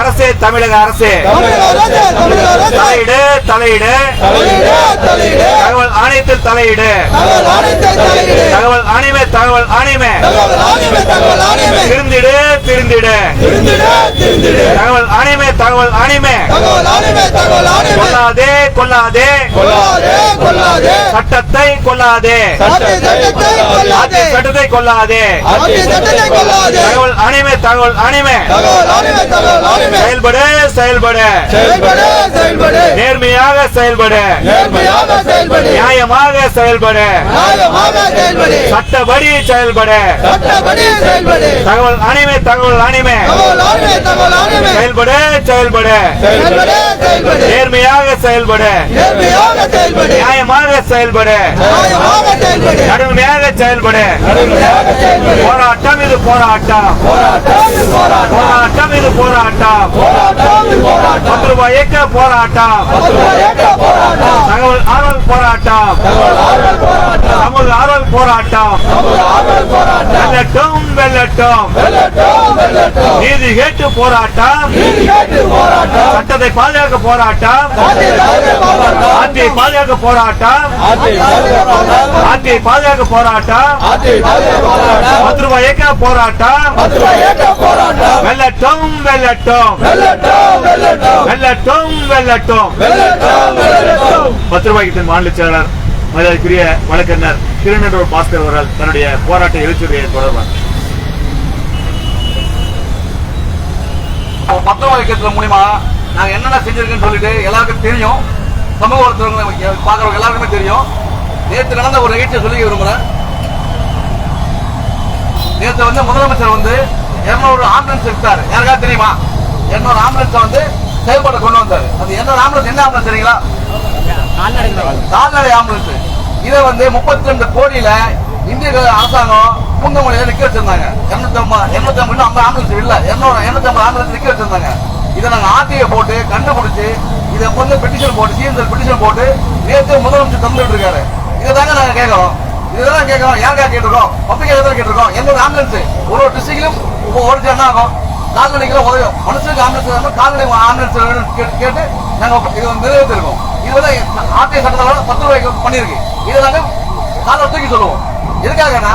Speaker 2: அரசே, தமிழக அரசே, தலையிடு, தலையிடு, தகவல் ஆணையத்தில் தலையிடு, தகவல் ஆணையமே, தகவல் ஆணையமே, திருந்திடு, திருந்திடு, தகவல் ஆணையமே, தகவல் ஆணையமே, கொல்லாதே, கொல்லாதே, சட்டத்தை கொல்லாதே, சட்டத்தை கொல்லாதே, தகவல் ஆணையமே, தகவல் ஆணையமே, செயல்படு, செயல்படு, நேர்மையாக செயல்படு, நியாயமாக செயல்படு, சட்டப்படி செயல்படு, தகவல் ஆணையமே, தகவல் ஆணையமே, செயல்படு, செயல்படு, நேர்மையாக செயல்படு, நியாயமாக செயல்படு, நடுமையாக செயல்படு. போராட்டம் இது போராட்டம், போராட்டம் இது போராட்டம், பத்ருபா இயக்க போராட்டம், தகவல் ஆர்வல் போராட்டம், சமூக ஆர்வல் போராட்டம், வெல்லட்டும், வெல்லட்டும், நீதி கேட்டு போராட்டம், சட்டத்தை பாதுகாக்க போராட்டம், ஆட்சியை பாதுகாக்க போராட்டம், ஆட்சியை பாதுகாக்க போராட்டம், பத்ருபா இயக்க போராட்டம், வெல்லட்டும், வெல்லட்டும், வெல்லட்டும், வெல்லட்டும். பத்ருபா இயக்கத்தின் மாநில செயலாளர் மரியாதைக்குரிய வழக்கறிஞர் திருநெல்வேலி பாஸ்கர் அவர்கள் தன்னுடைய போராட்ட எழுச்சியுரையை தொடர்பார்.
Speaker 8: பத்ருபா இயக்கத்தின் மூலியமா நாங்க என்னென்ன செஞ்சிருக்கோன்னு சொல்லிட்டு எல்லாருக்கும் தெரியும், சமூக ஒருத்தவங்க பாக்குறவங்க எல்லாருக்குமே தெரியும். நேற்று நடந்த ஒரு நிகழ்ச்சியை சொல்லி விரும்புறேன். நேற்று வந்து முதலமைச்சர் வந்து 200 ஆம்புலன்ஸ் எடுத்தாரு. யாருக்காவது தெரியுமா? 200 ஆம்புலன்ஸ் வந்து செயல்பாடு கொண்டு வந்தாரு. அது 200 ஆம்புலன்ஸ் என்ன ஆம்புலன்ஸ் தெரியுங்களா? கால்நடை ஆம்புலன்ஸ். இதை வந்து 32 கோடியில இந்திய அரசாங்கம் பூந்தமல்லியில நிக்க வச்சிருந்தாங்க. 250 ஆம்புலன்ஸ் இல்ல, 250 ஆம்புலன்ஸ் நிக்க வச்சிருந்தாங்க. இதை நாங்க ஆர்டிஐ போட்டு கண்டுபிடிச்சு இதை வந்து பெட்டிஷன் போட்டு சிஎம்எல் பெட்டிஷன் போட்டு நேற்று முதலமைச்சர் தந்துட்டு இருக்காரு. இதை தாங்க நாங்க கேட்கறோம், இதுதான் கேட்கறோம். யாருக்கா கேட்டிருக்கோம்? பப்ளிக் தான் கேட்டிருக்கோம். எங்களோட ஆம்புலன்ஸ் ஒரு டிஸ்ட்ரிக்ட்லயும் ஓடிச்சு என்ன ஆகும்? கால்நடைகளும் உதவும், மனுஷனுக்கு ஆம்புலன்ஸ் கால்நடை ஆம்புலன்ஸ் கேட்டு நாங்க இது நிறைவேற்றிருக்கோம். இது வந்து ஆர்டிஐ சட்டத்தோட 10 ரூபாய்க்கு பண்ணிருக்கு. இதை நாங்க காலை தூக்கி சொல்லுவோம். எதுக்காகனா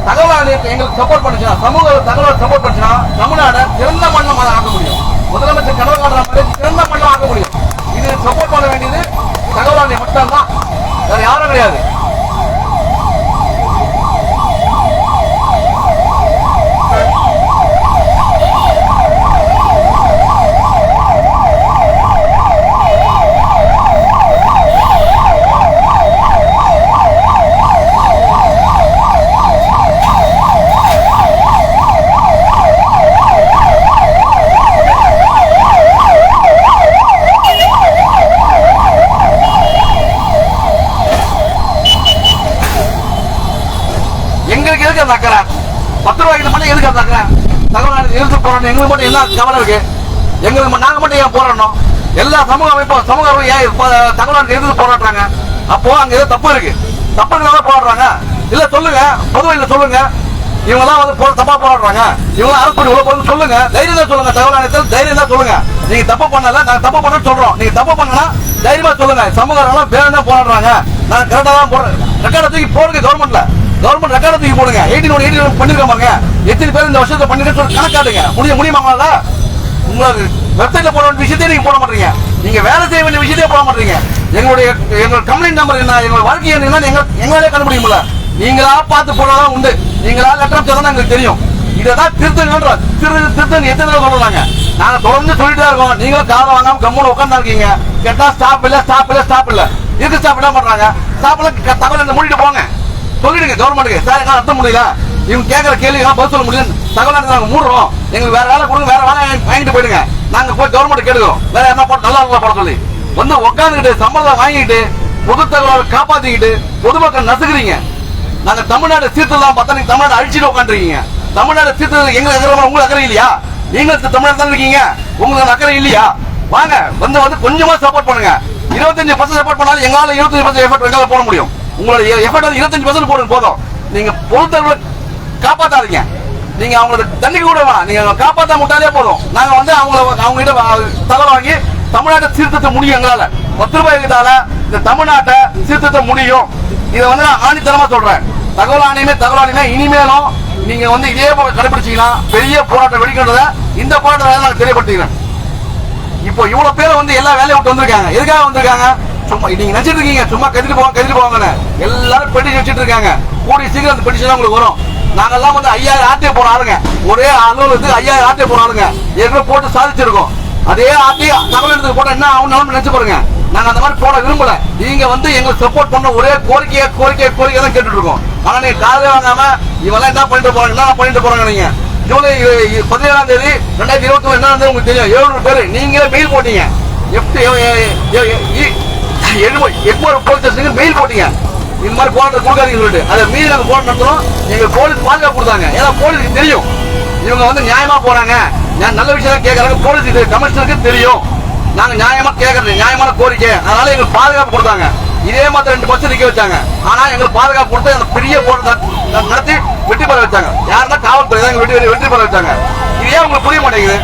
Speaker 8: தகவல் எங்களுக்கு சப்போர்ட் பண்ணுச்சுன்னா, சமூக தகவல் சப்போர்ட் பண்ணுச்சுன்னா தமிழ்நாடு சிறந்த மண்ணம் ஆக்க முடியும். முதலமைச்சர் கனவு காட்டுற மாதிரி சிறந்த மண்ணம் ஆக்க முடியும். இது சப்போர்ட் பண்ண வேண்டியது தகவல் ஆணையம் மட்டும்தான், வேற யாரும் கிடையாது. அக்கறை 10 ரூபாய்க்கு மட்டும் எதுக்கு அந்த அக்கறை? தகவல் எதிர்த்து போராட்டம் எங்களுக்கு மட்டும் என்ன கவலை இருக்கு? எங்களுக்கு நாங்க மட்டும் ஏன் போராடணும்? எல்லா சமூக அமைப்பும் சமூக ஏன் தகவல் எதிர்த்து போராடுறாங்க? அப்போ அங்க ஏதோ தப்பு இருக்கு, தப்புனால போராடுறாங்க. இல்ல சொல்லுங்க, பொதுவெளியில சொல்லுங்க, இவங்கெல்லாம் வந்து தப்பா போராடுறாங்க, இவங்க அரசு பண்ணி உள்ள சொல்லுங்க, தைரியம் தான் சொல்லுங்க. தகவல் ஆணையத்தில் தைரியம் தான் சொல்லுங்க. நீங்க தப்பு பண்ணல, நாங்க தப்பு பண்ண சொல்றோம். நீங்க தப்பு பண்ணா தைரியமா சொல்லுங்க. சமூகம் வேணும் தான் போராடுறாங்க, நாங்க கரெக்டா தான் போடுறோம். ரெக்கார்டை தூக்கி போடுங்க கவர்மெண்ட்ல. கவர்மெண்ட் ரெக்கார்டு தூக்கி போடுங்க. 18 பண்ணிருக்க பாருங்க. எத்தனை பேர் இந்த வருஷத்தை பண்ணிருக்க சொல்லி கணக்காட்டுங்க. முடியுமாங்களா? உங்களுக்கு வெப்சைட்ல போட வேண்டிய விஷயத்தையும் நீங்க போட மாட்டீங்க. நீங்க வேலை செய்ய வேண்டிய விஷயத்தையும் போட மாட்டீங்க. எங்களோட கம்ப்ளைண்ட் நம்பர் என்ன, எங்களோட வாழ்க்கை என்ன எங்களாலே கண்டுபிடிக்க முடியல. நீங்களா பார்த்து போடாதான் உண்டு. நீங்களா லெட்டர் தான் எங்களுக்கு தெரியும். இதான் திருத்தங்க எத்தனை தடவை சொல்றாங்க. நாங்க தொடர்ந்து சொல்லிட்டு தான் இருக்கோம். நீங்களும் காலை வாங்காம கம்முன்னு உட்கார்ந்து இருக்கீங்க. கேட்டா ஸ்டாப் இல்ல இருக்கு. ஸ்டாப் என்ன பண்றாங்க? ஸ்டாப்ல தகவல் மூடிட்டு போங்க. சொல்லிடுங்க கவர்மெண்ட்டுக்கு, சார் எங்க அர்த்தம் முடியல, இவங்க கேட்கற கேள்வி பதில் சொல்ல முடியல, தகவல் நாங்க மூடுறோம், எங்களுக்கு வேற வேலை கொடுங்க, வேற வேலை வாங்கிட்டு போயிடுங்க, நாங்க போய் கவர்மெண்ட் கேட்கிறோம், வேற என்ன போட நல்லா போட சொல்லி வந்து உட்காந்துக்கிட்டு சம்பளம் வாங்கிட்டு பொது தகவலை காப்பாத்திக்கிட்டு பொதுமக்கள் நசுக்குறீங்க. நாங்க தமிழ்நாடு சீர்திருத்தம் பார்த்தா நீங்க தமிழ்நாடு அழிச்சுட்டு உட்காந்துருக்கீங்க. தமிழ்நாடு சீர்திருத்தம் எங்க உங்களுக்கு அக்கறை இல்லையா? நீங்க தமிழ்நாடு தான் இருக்கீங்க, உங்களுக்கு அக்கறை இல்லையா? வாங்க வந்து கொஞ்சமா சப்போர்ட் பண்ணுங்க. 25% சப்போர்ட் பண்ணாலும் எங்களால 25% எஃபர்ட் எங்களால போட முடியும். உங்களுடைய எஃபர்ட் 25% போடுங்க போதும். நீங்க பொது தகவலை காப்பாத்தாதீங்க. நீங்க அவங்களுக்கு தண்ணிக்கு கூட வேணாம், நீங்க காப்பாற்ற முட்டாலே போதும். நாங்க வந்து அவங்க கிட்ட தகவல் வாங்கி தமிழ்நாட்டை சீர்திருத்த முடியும். எங்களால 10 ரூபாய் கிட்டால இந்த தமிழ்நாட்டை சீர்திருத்த முடியும். இதை வந்து நான் ஆணித்தரமா சொல்றேன். தகவல் ஆணையமே இனிமேலும் நீங்க வந்து இதே போல கடைபிடிச்சீங்கன்னா பெரிய போராட்டம் வெடிக்கின்றத இந்த போராட்டத்தை நான் தெரியப்படுத்திக்கிறேன். இப்போ இவ்வளவு பேர் வந்து எல்லா வேலையை விட்டு வந்திருக்காங்க. எதுக்காக வந்திருக்காங்க? சும்மா நீங்க நினைச்சிட்டு இருக்கீங்க சும்மா கதிட்டு போவாங்கன்னு. எல்லாரும் பெட்டிஷன் வச்சுட்டு இருக்காங்க. கூடிய சீக்கிரம் அந்த பெட்டிஷன் உங்களுக்கு வரும். நாங்கெல்லாம் வந்து 5000 ஆர்டிஐ போற ஆளுங்க, ஒரே அலுவலகத்துக்கு 5000 ஆர்டிஐ போற ஆளுங்க, ஏற்கனவே போட்டு சாதிச்சிருக்கோம். அதே ஆர்டிஐ தகவல் எடுத்து போட்டா என்ன ஆகும் நினைச்சு பாருங்க. நாங்க அந்த மாதிரி போட விரும்பல. நீங்க வந்து எங்களுக்கு சப்போர்ட் பண்ண ஒரே கோரிக்கை தான் கேட்டுட்டு இருக்கோம். ஆனா நீங்க காலையில வாங்காம இவெல்லாம் என்ன பண்ணிட்டு போறாங்க. நீங்க ஜூலை 17ஆம் தேதி 2021 என்ன உங்களுக்கு தெரியும், 700 பேர் நீங்களே மெயில் போட்டீங்க. எக்மோர் போலீஸ் ஸ்டேஷனுக்கு மெயில் போட்டீங்க, இந்த மாதிரி போராட்டம் கொடுக்காதீங்க சொல்லிட்டு. அதை மீறி நாங்கள் போராட்டம் நடத்துறோம். எங்க போலீஸ் பாதுகாப்பு கொடுத்தாங்க. ஏன்னா போலீஸுக்கு தெரியும் இவங்க வந்து நியாயமா போறாங்க, நல்ல விஷயம் கேட்கறாங்க. போலீஸ் கமிஷனருக்கு தெரியும் நாங்க நியாயமா கேட்கறது நியாயமான கோரிக்கை, அதனால எங்களுக்கு பாதுகாப்பு கொடுத்தாங்க. இதே மாதிரி 2 பஸ் நிக்க வச்சாங்க. ஆனா எங்களுக்கு பாதுகாப்பு கொடுத்து அந்த பெரிய போராட்டம் நடத்தி வெற்றி பெற வச்சாங்க. யாருன்னா காவல்துறை தான் வெற்றி பெற வச்சாங்க. இது ஏன் உங்களுக்கு புரிய மாட்டேங்குது?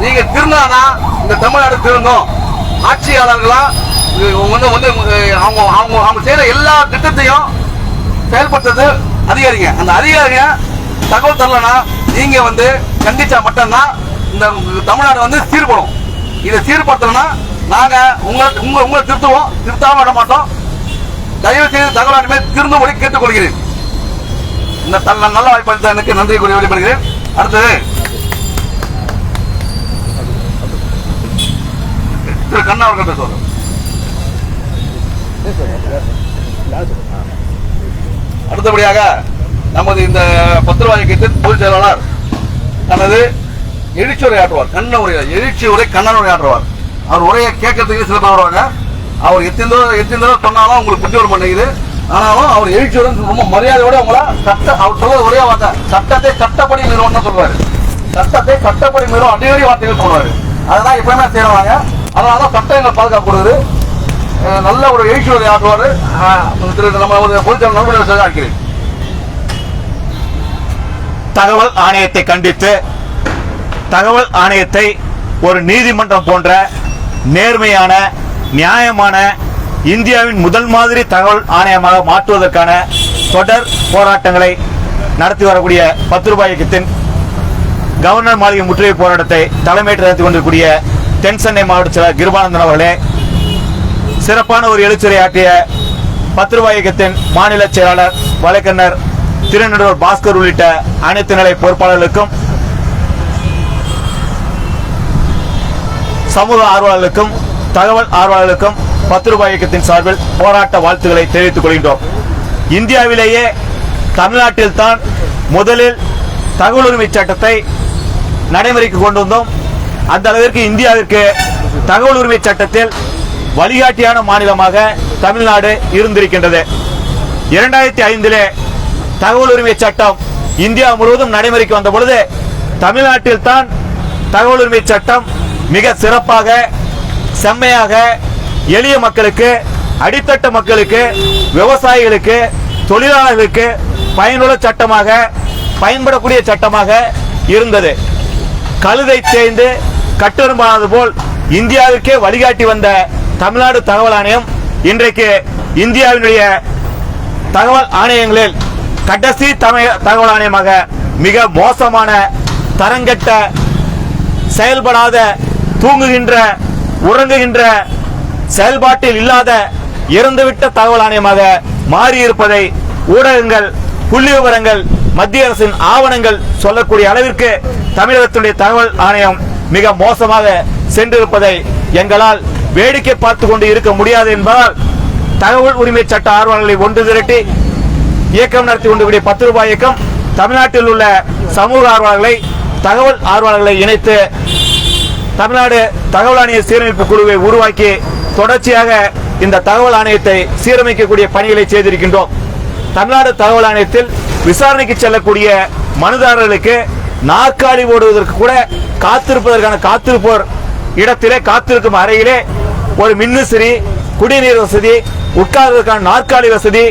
Speaker 8: நீங்க திருந்தாதான் இந்த தமிழ்நாடு திருந்தும். ஆட்சியாளர்களா அவங்க செய்யற எல்லா திட்டத்தையும் செயல்படுத்துறது அதிகாரிங்க. அந்த அதிகாரிங்க தகவல் தரலன்னா நீங்க வந்து கண்டிச்சா மட்டும்தான் இந்த தமிழ்நாடு வந்து சீர்படும். இதை சீர்படுத்தணும்னா நாங்க உங்களை திருத்தாம விட மாட்டோம். தயவு செய்து தகவல் திருந்தும்படி கேட்டுக்கொள்கிறேன். இந்த நல்ல வாய்ப்பு எனக்கு நன்றி கூறி வெளிப்படுகிறேன். அடுத்தது திரு கண்ணா அவர்கள் பேசுவார். அடுத்தபடியாக நமது இந்த 10 ரூபாய் இயக்கத்தின் பொதுச் செயலாளர் தனது எழுச்சி உரை ஆற்றுவார். எழுச்சி உரை கண்ணன் உரை ஆற்றுவார். அவர் உரையை கேட்கறதுக்கு சிறப்பாக வருவாங்க. அவர் எத்தனை தடவை சொன்னாலும் உங்களுக்கு புத்தி வர மாட்டேங்குது. ஆனாலும் அவர் எழுச்சியுடன் ரொம்ப மரியாதையோட உங்களை அவர் சொல்ற ஒரே வார்த்தை சட்டத்தை சட்டப்படி மீறுவோம்னு சொல்லுவாரு. சட்டத்தை சட்டப்படி மீறும் அடிக்கடி வார்த்தைகள் சொல்லுவாரு. அதெல்லாம் எப்பவுமே செய்யறாங்க. அதனாலதான் சட்டம் எங்களை பாதுகாப்பு கொடுக்குது. நல்ல ஒரு எழுச்சி உரை ஆற்றுவாரு. நம்ம பொதுச் செயலாளர் ஆக்கிறேன்.
Speaker 9: தகவல் ஆணையத்தை கண்டித்து தகவல் ஆணையத்தை ஒரு நீதிமன்றம் போன்ற நேர்மையான நியாயமான இந்தியாவின் முதல் மாதிரி தகவல் ஆணையமாக மாற்றுவதற்கான தொடர் போராட்டங்களை நடத்தி வரக்கூடிய 10 ரூபாய் இயக்கத்தின் கவர்னர் மாளிகை முற்றுகை போராட்டத்தை தலைமையேற்று நடத்தி கொண்டிருக்கூடிய தென் சென்னை மாவட்ட செயலர் கிருபானந்தன் அவர்களே, சிறப்பான ஒரு எழுச்சுரை ஆற்றிய 10 ரூபாய் இயக்கத்தின் மாநில செயலாளர் வழக்கறிஞர் திருநடுவர் பாஸ்கர் உள்ளிட்ட அனைத்து நிலை பொறுப்பாளர்களுக்கும் சமூக ஆர்வலர்களுக்கும் தகவல் ஆர்வலர்களுக்கும் 10 ரூபாய் இயக்கத்தின் சார்பில் போராட்ட வாழ்த்துக்களை தெரிவித்துக் கொள்கின்றோம். இந்தியாவிலேயே தமிழ்நாட்டில் தான் முதலில் தகவல் உரிமை சட்டத்தை நடைமுறைக்கு கொண்டு வந்தோம். அந்த அளவிற்கு இந்தியாவிற்கு தகவல் உரிமை சட்டத்தில் வழிகாட்டியான மாநிலமாக தமிழ்நாடு இருந்திருக்கின்றது. 2005 தகவல் உரிமை சட்டம் இந்தியா முழுவதும் நடைமுறைக்கு வந்த பொழுது தமிழ்நாட்டில் தான் தகவல் உரிமை சட்டம் மிக சிறப்பாக செம்மையாக எளிய மக்களுக்கு, அடித்தட்ட மக்களுக்கு, விவசாயிகளுக்கு, தொழிலாளர்களுக்கு பயனுள்ள சட்டமாக பயன்படக்கூடிய சட்டமாக இருந்தது. கழுதை தேய்ந்து கட்டெரும்பானது போல் இந்தியாவிற்கே வழிகாட்டி வந்த தமிழ்நாடு தகவல் ஆணையம் இன்றைக்கு இந்தியாவினுடைய தகவல் ஆணையங்களில்
Speaker 2: கடைசி தகவல் ஆணையமாக மிக மோசமான தரங்கட்ட செயல்படாத தூங்குகின்ற உறங்குகின்ற செயல்பாட்டில் இல்லாத இறந்துவிட்ட தகவல் ஆணையமாக மாறியிருப்பதை ஊடகங்கள் புள்ளி விவரங்கள் மத்திய அரசின் ஆவணங்கள் சொல்லக்கூடிய அளவிற்கு தமிழகத்துடைய தகவல் ஆணையம் மிக மோசமாக சென்றிருப்பதை எங்களால் வேடிக்கை பார்த்து கொண்டு இருக்க முடியாது என்பதால் தகவல் உரிமை சட்ட ஆர்வலர்களை ஒன்று திரட்டி இயக்கம் நடத்தி கொண்டிருக்கிற 10 ரூபாய் இயக்கம் தமிழ்நாட்டில் உள்ள சமூக ஆர்வலர்களை தகவல் ஆர்வலர்களை இணைத்து தமிழ்நாடு தகவல் ஆணைய சீரமைப்பு குழுவை உருவாக்கி தொடர்ச்சியாக இந்த தகவல் ஆணையத்தை சீரமைக்கக்கூடிய பணிகளை செய்திருக்கின்றோம். தமிழ்நாடு தகவல் ஆணையத்தில் விசாரணைக்கு செல்லக்கூடிய மனுதாரர்களுக்கு நாற்காலி ஓடுவதற்கு கூட காத்திருப்பதற்கான காத்திருப்போர் இடத்திலே காத்திருக்கும் அறையிலே ஒரு மின்விசிறி, குடிநீர் வசதி, உட்கார்வதற்கான நாற்காலி வசதி,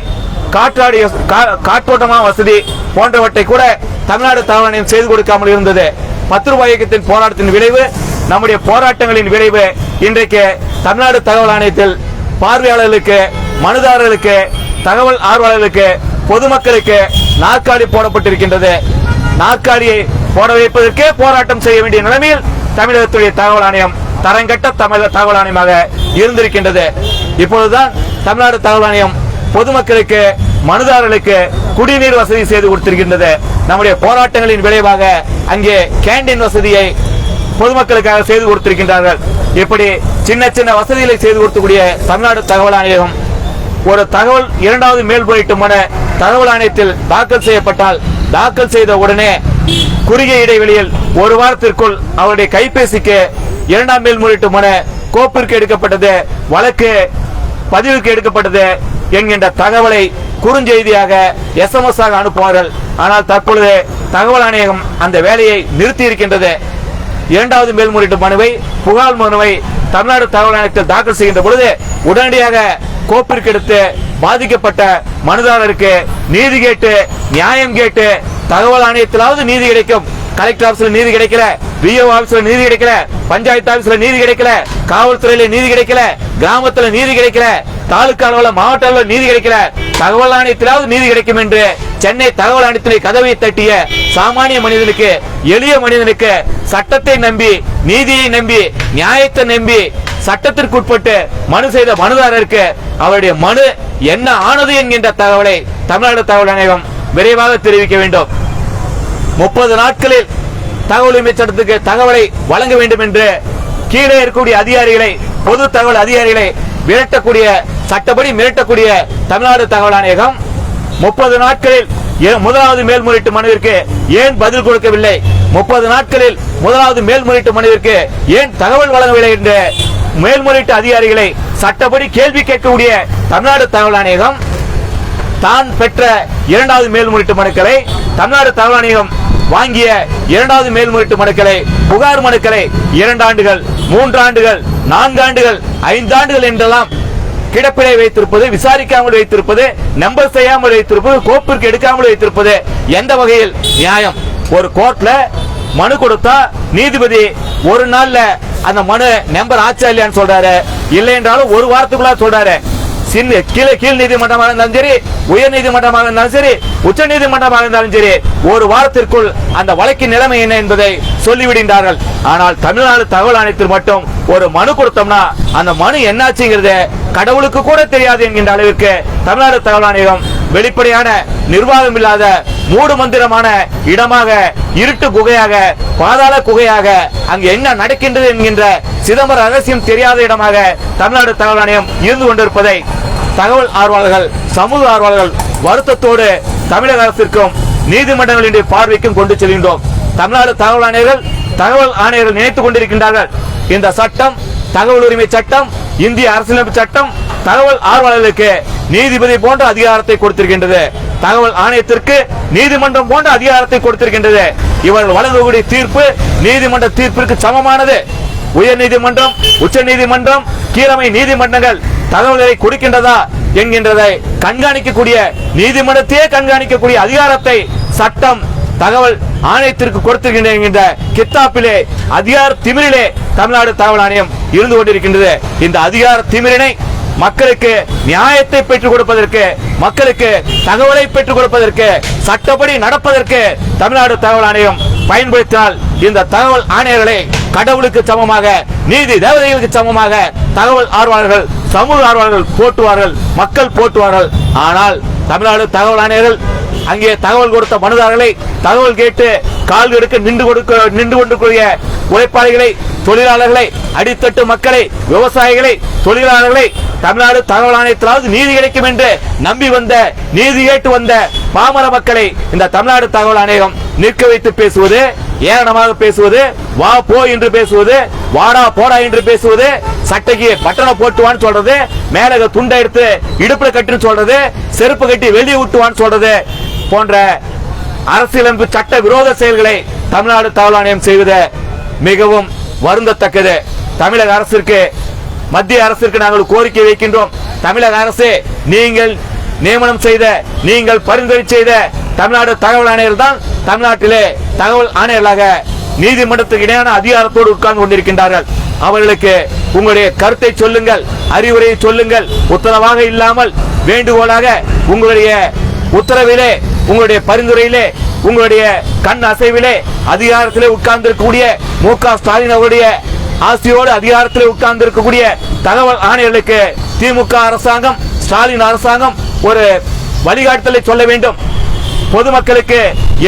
Speaker 2: காற்றோட்டமான வசதி போன்றவற்றை கூட தமிழ்நாடு தகவல் ஆணையம் செய்து கொடுக்காமல் இருந்தது. 10 ரூபாய் இயக்கத்தின் போராட்டத்தின் விளைவு, நம்முடைய போராட்டங்களின் விளைவு இன்றைக்கு தமிழ்நாடு தகவல் ஆணையத்தில் பார்வையாளர்களுக்கு, மனுதாரர்களுக்கு, தகவல் ஆர்வலர்களுக்கு, பொதுமக்களுக்கு நாற்காலி போடப்பட்டிருக்கின்றது. நாற்காலியை போட வைப்பதற்கே போராட்டம் செய்ய வேண்டிய நிலைமையில் தமிழகத்துடைய தகவல் ஆணையம் தரங்கட்ட தகவல் ஆணையமாக இருந்திருக்கின்றது. இப்பொழுதுதான் தமிழ்நாடு தகவல் ஆணையம் பொதுமக்களுக்கு, மனுதாரர்களுக்கு குடிநீர் வசதி செய்து கொடுத்திருக்கின்றது. நம்முடைய போராட்டங்களின் விளைவாக அங்கே கேண்டீன் வசதியை பொதுமக்களுக்காக செய்து கொடுத்திருக்கின்றார்கள். இப்படி சின்ன சின்ன வசதிகளை செய்து கொடுக்கக்கூடிய தமிழ்நாடு தகவல் ஆணையம் ஒரு தகவல் 2வது மேல்முறையீட்டு மனு தகவல் ஆணையத்தில் தாக்கல் செய்யப்பட்டால் தாக்கல் செய்த உடனே குறுகிய இடைவெளியில் 1 வாரத்திற்குள் அவருடைய கைபேசிக்கு 2ஆம் மேல்முறையீட்டு மனு கோப்பிற்கு எடுக்கப்பட்டது, வழக்கு பதிவுக்கு எடுக்கப்பட்டது என்கின்ற தகவலை குறுஞ்செய்தியாக SMS ஆக அனுப்புவார்கள். ஆனால் தற்பொழுது தகவல் ஆணையம் அந்த வேலையை நிறுத்தி இருக்கின்றது. 2வது மேல்முறையீட்டு மனுவை, புகார் மனுவை தமிழ்நாடு தகவல் ஆணையத்தில் தாக்கல் செய்கின்ற பொழுது உடனடியாக கோப்பிற்கு எடுத்து பாதிக்கப்பட்ட மனுதாரருக்கு நீதி கேட்டு, நியாயம் கேட்டு, தகவல் ஆணையத்திலாவது நீதி கிடைக்கும், கலெக்டர் ஆபீஸ்ல நீதி கிடைக்கல, VO ஆபீஸ்ல நீதி கிடைக்கல, பஞ்சாயத்து ஆபீஸ்ல நீதி கிடைக்கல, காவல்துறையில நீதி கிடைக்கல, கிராமத்துல நீதி கிடைக்கல, தாலுகா அளவில் மாவட்ட அளவில் நீதி கிடைக்கல, தகவல் ஆணையத்திலாவது நீதி கிடைக்கும் என்று சென்னை தகவல் ஆணையத்திலே கதவை தட்டிய சாமானிய மனிதனுக்கு, எளிய மனிதனுக்கு, சட்டத்தை நம்பி, நீதியை நம்பி, நியாயத்தை நம்பி சட்டத்திற்குட்பட்டு மனு செய்த மனுதாரருக்கு அவருடைய மனு என்ன ஆனது என்கின்ற தகவலை தமிழ்நாடு தகவல் ஆணையம் விரைவாக தெரிவிக்க வேண்டும். 30 நாட்களில் தகவல் உரிமை சட்டத்துக்கு தகவலை வழங்க வேண்டும் என்று கீழே இருக்கக்கூடிய அதிகாரிகளை, பொது தகவல் அதிகாரிகளை மிரட்டக்கூடிய, சட்டப்படி மிரட்டக்கூடிய தமிழ்நாடு தகவல் ஆணையகம் 30 நாட்களில் 1வது மேல்முறையீட்டு மனுவிற்கு ஏன் பதில் கொடுக்கவில்லை, 30 நாட்களில் 1வது மேல்முறையீட்டு மனுவிற்கு ஏன் தகவல் வழங்கவில்லை என்று மேல்முறையீட்டு அதிகாரிகளை சட்டப்படி கேள்வி கேட்கக்கூடிய தமிழ்நாடு தகவல் ஆணையகம் தான் பெற்ற 2வது மேல்முறையீட்டு மனுக்களை, தமிழ்நாடு தகவல் ஆணையம் வாங்கிய 2வது மேல்முறையீட்டு மனுக்களை, புகார் மனுக்களை 2 ஆண்டுகள், 3 ஆண்டுகள், 4 ஆண்டுகள், 5 ஆண்டுகள் என்றெல்லாம் கிடப்பிலை வைத்திருப்பது, விசாரிக்காமல் வைத்திருப்பது, நம்பர் செய்யாமல் வைத்திருப்பது, கோப்பிற்கு எடுக்காமல் வைத்திருப்பது எந்த வகையில் நியாயம்? ஒரு கோர்ட்ல மனு கொடுத்தா நீதிபதி ஒரு நாள்ல அந்த மனு நம்பர் ஆச்சா இல்லையான்னு சொல்றாரு, இல்லை என்றாலும் 1 வாரத்துக்குள்ள சொல்றாரு. கீழ் நீதிமன்றமாக இருந்தாலும் சரி, உயர் நீதிமன்றமாக இருந்தாலும் சரி, உச்ச நீதிமன்றமாக இருந்தாலும் சரி, 1 வாரத்திற்குள் அந்த வழக்கின் நிலைமை என்ன என்பதை சொல்லிவிடுகின்றார்கள். ஆனால் தமிழ்நாடு தகவல் ஆணையத்தில் மட்டும் ஒரு மனு கொடுத்தோம்னா அந்த மனு என்னாச்சுங்கிறது கடவுளுக்கு கூட தெரியாது என்கின்ற அளவிற்கு தமிழ்நாடு தகவல் ஆணையம் வெளிப்படையான நிர்வாகம் இல்லாத மூடு மந்திரமான இடமாக, இருட்டு குகையாக, பாதாள குகையாக, அங்கு என்ன நடக்கின்றது என்கின்ற சிதம்பர ரகசியம் தெரியாத இடமாக தமிழ்நாடு தகவல் ஆணையம் இருந்து கொண்டிருப்பதை தகவல் ஆர்வலர்கள், சமூக ஆர்வலர்கள் வருத்தத்தோடு தமிழக அரசிற்கும் நீதிமன்றங்களின் பார்வைக்கும் கொண்டு செல்கின்றோம். தமிழ்நாடு தகவல் ஆணையர்கள் நினைத்துக் கொண்டிருக்கின்றார்கள், இந்த சட்டம், தகவல் உரிமை சட்டம், இந்திய அரசியலமைப்பு சட்டம் தகவல் ஆர்வலர்களுக்கு நீதிபதி போன்ற அதிகாரத்தை கொடுத்திருக்கின்றது, தகவல் ஆணையத்திற்கு நீதிமன்றம் போன்ற அதிகாரத்தை கொடுத்திருக்கின்றது. இவர்கள் வழங்கக்கூடிய தீர்ப்பு நீதிமன்ற தீர்ப்பிற்கு சமமானது. உயர் நீதிமன்றம், உச்ச நீதிமன்றம், கீழமை நீதிமன்றங்கள் தகவல்களை கொடுக்கின்றதா என்கின்றதை கண்காணிக்கக்கூடிய, நீதிமன்றத்தையே கண்காணிக்கக்கூடிய அதிகாரத்தை சட்டம் தகவல் ஆணையத்திற்கு கொடுத்திருக்கின்ற கித்தாப்பிலே, அதிகார திமிரிலே தமிழ்நாடு தகவல் ஆணையம் இருந்து கொண்டிருக்கின்றது. இந்த அதிகார திமிரினை
Speaker 9: மக்களுக்கு நியாயத்தை பெற்றுக் கொடுப்பதற்கு, மக்களுக்கு தகவலை பெற்றுக் கொடுப்பதற்கு, சட்டப்படி நடப்பதற்கு தமிழ்நாடு தகவல் ஆணையம் பயன்படுத்தினால் இந்த தகவல் ஆணையர்களை கடவுளுக்கு சமமாக, நீதி தேவதைகளுக்கு சமமாக தகவல் ஆர்வலர்கள், சமூக ஆர்வலர்கள் போட்டுவார்கள், மக்கள் போட்டுவார்கள். ஆனால் தமிழ்நாடு தகவல் ஆணையர்கள் அங்கே தகவல் கொடுத்த மனுதாரர்களை, தகவல் கேட்டு கால் எடுக்க நின்று கொண்டிருக்கிற உழைப்பாளிகளை, தொழிலாளர்களை, அடித்தட்டு மக்களை, விவசாயிகளை, தொழிலாளர்களை தமிழ்நாடு தகவல் ஆணையத்திலாவது நீதி கிடைக்கும் என்று நம்பி வந்த, நீதி கேட்டு வந்த பாமர மக்களை இந்த தமிழ்நாடு தகவல் ஆணையம் நிற்க வைத்து பேசுவது, ஏளனமாக பேசுவது, வா போ என்று பேசுவது, வாடா போடா என்று பேசுவது, சட்டைக்கு பட்டனை போட்டுவான்னு சொல்றது, மேலக துண்டை எடுத்து இடுப்புல கட்டுன்னு சொல்றது, செருப்பு கட்டி வெளியே விட்டுவான்னு சொல்றது போன்ற அரசியலமைப்பு சட்ட விரோத செயல்களை தமிழ்நாடு தகவல் ஆணையம் செய்வது மிகவும் வருந்தத்தக்கது. தமிழக அரசிற்கு, மத்திய அரசிற்கு நாங்கள் கோரிக்கை வைக்கின்றோம். தமிழக அரசு, நீங்கள் நியமனம் செய்த, நீங்கள் பரிந்துரை செய்த தமிழ்நாடு தகவல் ஆணையர் தான் தமிழ்நாட்டிலே தகவல் ஆணையர்களாக நீதிமன்றத்துக்கு இணையான அதிகாரத்தோடு உட்கார்ந்து கொண்டிருக்கின்றார்கள். அவர்களுக்கு உங்களுடைய கருத்தை சொல்லுங்கள், அறிவுரையை சொல்லுங்கள். உத்தரவாக இல்லாமல் வேண்டுகோளாக உங்களுடைய உத்தரவிலே, உங்களுடைய பரிந்துரையிலே, உங்களுடைய கண் அசைவிலே அதிகாரத்திலே உட்கார்ந்திருக்கக்கூடிய மு.க. ஸ்டாலின் அவருடைய ஆசியோடு அதிகாரத்திலே உட்கார்ந்திருக்கக்கூடிய தகவல் ஆணையர்களுக்கு திமுக அரசாங்கம், ஸ்டாலின் அரசாங்கம் ஒரு வழிகாட்டுதலை சொல்ல வேண்டும். பொதுமக்களுக்கு,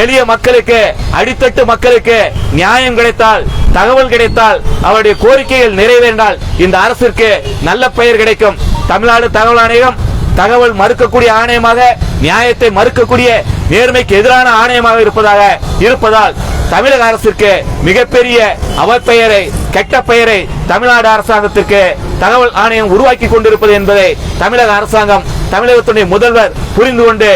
Speaker 9: எளிய மக்களுக்கு, அடித்தட்டு மக்களுக்கு நியாயம் கிடைத்தால், தகவல் கிடைத்தால், அவருடைய கோரிக்கைகள் நிறைவேறினால் இந்த அரசிற்கு நல்ல பெயர் கிடைக்கும். தமிழ்நாடு தகவல் ஆணையம் தகவல் மறுக்கக்கூடிய ஆணையமாக, நியாயத்தை மறுக்கக்கூடிய, நேர்மைக்கு எதிரான ஆணையமாக இருப்பதால் தமிழக அரசிற்கு மிகப்பெரிய அவப்பெயரை, கெட்ட பெயரை தமிழ்நாடு அரசாங்கத்திற்கு தகவல் ஆணையம் உருவாக்கி கொண்டிருப்பது என்பதை தமிழக அரசாங்கம், தமிழகத்துடைய முதல்வர் புரிந்து கொண்டு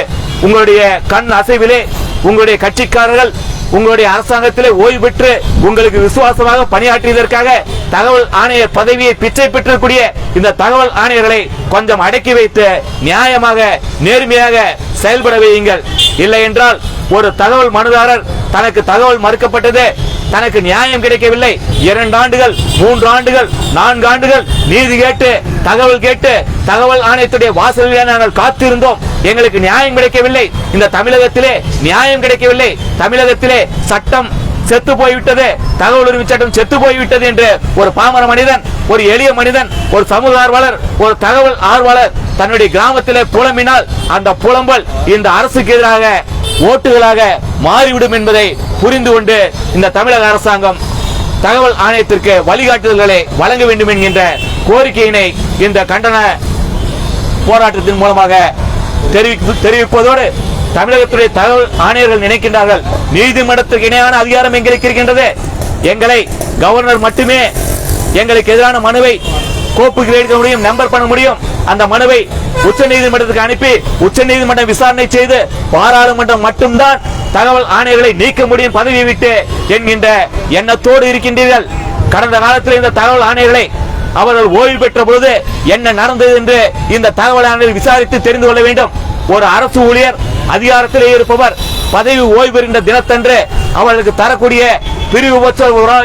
Speaker 9: உங்களுடைய கண் அசைவிலே, உங்களுடைய கட்சிக்காரர்கள் உங்களுடைய அரசாங்கத்திலே ஓய்வு பெற்று உங்களுக்கு விசுவாசமாக பணியாற்றியதற்காக தகவல் ஆணையர் பதவியை பிச்சை பெற்றக்கூடிய இந்த தகவல் ஆணையர்களை கொஞ்சம் அடக்கி வைத்து நியாயமாக, நேர்மையாக செயல்பட வையுங்கள். இல்லை என்றால் ஒரு தகவல் மனுதாரர் தனக்கு தகவல் மறுக்கப்பட்டது, தனக்கு நியாயம் கிடைக்கவில்லை, 2 ஆண்டுகள், 3 ஆண்டுகள், 4 ஆண்டுகள் நீதி கேட்டு, தகவல் கேட்டு தகவல் ஆணையத்துடைய வாசலிலே நாங்கள் காத்திருந்தோம், எங்களுக்கு நியாயம் கிடைக்கவில்லை, இந்த தமிழகத்திலே நியாயம் கிடைக்கவில்லை, தமிழகத்திலே சட்டம் செத்து போய்விட்டது, தகவல் உரிமை சட்டம் செத்து போய்விட்டது என்று ஒரு பாமர மனிதன், ஒரு எளிய மனிதன், ஒரு சமூக ஆர்வலர், ஒரு தகவல் ஆர்வலர் தன்னுடைய கிராமத்திலே புலம்பினால் அந்த புலம்பல் இந்த அரசுக்கு எதிராக ஓட்டுகளாக மாறிவிடும் என்பதை புரிந்து கொண்டு இந்த தமிழக அரசாங்கம் தகவல் ஆணையத்திற்கு வழிகாட்டுதல்களை வழங்க வேண்டும் என்கின்ற கோரிக்கையினை இந்த கண்டன போராட்டத்தின் மூலமாக தெரிவிப்பதோடு, தமிழகத்துடைய தகவல் ஆணையர்கள் நினைக்கின்றார்கள், நீதிமன்றத்துக்கு இணையான அதிகாரம் எங்களுக்கு இருக்கின்றது, எங்களை கவர்னர் மட்டுமே எங்களுக்கு எதிரான மனுவை கோப்புக்கு எழுத முடியும், நம்பர் பண்ண முடியும், அந்த மனுவை உச்ச நீதிமன்றத்துக்கு அனுப்பி உச்ச நீதிமன்றம் விசாரணை செய்து பாராளுமன்றம் மட்டும்தான் தகவல் ஆணையர்களை நீக்க முடியும் பதவியை விட்டு என்கின்ற எண்ணத்தோடு இருக்கின்றீர்கள். கடந்த காலத்தில் இந்த தகவல் ஆணையர்களை அவர்கள் ஓய்வு பெற்ற பொழுது என்ன நடந்தது என்று இந்த தகவல் ஆணையர் விசாரித்து தெரிந்து கொள்ள வேண்டும். ஒரு அரசு ஊழியர், அதிகாரத்திலே இருப்பவர் பதவி ஓய்வு பெறுகின்ற தினத்தன்று அவர்களுக்கு தரக்கூடிய பிரிவு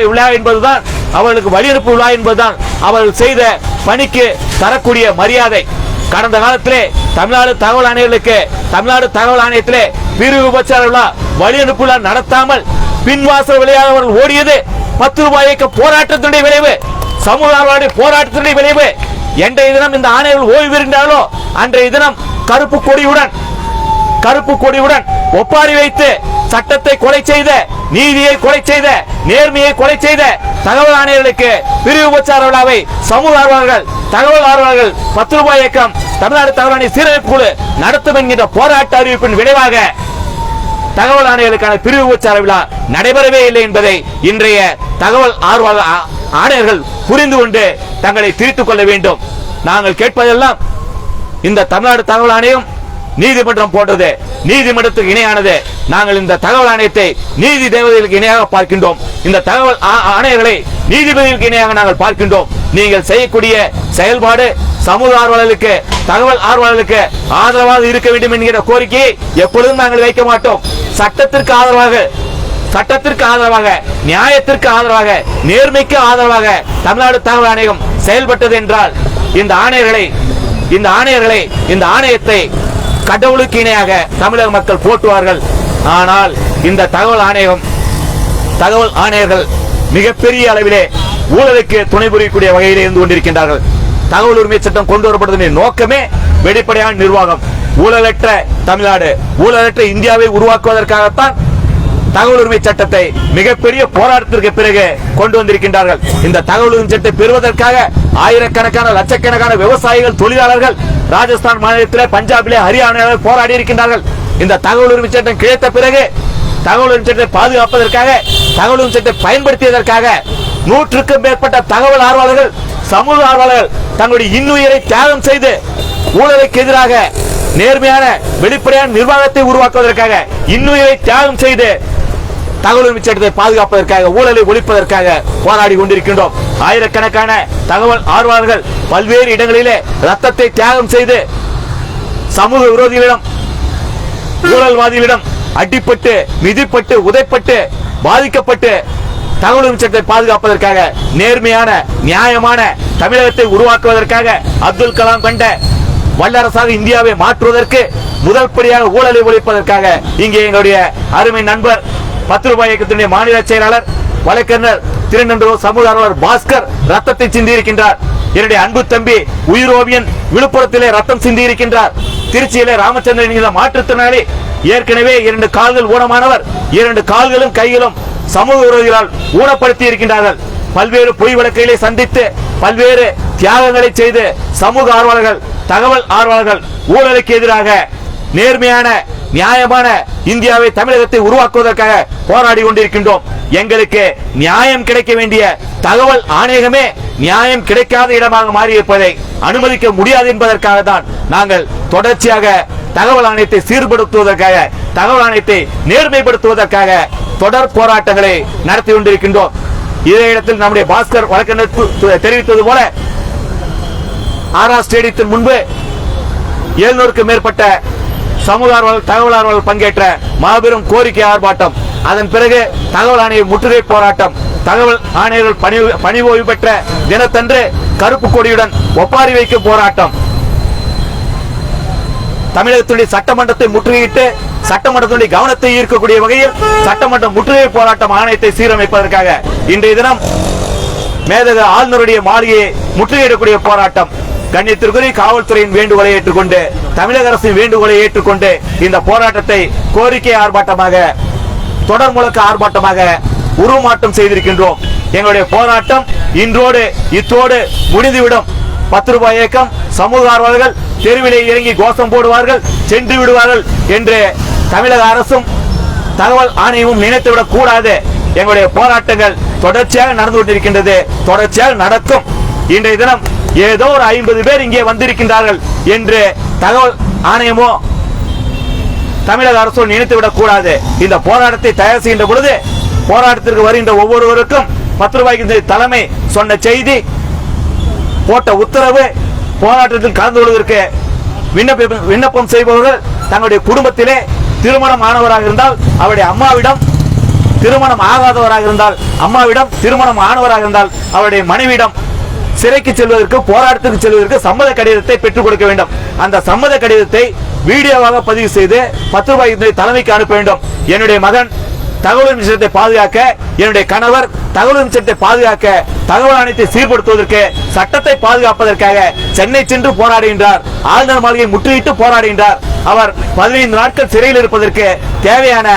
Speaker 9: விழா என்பதுதான், அவர்களுக்கு வழியனுப்பு விழா என்பதுதான் அவர்கள் செய்த பணிக்கு தரக்கூடிய மரியாதை. கடந்த காலத்திலே தமிழ்நாடு தகவல் ஆணையர்களுக்கு, தமிழ்நாடு தகவல் ஆணையத்திலே பிரிவு உபச்சார விழா, வழியனுப்பு விழா நடத்தாமல் பின்வாசல் வழியாக அவர்கள் ஓடியது 10 ரூபாய் இயக்க போராட்டத்தினுடைய விளைவு, சமூக ஆர்வலருடைய போராட்டத்தினுடைய விளைவு. என்டைய தினம் இந்த ஆணையர்கள் ஓய்வு பெறுகின்றார்களோ அன்றைய தினம் கருப்பு கொடியுடன் ஒப்பாரி வைத்து சட்டத்தை கொலை செய்த, நீதியை கொலை செய்த, நேர்மையை கொலை செய்த தகவல் ஆணையர்களுக்கு பிரிவு உபச்சார விழாவை சமூக ஆர்வலர்கள், தகவல் ஆர்வலர்கள் 10 ரூபாய் இயக்கம், தமிழ்நாடு தகவல் ஆணைய சீரமைப்பு குழு நடத்தும் என்கின்ற போராட்ட அறிவிப்பின் விளைவாக தகவல் ஆணையர்களுக்கான பிரிவு உபச்சார விழா நடைபெறவே இல்லை என்பதை இன்றைய தகவல் ஆணையர்கள் புரிந்து கொண்டு தங்களை திருத்திக் கொள்ள வேண்டும். நாங்கள் கேட்பதெல்லாம் இந்த தமிழ்நாடு தகவல் ஆணையம் நீதிமன்றம் போன்றது, நீதிமன்றத்துக்கு இணையானது. நாங்கள் இந்த தகவல் ஆணையத்தை நீதி தேவதைகளுக்கு இணையாக பார்க்கின்றோம், இந்த தகவல் ஆணையர்களை நீதிபதிகளுக்கு இணையாக நாங்கள் பார்க்கின்றோம். நீங்கள் செய்யக்கூடிய செயல்பாடு சமூக ஆர்வலர்களுக்கு, தகவல் ஆர்வலர்களுக்கு ஆதரவாக இருக்க வேண்டும் என்கிற கோரிக்கையை எப்பொழுதும் நாங்கள் வைக்க மாட்டோம். சட்டத்திற்கு ஆதரவாக, நியாயத்திற்கு ஆதரவாக, நேர்மைக்கு ஆதரவாக தமிழ்நாடு தகவல் ஆணையம் செயல்பட்டது என்றால் இந்த ஆணையர்களை இந்த ஆணையர்களை, இந்த ஆணையத்தை கடவுளுக்கு இணையாக தமிழக மக்கள் போற்றுவார்கள். ஆனால் இந்த தகவல் ஆணையர்கள் மிகப்பெரிய அளவிலே ஊழலுக்கு துணை புரியக்கூடிய வகையில் இருந்து கொண்டிருக்கின்றார்கள். தகவல் உரிமை சட்டம் கொண்டு வரப்படுவதன் நோக்கமே வெளிப்படையான நிர்வாகம், ஊழலற்ற தமிழ்நாடு, ஊழலற்ற இந்தியாவை உருவாக்குவதற்காகத்தான் தகவல் உரிமை சட்டத்தை மிகப்பெரிய போராட்டத்திற்கு பிறகு கொண்டு வந்திருக்கின்றார்கள். இந்த தகவல் உரிமை சட்டத்தை பெறுவதற்காக ஆயிரக்கணக்கான லட்சக்கணக்கான விவசாயிகள், தொழிலாளர்கள் ராஜஸ்தான் மாநிலத்திலே, பஞ்சாபிலே, ஹரியானாவில் போராடி இருக்கின்றார்கள். இந்த தகவல் உரிமை சட்டம் கிடைத்த பிறகு தகவல் உரிமை சட்டத்தை பாதுகாப்பதற்காக, தகவல் உரிமை சட்டத்தை பயன்படுத்தியதற்காக 100க்கும் மேற்பட்ட தகவல் ஆர்வலர்கள், சமூக ஆர்வலர்கள் தங்களுடைய இன்னுயிரை தியாகம் செய்து ஊழலுக்கு எதிராக நேர்மையான வெளிப்படையான நிர்வாகத்தை உருவாக்குவதற்காக இன்னுயிரை தியாகம் செய்து தகவல் உரிமை சட்டத்தை பாதுகாப்பதற்காக, ஊழலை ஒழிப்பதற்காக போராடி கொண்டிருக்கின்றோம். ஆயிரக்கணக்கான தகவல் ஆர்வலர்கள் பல்வேறு இடங்களிலே ரத்தத்தை தியாகம் செய்து சமூக விரோதிகளிடம், ஊழல்வாதிகளிடம் அடிப்பட்டு, மிதிப்பட்டு, உதைப்பட்டு, பாதிக்கப்பட்டு தகவல் உரிமை சட்டத்தை பாதுகாப்பதற்காக, நேர்மையான நியாயமான தமிழகத்தை உருவாக்குவதற்காக, அப்துல் கலாம் கண்ட வல்லரசாக இந்தியாவை மாற்றுவதற்கு முதல் படியாக ஊழலை ஒழிப்பதற்காக இங்கே எங்களுடைய அருமை நண்பர் 10 ரூபாய் இயக்கத்தினுடைய மாநில செயலாளர் வழக்கறிஞர் திருநெல்வேலி சமூக ஆர்வலர் பாஸ்கர் ரத்தத்தை சிந்தி இருக்கின்றார். என்னுடைய அன்பு தம்பி உயிரோவியன் விழுப்புரத்திலே ரத்தம் சிந்தி இருக்கின்றார். திருச்சியிலே ராமச்சந்திரன் என்கிற மாற்றுத்திறனாளி ஏற்கனவே 2 கால்கள் ஊனமானவர், 2 கால்களும் கைகளும் சமூக விரோதிகளால் ஊனப்படுத்தி இருக்கின்றார்கள். பல்வேறு பொய் வழக்குகளை சந்தித்து பல்வேறு தியாகங்களை செய்து சமூக ஆர்வலர்கள், தகவல் ஆர்வலர்கள் ஊழலுக்கு எதிராக நேர்மையான நியாயமான இந்தியாவை, தமிழகத்தை உருவாக்குவதற்காக போராடி கொண்டிருக்கின்றோம். எங்களுக்கு நியாயம் கிடைக்க வேண்டிய தகவல் ஆணையகமே நியாயம் கிடைக்காத இடமாக மாறியிருப்பதை அனுமதிக்க முடியாது என்பதற்காக தான் நாங்கள் தொடர்ச்சியாக தகவல் ஆணையத்தை சீர்படுத்துவதற்காக, தகவல் ஆணையத்தை நேர்மைப்படுத்துவதற்காக தொடர் போராட்டங்களை நடத்தி கொண்டிருக்கின்றோம். இதே இடத்தில் நம்முடைய பாஸ்கர் வழக்கறிஞர் தெரிவித்தது போல ஆர்ஆர் ஸ்டேடியத்தின் முன்பு 700க்கும் மேற்பட்ட சமூக ஆர்வலர்கள், தகவல் ஆர்வலர்கள் பங்கேற்ற மாபெரும் கோரிக்கை ஆர்ப்பாட்டம், அதன் பிறகு தகவல் ஆணைய முற்றுகை போராட்டம், தகவல் ஆணையர்கள் பணி ஓய்வு பெற்ற தினத்தன்று கருப்பு கொடியுடன் ஒப்பாரி வைக்கும் போராட்டம், தமிழகத்துடைய சட்டமன்றத்தை முற்றுகையிட்டு சட்டமன்றத்துடைய கவனத்தை ஈர்க்கக்கூடிய வகையில் சட்டமன்ற முற்றுகை போராட்டம் ஆணையத்தை சீரமைப்பதற்காக இன்றைய தினம் மேதக ஆளுநருடைய மாளிகையை முற்றுகையிடக்கூடிய போராட்டம். கண்ணியத்திற்குரிய காவல்துறையின் வேண்டுகோளை ஏற்றுக்கொண்டு, தமிழக அரசின் வேண்டுகோளை ஏற்றுக்கொண்டு இந்த போராட்டத்தை கோரிக்கை ஆர்ப்பாட்டமாக, தொடர் முழக்க ஆர்ப்பாட்டமாக உருமாற்றம் செய்திருக்கின்றோம். எங்களுடைய போராட்டம் இன்றோடு இத்தோடு முடிந்துவிடும். 10 ரூபாய் இயக்கம், சமூக ஆர்வலர்கள் தெருவிலே இறங்கி கோஷம் போடுவார்கள், சென்று விடுவார்கள் என்று தமிழக அரசும் தகவல் ஆணையமும் நினைத்துவிடக் கூடாது. எங்களுடைய போராட்டங்கள் தொடர்ச்சியாக நடந்து கொண்டிருக்கின்றது, தொடர்ச்சியாக நடக்கும். இன்றைய தினம் ஏதோ ஒரு 50 பேர் இங்கே வந்திருக்கின்றார்கள் என்று தகவல் ஆணையமோ தமிழக அரசோ நினைத்துவிடக் கூடாது. இந்த போராட்டத்தை தயார் செய்கின்ற பொழுது போராட்டத்திற்கு வருகின்ற ஒவ்வொருவருக்கும் 10 ரூபாய்க்கு தலைமை சொன்ன செய்தி, போட்ட உத்தரவு, போராட்டத்தில் கலந்து கொள்வதற்கு விண்ணப்பம் செய்பவர்கள் தங்களுடைய குடும்பத்திலே திருமணம் ஆனவராக இருந்தால் அவருடைய அம்மாவிடம், திருமணம் ஆகாதவராக இருந்தால் அம்மாவிடம், திருமணம் ஆனவராக இருந்தால் அவருடைய மனைவியிடம் சிறைக்கு செல்வதற்கு, போராட்டத்துக்கு செல்வதற்கு சம்மத கடிதத்தை பெற்றுக் கொடுக்க வேண்டும். அந்த சம்மத கடிதத்தை வீடியோவாக பதிவு செய்து 10 ரூபாய் தலைமைக்கு அனுப்ப வேண்டும். என்னுடைய மகன் தகவல் விஷயத்தை பாதுகாக்க, என்னுடைய கணவர் தகவல் விஷயத்தை பாதுகாக்க, தகவல் ஆணையத்தை சீர்படுத்துவதற்கு, சட்டத்தை பாதுகாப்பதற்காக சென்னை சென்று போராடுகின்றார். ஆளுநர் மாளிகை முற்றுகையிட்டு போராடுகின்றார். அவர் 15 நாட்கள் சிறையில் இருப்பதற்கு தேவையான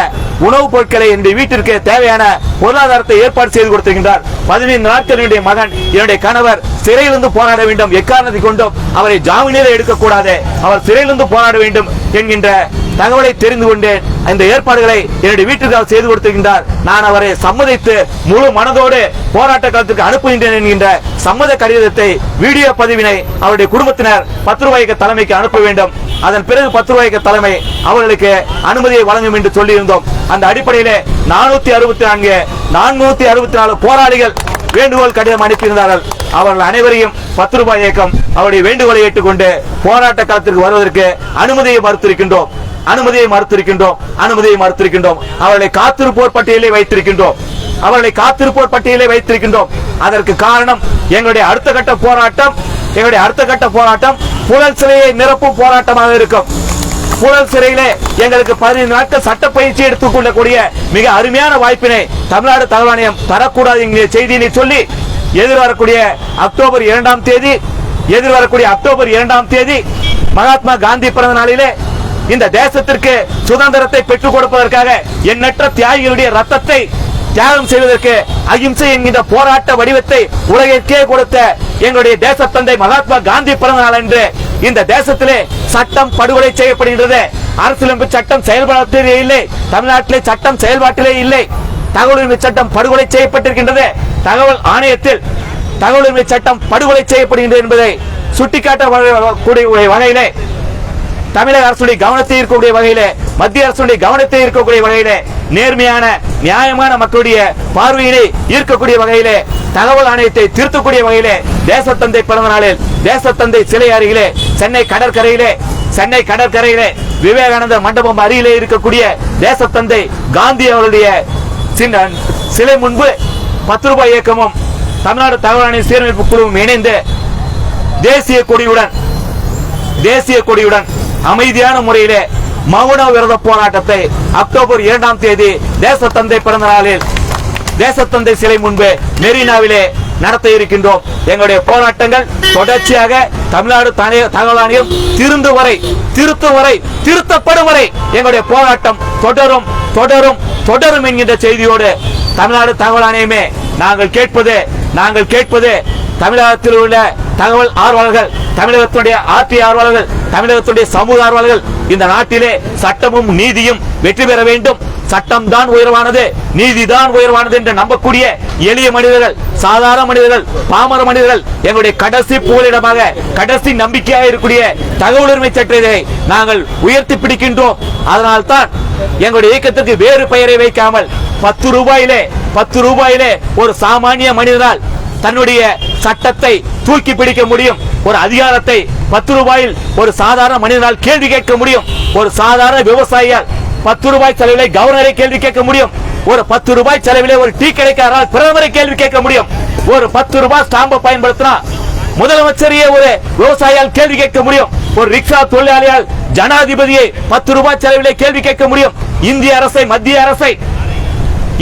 Speaker 9: உணவுப் பொருட்களை என்னுடைய வீட்டிற்கு தேவையான பொருளாதாரத்தை ஏற்பாடு செய்து கொடுத்திருக்கின்றார். 15 நாட்கள் என்னுடைய மகன், என்னுடைய கணவர் சிறையிலிருந்து போராட வேண்டும். எக்காரணத்தை கொண்டும் அவரை ஜாமீனில் எடுக்கக்கூடாது, அவர் சிறையிலிருந்து போராட வேண்டும் என்கின்ற தகவலை தெரிந்து கொண்டு இந்த ஏற்பாடுகளை என்னுடைய வீட்டிற்கு செய்து கொடுத்திருக்கின்றார். நான் அவரை சம்மதித்து முழு மனதோடு போராட்ட காலத்திற்கு அனுப்புகின்றேன் என்கின்ற சம்மத கடிதத்தை, வீடியோ பதிவினை அவருடைய குடும்பத்தினர் 10 ரூபாய்க்கு தலைமைக்கு அனுப்ப வேண்டும். அதன் பிறகு 10 ரூபாய்க்கு தலைமை அவர்களுக்கு அனுமதியை வழங்கும் என்று சொல்லியிருந்தோம். அந்த அடிப்படையிலே 464 போராளிகள் வேண்டுகோள் கடிதம் அனுப்பியிருந்தார்கள். அவர்கள் அனைவரையும் 10 ரூபாய் இயக்கம் அவருடைய வேண்டுகோளை ஏற்றுக்கொண்டு போராட்ட காலத்திற்கு வருவதற்கு அனுமதியை மறுத்திருக்கின்றோம். அவர்களை காத்திருப்போர் பட்டியலை வைத்திருக்கின்றோம். அதற்கு காரணம் எங்களுடைய அடுத்த கட்ட போராட்டம்
Speaker 2: எங்களுடைய அடுத்த கட்ட போராட்டம் புழல் சிறையை நிரப்பும் போராட்டமாக இருக்கும். புழல் சிறையிலே எங்களுக்கு 15 நாட்கள் சட்ட பயிற்சி எடுத்துக் கொள்ளக்கூடிய மிக அருமையான வாய்ப்பினை தமிழ்நாடு தகவல் ஆணையம் தரக்கூடாது என்கிற செய்தியினை சொல்லி எதிர்வரக்கூடிய அக்டோபர் 2ஆம் தேதி மகாத்மா காந்தி பிறந்த நாளிலே இந்த தேசத்திற்கு சுதந்திரத்தை பெற்றுக் கொடுப்பதற்காக எண்ணற்ற தியாகிகளுடைய ரத்தத்தை தியாகம் செய்வதற்கு அகிம்சை என்கின்ற போராட்ட வடிவத்தை உலகிற்கே கொடுத்த எங்களுடைய தேசத்தந்தை மகாத்மா காந்தி பிறந்த நாள் என்று இந்த தேசத்திலே சட்டம் படுகொலை செய்யப்படுகின்றது. அரசியலமைப்பு சட்டம் செயல்பாட்டிலே இல்லை, தமிழ்நாட்டிலே சட்டம் செயல்பாட்டிலே இல்லை. தகவல் உரிமை சட்டம் படுகொலை செய்யப்பட்டிருக்கின்றது. தகவல் ஆணையத்தில் தகவல் உரிமை சட்டம் படுகொலை செய்யப்படுகின்றது என்பதை சுட்டிக்காட்டக்கூடிய வகையிலே தமிழக அரசுடைய கவனத்தை இருக்கக்கூடிய வகையிலே மத்திய அரசுடைய கவனத்தை இருக்கக்கூடிய வகையிலே நேர்மையான நியாயமான மக்களுடைய பார்வையினை ஈர்க்கக்கூடிய வகையிலே தகவல் ஆணையத்தை திருத்தக்கூடிய வகையிலே தேசத்தந்தை பிறந்த நாளில் தேசத்தந்தை சிலை அருகிலே சென்னை கடற்கரையிலே விவேகானந்தர் மண்டபம் அருகிலே இருக்கக்கூடிய தேசத்தந்தை காந்தி அவருடைய சிலை முன்பு 10 ரூபாய் இயக்கமும் தமிழ்நாடு தகவல் ஆணைய சீரமைப்பு குழுவும் இணைந்து தேசிய கொடியுடன் அமைதியான முறையிலே மௌன விரத போராட்டத்தை அக்டோபர் 2ஆம் தேதி தேசத்தந்தை பிறந்த நாளில் தேசத்தந்தை சிலை முன்பு மெரினாவிலே நடத்த இருக்கின்றோம். எங்களுடைய போராட்டங்கள் தொடர்ச்சியாக தமிழ்நாடு தகவல் ஆணையம் திருத்தப்படும் வரை எங்களுடைய போராட்டம் தொடரும் என்கின்ற செய்தியோடு தமிழ்நாடு தகவல் ஆணையமே நாங்கள் கேட்பது தமிழகத்தில் உள்ள தகவல் ஆர்வலர்கள், தமிழகத்துடைய ஆட்சி ஆர்வலர்கள், தமிழகத்துடைய சமூக ஆர்வலர்கள் இந்த நாட்டிலே சட்டமும் நீதியும் வெற்றி பெற வேண்டும். சட்டம் தான் உயர்வானது, நீதிதான் உயர்வானது என்று நம்பக்கூடிய எளிய மனிதர்கள், சாதாரண மனிதர்கள், பாமர மனிதர்கள் எங்களுடைய கடைசி புகலிடமாக கடைசி நம்பிக்கையாக இருக்கக்கூடிய தகவல் உரிமை சட்டத்தை நாங்கள் உயர்த்தி பிடிக்கின்றோம். அதனால்தான் எங்களுடைய இயக்கத்திற்கு வேறு பெயரை வைக்காமல் 10 ரூபாயிலே ஒரு சாமானிய மனிதனால் தன்னுடைய சட்டத்தை தூக்கி பிடிக்க முடியும். ஒரு அதிகாரத்தை 10 ரூபாயில் ஒரு சாதாரண மனிதனால் கேள்வி கேட்க முடியும். ஒரு சாதாரண விவசாயியால் 10 ரூபாய் செலவிலே கவர்னரை கேள்வி கேட்க முடியும். ஒரு 10 ரூபாய் செலவிலே ஒரு டீ கடைக்காரரால் பிரதமரை கேள்வி கேட்க முடியும். ஒரு 10 ரூபாய் ஸ்டாம்பை பயன்படுத்தினா முதலமைச்சரையே ஒரு விவசாயியால் கேள்வி கேட்க முடியும். ஒரு ரிக்ஷா தொழிலாளியால் ஜனாதிபதியை 10 ரூபாய் செலவிலே கேள்வி கேட்க முடியும். இந்திய அரசை, மத்திய அரசை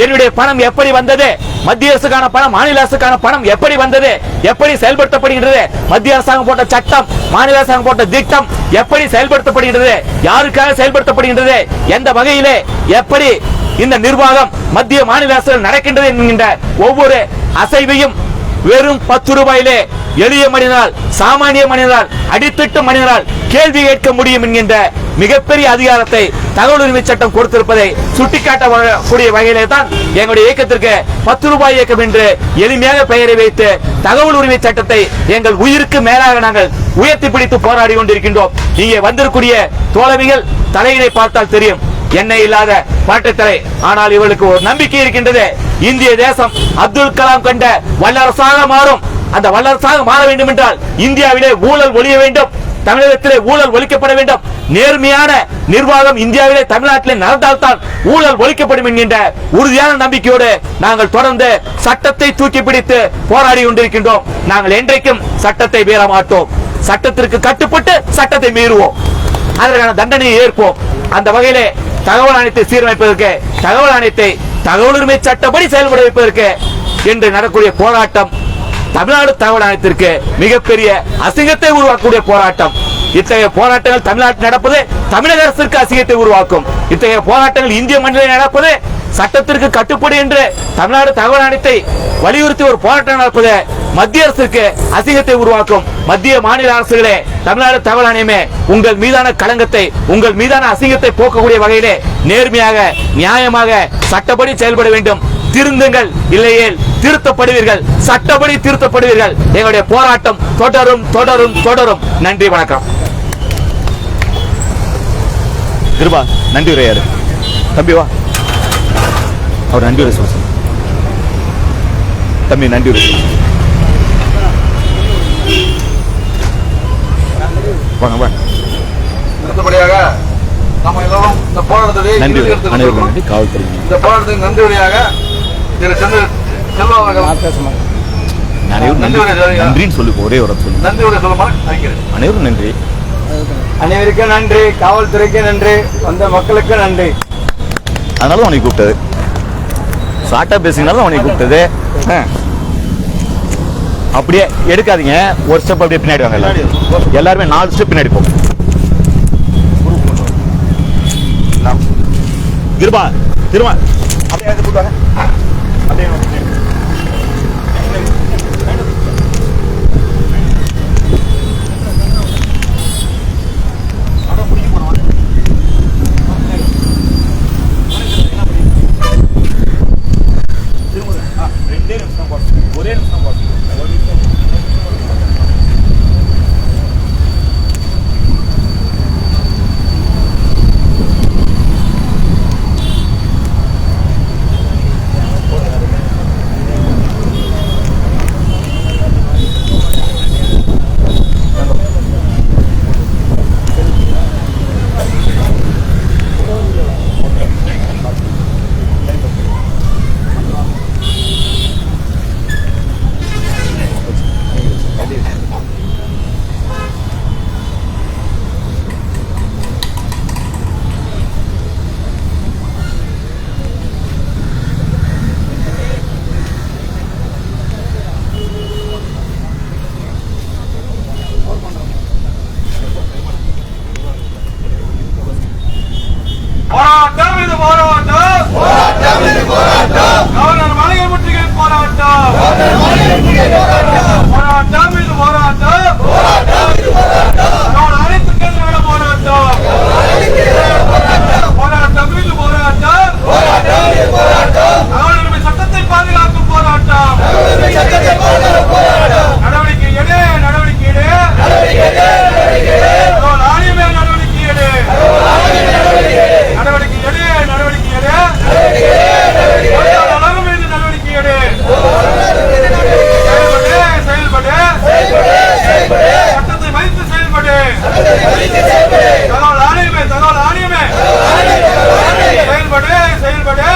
Speaker 2: என்னுடைய பணம் எப்படி வந்தது, மத்திய அரசுக்கான பணம், மாநில அரசுக்கான பணம் எப்படி வந்தது, எப்படி செயல்படுத்தப்படுகின்றது, மத்திய அரசாங்கம் போட்ட சட்டம், மாநில அரசாங்கம் போட்ட திட்டம் எப்படி செயல்படுத்தப்படுகின்றது, யாருக்காக செயல்படுத்தப்படுகின்றது, எந்த வகையிலே எப்படி இந்த நிர்வாகம் மத்திய மாநில அரசு நடக்கின்றது என்கின்ற ஒவ்வொரு அசைவையும் வெறும் 10 ரூபாயிலே எளிய மனிதனால், சாமானிய மனிதனால், அடித்தட்டு மனிதனால் கேள்வி கேட்க முடியும் என்கின்ற மிகப்பெரிய அதிகாரத்தை தகவல் உரிமை சட்டம் கொடுத்திருப்பதை சுட்டிக்காட்டக்கூடிய வகையிலே தான் எங்களுடைய இயக்கத்திற்கு 10 ரூபாய் இயக்கம் என்று எளிமையாக பெயரை வைத்து தகவல் உரிமை சட்டத்தை எங்கள் உயிருக்கு மேலாக நாங்கள் உயர்த்தி பிடித்து போராடி கொண்டிருக்கின்றோம். இங்கே வந்திருக்கூடிய தோழமைகள் தலையினை பார்த்தால் தெரியும், எண்ணெய் இல்லாத பாட்டத்தலை. ஆனால் இவளுக்கு ஒரு நம்பிக்கை இருக்கின்றது, இந்திய தேசம் அப்துல் கலாம் கண்ட வல்லரசாக மாறும். அந்த வல்லரசாக மாற வேண்டும் என்றால் இந்தியாவிலே ஊழல் ஒழிய வேண்டும், தமிழகத்திலே ஊழல் ஒழிக்கப்பட வேண்டும். நேர்மையான நிர்வாகம் இந்தியாவிலே தமிழ்நாட்டிலே நடந்தால்தான் ஊழல் ஒழிக்கப்படும் என்கின்ற உறுதியான நம்பிக்கையோடு நாங்கள் தொடர்ந்து சட்டத்தை தூக்கி பிடித்து போராடி கொண்டிருக்கின்றோம். நாங்கள் என்றைக்கும் சட்டத்தை மீற மாட்டோம். சட்டத்திற்கு கட்டுப்பட்டு சட்டத்தை மீறுவோம், அதற்கான தண்டனையை ஏற்போம். அந்த வகையிலே தகவல் ஆணையத்தை சீரமைப்பதற்கு, தகவல் ஆணையத்தை தகவல் உரிமை சட்டப்படி செயல்பட வைப்பதற்கு என்று நடக்கூடிய போராட்டம் தமிழ்நாடு தகவல் ஆணையத்திற்கு மிகப்பெரிய அசிங்கத்தை உருவாக்கக்கூடிய போராட்டம். இத்தகைய போராட்டங்கள் தமிழ்நாட்டில் நடப்பது தமிழக அரசிற்கு அசிங்கத்தை உருவாக்கும். இத்தகைய போராட்டங்கள் இந்திய மண்ணில் நடப்பது சட்டத்திற்கு கட்டுப்படு என்று தமிழ்நாடு தகவல் ஆணையத்தை வலியுறுத்தி ஒரு போராட்டம் நடப்பது மத்திய அரசுக்கு அசிங்கத்தை உருவாக்கும். மத்திய மாநில அரசுகளே, தமிழ்நாடு தகவல் ஆணையமே, உங்கள் மீதான களங்கத்தை, உங்கள் மீதான அசிங்கத்தை போக்கக்கூடிய வகையிலே நேர்மையாக, நியாயமாக, சட்டப்படி செயல்பட வேண்டும். திருந்துங்கள், இல்லையேல் திருத்தப்படுவீர்கள், சட்டப்படி திருத்தப்படுவீர்கள். எங்களுடைய போராட்டம் தொடரும் தொடரும் தொடரும். நன்றி, வணக்கம்.
Speaker 9: கிருபா நன்றி உரையாரு. தம்பி வா, அவர் நன்றி உரை சொல்ல. தம்பி நன்றி உரை வாங்க வாங்க.
Speaker 8: அடுத்தபடியாக நம்ம எல்லோரும் இந்த போராட்டத்தை
Speaker 9: நன்றி காவல்துறை
Speaker 8: இந்த போராட்டத்துக்கு நன்றி உரையாக திரு செல்வா அவர்கள்
Speaker 9: அனைவரும்
Speaker 8: நன்றி உரை சொல்லுங்க.
Speaker 9: நன்றின்னு சொல்லு, ஒரே ஒரு சொல்லு.
Speaker 8: நன்றி உரை சொல்லுமாறு அறிக்கிறேன்.
Speaker 9: அனைவரும் நன்றி.
Speaker 7: அனைவருக்கும் நன்றி, காவல்துறைக்கு நன்றி, வந்த மக்களுக்கு நன்றி.
Speaker 9: அதனால உனக்கு கூப்பிட்டது, ஷார்ட்டா பேசினாலும் உனக்கு கூப்பிட்டது. அப்படியே எடுக்காதீங்க, ஒரு ஸ்டெப் அப்படியே பின்னாடி வாங்க. எல்லாருமே 4 ஸ்டெப் பின்னாடி போங்க. திரும்ப திரும்ப அப்படியே கூப்பிட்டாங்க. அப்படியே ஒரே நிமிஷம் போராட்டம் இது போராட்டம், கவர்னர் மலையை முற்றுகை போராட்டம், போராட்டம் இது போராட்டம், அனைத்து கேள்விகள போராட்டம், போராட்டம் இது போராட்டம், கவர்னர் சட்டத்தை பாதுகாக்கும் போராட்டம், நடவடிக்கை எடு, நடவடிக்கை எடு, ஆணையமே நடவடிக்கை எடு, நடவடிக்கை எடு, நடவடிக்கை எடு, அளவு மீது நடவடிக்கை எடு, செயல்படு, சட்டத்தை வைத்து செயல்படு, தகவல் ஆணையமே, தகவல் ஆணையமே, செயல்படு, செயல்படு,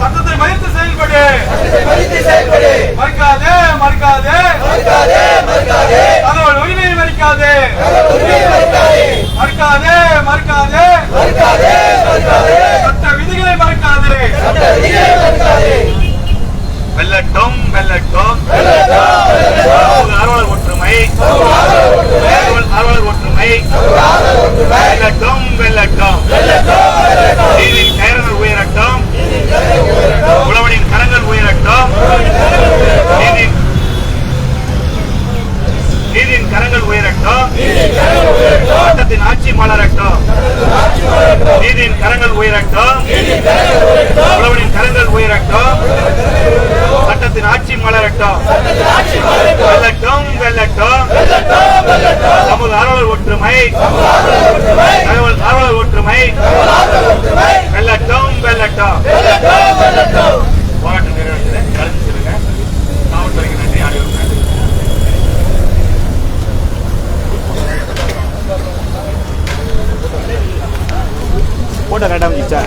Speaker 9: சட்டத்தை வைத்து செயல்படு, மறுக்காதே, மறுக்காதே, தகவல் உரிமையை மறுக்காதே, மறுக்காதே, மறுக்காதே, சட்ட விதிகளை மறுக்காதே. வெல்லட்டும், வெல்லட்டும், ஆர்வலர் ஒற்றுமை, ஆர்வலர் ஒற்றுமை, வெல்லட்டும், வெல்லட்டும், நீதியின் கயர்கள் உயரட்டும், உழவனின் கரங்கள் உயரட்டும், நீதியின் கரங்கள் உயரட்டும், சட்டத்தின் ஆட்சி மலரட்டும், நீதியின் கரங்கள் உயரட்டும், உழவனின் கரங்கள் உயரட்டும், சட்டத்தின் ஆட்சி மலரட்டும், வெல்லட்டும், வெல்லட்டும், சமூக ஆர்வலர் ஒற்றுமை, தகவல் ஆர்வலர் ஒற்றுமை, வெல்லட்டும், வெல்லட்டும். போராட்டம் நிறைவேற்றது கலந்து சொல்லுங்க. காவல்துறைக்கு நன்றி, அனைவருக்கும் நன்றி. போட்டோ கரெக்டாக வந்துச்சா?